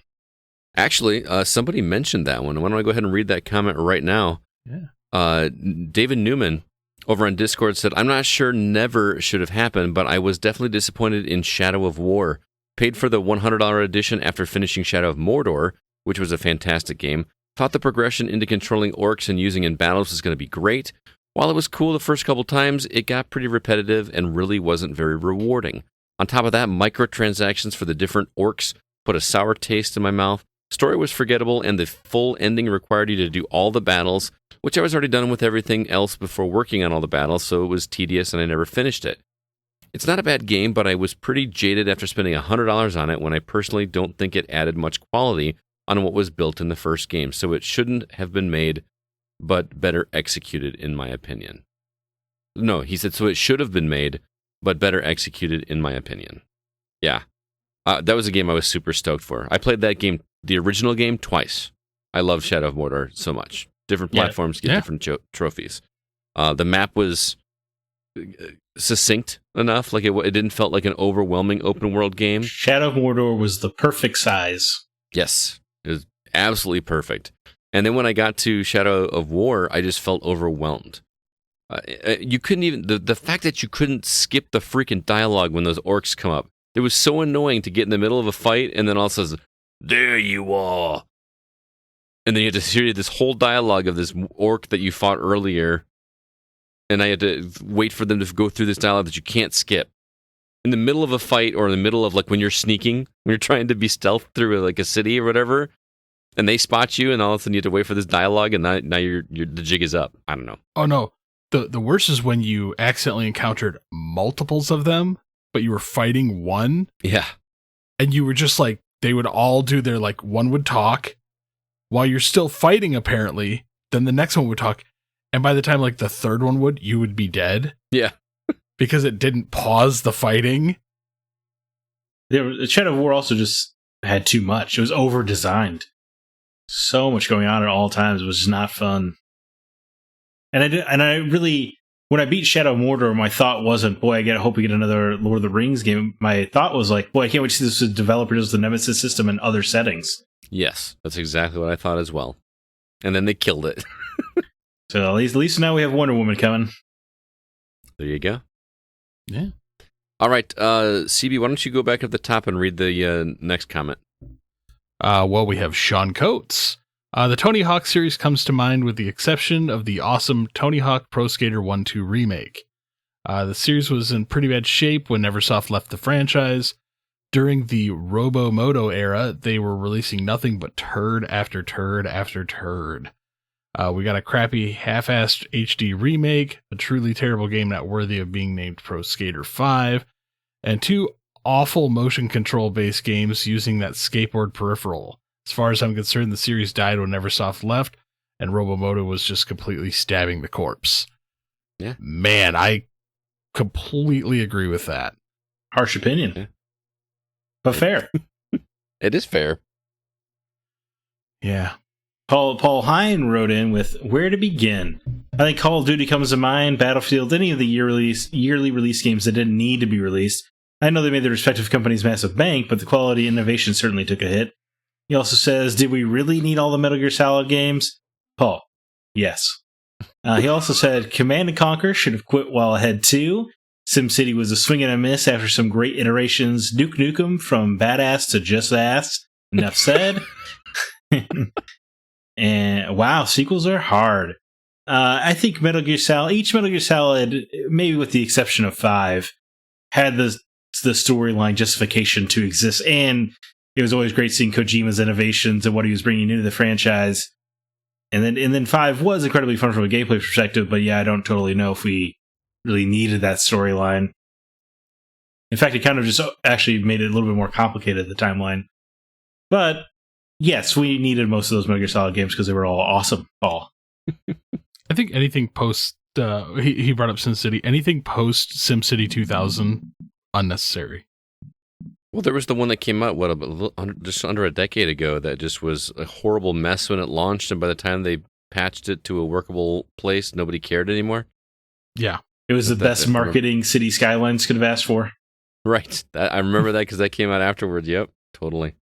Actually, somebody mentioned that one. Why don't I go ahead and read that comment right now? Yeah. David Newman over on Discord said, "I'm not sure never should have happened, but I was definitely disappointed in Shadow of War. Paid for the $100 edition after finishing Shadow of Mordor, which was a fantastic game. Thought the progression into controlling orcs and using in battles was going to be great. While it was cool the first couple times, it got pretty repetitive and really wasn't very rewarding. On top of that, microtransactions for the different orcs put a sour taste in my mouth. Story was forgettable, and the full ending required you to do all the battles, which I was already done with everything else before working on all the battles, so it was tedious and I never finished it. It's not a bad game, but I was pretty jaded after spending $100 on it when I personally don't think it added much quality on what was built in the first game, so it shouldn't have been made, but better executed, in my opinion." No, he said, so it should have been made, but better executed, in my opinion. Yeah. That was a game I was super stoked for. I played that game, the original game, twice. I love Shadow of Mordor so much. Different platforms get different trophies. The map was succinct enough. Like it didn't felt like an overwhelming open world game. Shadow of Mordor was the perfect size. Yes, it was absolutely perfect. And then when I got to Shadow of War, I just felt overwhelmed. You couldn't even the fact that you couldn't skip the freaking dialogue when those orcs come up. It was so annoying to get in the middle of a fight and then all says, "There you are," and then you had to hear this whole dialogue of this orc that you fought earlier, and I had to wait for them to go through this dialogue that you can't skip. In the middle of a fight or in the middle of like when you're sneaking, when you're trying to be stealth through like a city or whatever, and they spot you, and all of a sudden you have to wait for this dialogue, and now the jig is up. I don't know. Oh no, the worst is when you accidentally encountered multiples of them, but you were fighting one. Yeah, and you were just like they would all do their like one would talk while you're still fighting apparently. Then the next one would talk, and by the time like the third one you would be dead. Yeah, because it didn't pause the fighting. The Shadow of War also just had too much. It was over designed. So much going on at all times. It was just not fun. And I really, when I beat Shadow of Mordor, my thought wasn't, boy, I hope we get another Lord of the Rings game. My thought was like, boy, I can't wait to see this developer does the Nemesis system in other settings. Yes, that's exactly what I thought as well. And then they killed it. So at least now we have Wonder Woman coming. There you go. Yeah. All right, CB, why don't you go back at the top and read the next comment? Well, we have Sean Coates. The Tony Hawk series comes to mind with the exception of the awesome Tony Hawk Pro Skater 1-2 remake. The series was in pretty bad shape when Neversoft left the franchise. During the Robomoto era, they were releasing nothing but turd after turd after turd. We got a crappy half-assed HD remake, a truly terrible game not worthy of being named Pro Skater 5, and two awful motion control-based games using that skateboard peripheral. As far as I'm concerned, the series died when Neversoft left, and Robomoto was just completely stabbing the corpse. Yeah. Man, I completely agree with that. Harsh opinion. Yeah. But fair. It is fair. Yeah. Paul Hine wrote in with, where to begin? I think Call of Duty comes to mind, Battlefield, any of the yearly release games that didn't need to be released. I know they made their respective companies massive bank, but the quality and innovation certainly took a hit. He also says, did we really need all the Metal Gear Solid games? Paul, yes. He also said, Command & Conquer should have quit while ahead too. SimCity was a swing and a miss after some great iterations. Duke Nukem from badass to just ass. Enough said. And wow, sequels are hard. I think Metal Gear Solid, each Metal Gear Solid, maybe with the exception of 5, had the storyline justification to exist, and it was always great seeing Kojima's innovations and what he was bringing into the franchise. And then 5 was incredibly fun from a gameplay perspective, but yeah, I don't totally know if we really needed that storyline. In fact, it kind of just actually made it a little bit more complicated, the timeline. But yes, we needed most of those Metal Gear Solid games because they were all awesome. Paul. I think anything post, he brought up SimCity, anything post SimCity 2000, unnecessary. Well, there was the one that came out, just under a decade ago that just was a horrible mess when it launched, and by the time they patched it to a workable place, nobody cared anymore. Yeah. It was the best marketing City Skylines could have asked for. Right. I remember that because that came out afterwards. Yep, totally.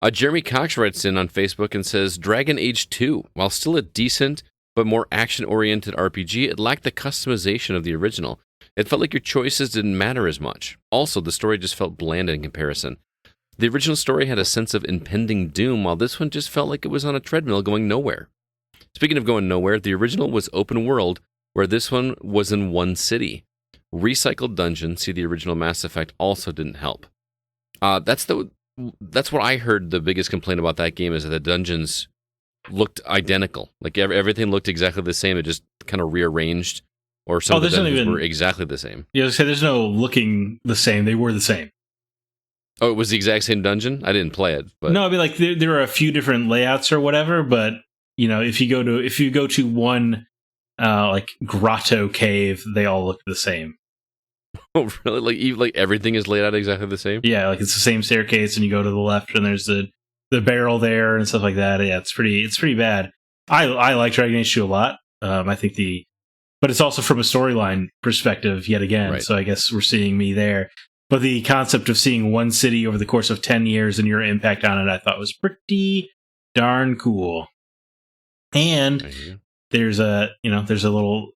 Jeremy Cox writes in on Facebook and says, Dragon Age 2, while still a decent but more action-oriented RPG, it lacked the customization of the original. It felt like your choices didn't matter as much. Also, the story just felt bland in comparison. The original story had a sense of impending doom, while this one just felt like it was on a treadmill going nowhere. Speaking of going nowhere, the original was open world, where this one was in one city. Recycled dungeons, see the original Mass Effect, also didn't help. That's what I heard the biggest complaint about that game, is that the dungeons looked identical. Like everything looked exactly the same. It just kind of rearranged, or some of the dungeons were exactly the same. Yeah, I was saying there's no looking the same. They were the same. Oh, it was the exact same dungeon? I didn't play it, but no, I mean, like there are a few different layouts or whatever, but you know, if you go to one like grotto cave, they all look the same. Oh, really? Like everything is laid out exactly the same? Yeah, like it's the same staircase, and you go to the left, and there's the barrel there and stuff like that. Yeah, it's pretty bad. I like Dragon Age 2 a lot. I think but it's also from a storyline perspective yet again. Right. So I guess we're seeing me there. But the concept of seeing one city over the course of 10 years and your impact on it, I thought was pretty darn cool. And there's a little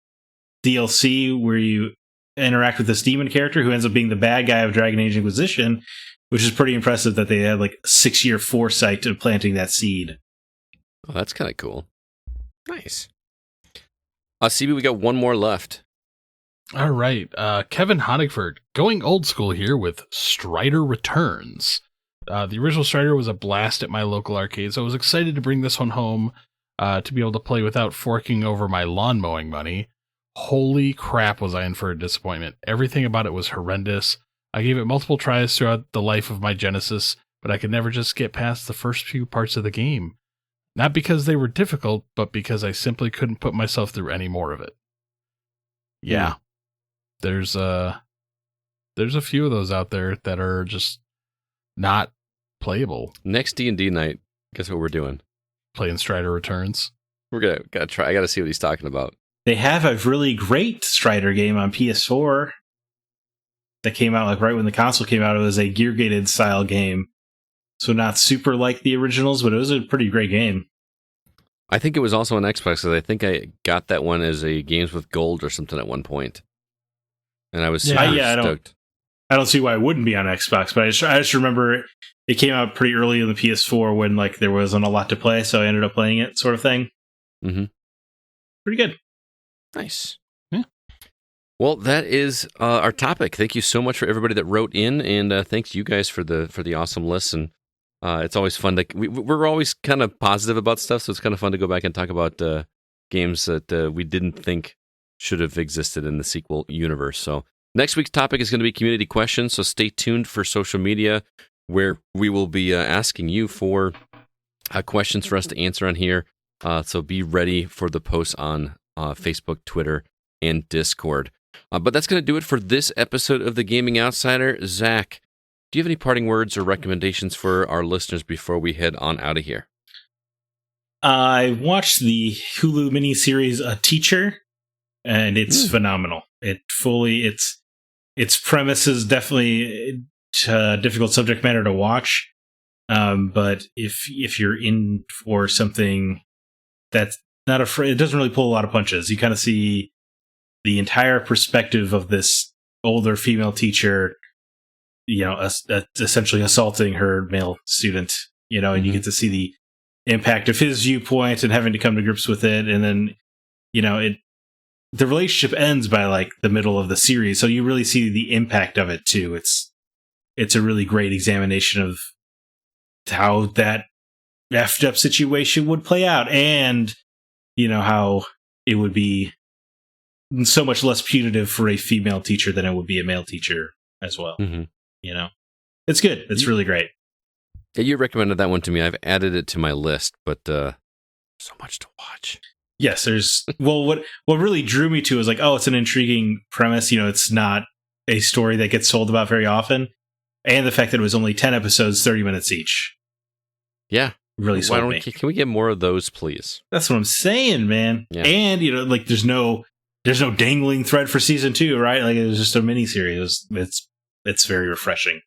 DLC where you interact with this demon character who ends up being the bad guy of Dragon Age Inquisition, which is pretty impressive that they had like 6-year foresight to planting that seed. Oh, that's kind of cool. Nice. CB, we got one more left. All right. Kevin Honigford, going old school here with Strider Returns. The original Strider was a blast at my local arcade, so I was excited to bring this one home to be able to play without forking over my lawn mowing money. Holy crap, was I in for a disappointment. Everything about it was horrendous. I gave it multiple tries throughout the life of my Genesis, but I could never just get past the first few parts of the game. Not because they were difficult, but because I simply couldn't put myself through any more of it. Yeah. There's a few of those out there that are just not playable. Next D&D night, guess what we're doing? Playing Strider Returns. We're gotta try. I gotta see what he's talking about. They have a really great Strider game on PS4 that came out like right when the console came out. It was a gear-gated style game. So not super like the originals, but it was a pretty great game. I think it was also on Xbox, because I think I got that one as a Games with Gold or something at one point. And I was super stoked. I don't see why it wouldn't be on Xbox, but I just remember it came out pretty early in the PS4 when like there wasn't a lot to play, so I ended up playing it, sort of thing. Mm-hmm. Pretty good. Nice. Yeah. Well, that is our topic. Thank you so much for everybody that wrote in, and thanks you guys for the awesome list. And it's always fun to we're always kind of positive about stuff, so it's kind of fun to go back and talk about games that we didn't think should have existed in the sequel universe. So next week's topic is going to be community questions, so stay tuned for social media, where we will be asking you for questions for us to answer on here. So be ready for the posts on Facebook, Twitter, and Discord. But that's going to do it for this episode of The Gaming Outsider. Zach, do you have any parting words or recommendations for our listeners before we head on out of here? I watched the Hulu miniseries A Teacher, and it's phenomenal. Its premise is definitely a difficult subject matter to watch, but if you're in for something that's not afraid, it doesn't really pull a lot of punches. You kind of see the entire perspective of this older female teacher essentially assaulting her male student, and you get to see the impact of his viewpoint and having to come to grips with it. And then, the relationship ends by like the middle of the series. So you really see the impact of it too. It's a really great examination of how that effed up situation would play out, and how it would be so much less punitive for a female teacher than it would be a male teacher as well. Mm-hmm. It's good. It's really great. Yeah, you recommended that one to me. I've added it to my list, but so much to watch. Yes, there's what really drew me to is like, oh, it's an intriguing premise. It's not a story that gets told about very often, and the fact that it was only 10 episodes, 30 minutes each. Yeah, really sold me. Can we get more of those, please? That's what I'm saying, man. Yeah. And like there's no dangling thread for season 2, right? Like it was just a mini series. It's very refreshing.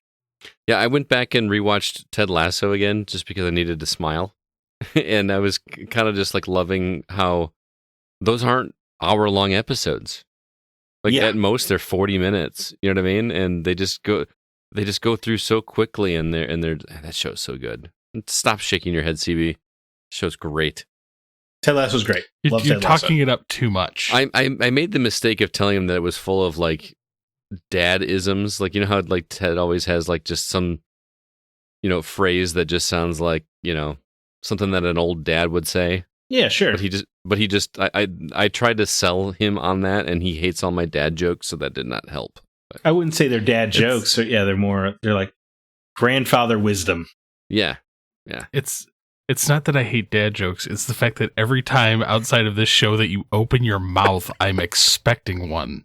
Yeah, I went back and rewatched Ted Lasso again just because I needed to smile. And I was kind of just like loving how those aren't hour-long episodes. Like at most they're 40 minutes, you know what I mean? And they just go through so quickly, and that show's so good. Stop shaking your head, CB. Show's great. Ted Lasso's great. You're talking it up too much. I made the mistake of telling him that it was full of like dad-isms. Like, how like Ted always has like just some phrase that just sounds like, something that an old dad would say. Yeah, sure. But he just I tried to sell him on that, and he hates all my dad jokes, so that did not help. But I wouldn't say they're dad jokes. They're like grandfather wisdom. Yeah. It's not that I hate dad jokes. It's the fact that every time outside of this show that you open your mouth, I'm expecting one.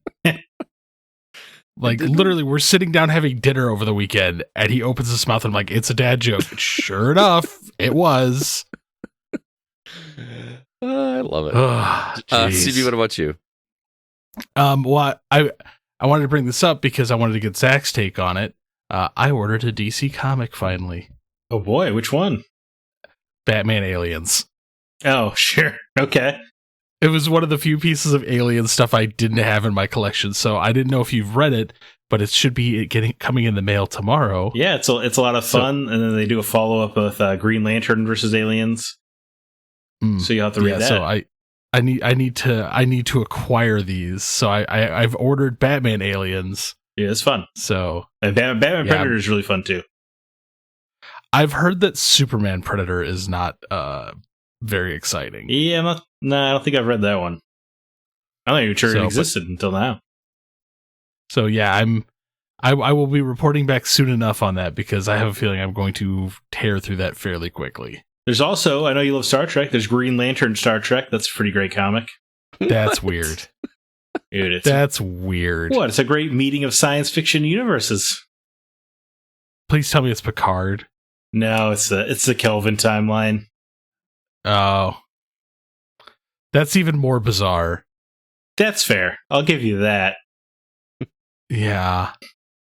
Like, literally, we're sitting down having dinner over the weekend, and he opens his mouth, and I'm like, it's a dad joke. Sure enough, it was. I love it. CB, what about you? Well, I wanted to bring this up because I wanted to get Zach's take on it. I ordered a DC comic finally. Oh boy, which one? Batman Aliens. Oh, sure. Okay. It was one of the few pieces of Alien stuff I didn't have in my collection, so I didn't know if you've read it, but it should be coming in the mail tomorrow. Yeah, it's a lot of fun, and then they do a follow-up with Green Lantern versus Aliens. So you'll have to read that. So I need to acquire these. So I've ordered Batman Aliens. Yeah, it's fun. So and Batman Predator is really fun too. I've heard that Superman Predator is not very exciting. Yeah, I don't think I've read that one. I'm not even sure it existed until now. So yeah, I will be reporting back soon enough on that because I have a feeling I'm going to tear through that fairly quickly. There's also, I know you love Star Trek, there's Green Lantern Star Trek. That's a pretty great comic. That's weird. Dude, that's weird. What? It's a great meeting of science fiction universes. Please tell me it's Picard. No, it's the Kelvin timeline. Oh. That's even more bizarre. That's fair. I'll give you that. Yeah.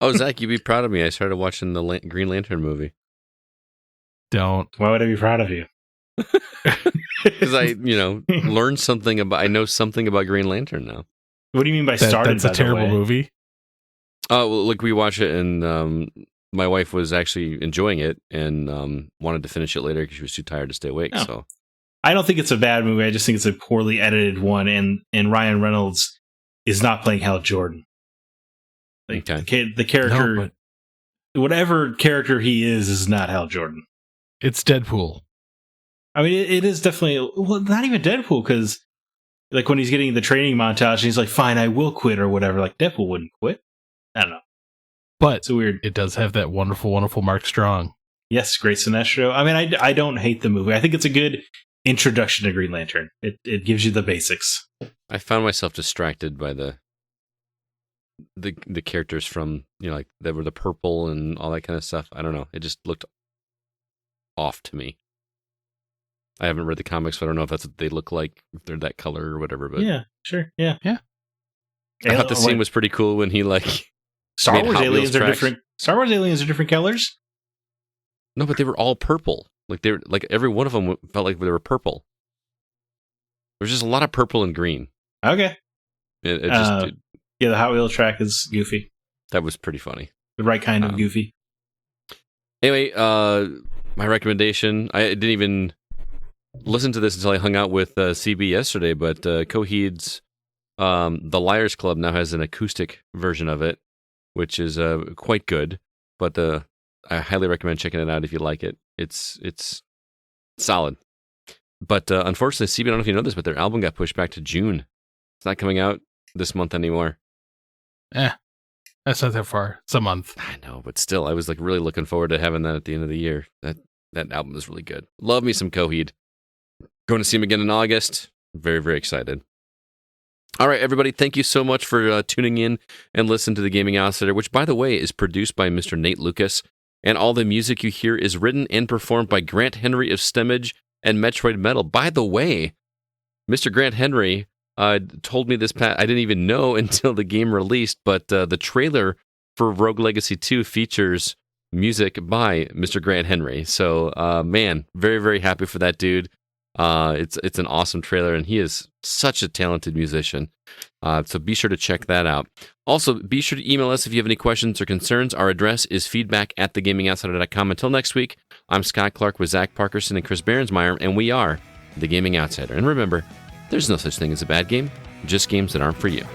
Oh, Zach, you'd be proud of me. I started watching the Green Lantern movie. Don't. Why would I be proud of you? Because I learned something I know something about Green Lantern now. What do you mean by started? That's a terrible movie. Oh, well, look, we watched it, and my wife was actually enjoying it and wanted to finish it later because she was too tired to stay awake. Oh. So I don't think it's a bad movie. I just think it's a poorly edited one, and Ryan Reynolds is not playing Hal Jordan. Like, okay. The character, whatever character he is not Hal Jordan. It's Deadpool. I mean, it is definitely, well, not even Deadpool, because like when he's getting the training montage, and he's like, "Fine, I will quit" or whatever. Like Deadpool wouldn't quit. I don't know, but it's weird. It does have that wonderful, wonderful Mark Strong. Yes, great Sinestro. I mean, I don't hate the movie. I think it's a good introduction to Green Lantern. It gives you the basics. I found myself distracted by the characters from like that were the purple and all that kind of stuff. I don't know. It just looked off to me. I haven't read the comics, so I don't know if that's what they look like, if they're that color or whatever. But yeah, sure, yeah. I thought the scene was pretty cool when he Star Wars aliens are different. Star Wars aliens are different colors. No, but they were all purple. Like they were every one of them felt like they were purple. There's just a lot of purple and green. Okay. It just the Hot Wheels track is goofy. That was pretty funny. The right kind of goofy. Anyway, my recommendation, I didn't even listen to this until I hung out with CB yesterday, but Coheed's The Liars Club now has an acoustic version of it, which is quite good. But I highly recommend checking it out if you like it. It's solid. But unfortunately, CB, I don't know if you know this, but their album got pushed back to June. It's not coming out this month anymore. That's not that far. It's a month. I know, but still, I was like really looking forward to having that at the end of the year. That album is really good. Love me some Coheed. Going to see him again in August. Very, very excited. All right, everybody, thank you so much for tuning in and listening to The Gaming Outsider, which, by the way, is produced by Mr. Nate Lucas. And all the music you hear is written and performed by Grant Henry of Stemage and Metroid Metal. By the way, Mr. Grant Henry told me this, I didn't even know until the game released, but the trailer for Rogue Legacy 2 features music by Mr. Grant Henry. So, man, very, very happy for that dude. It's an awesome trailer, and he is such a talented musician. So be sure to check that out. Also, be sure to email us if you have any questions or concerns. Our address is feedback@thegamingoutsider.com. Until next week, I'm Scott Clark with Zach Parkerson and Chris Behrensmeyer, and we are The Gaming Outsider. And remember, there's no such thing as a bad game, just games that aren't for you.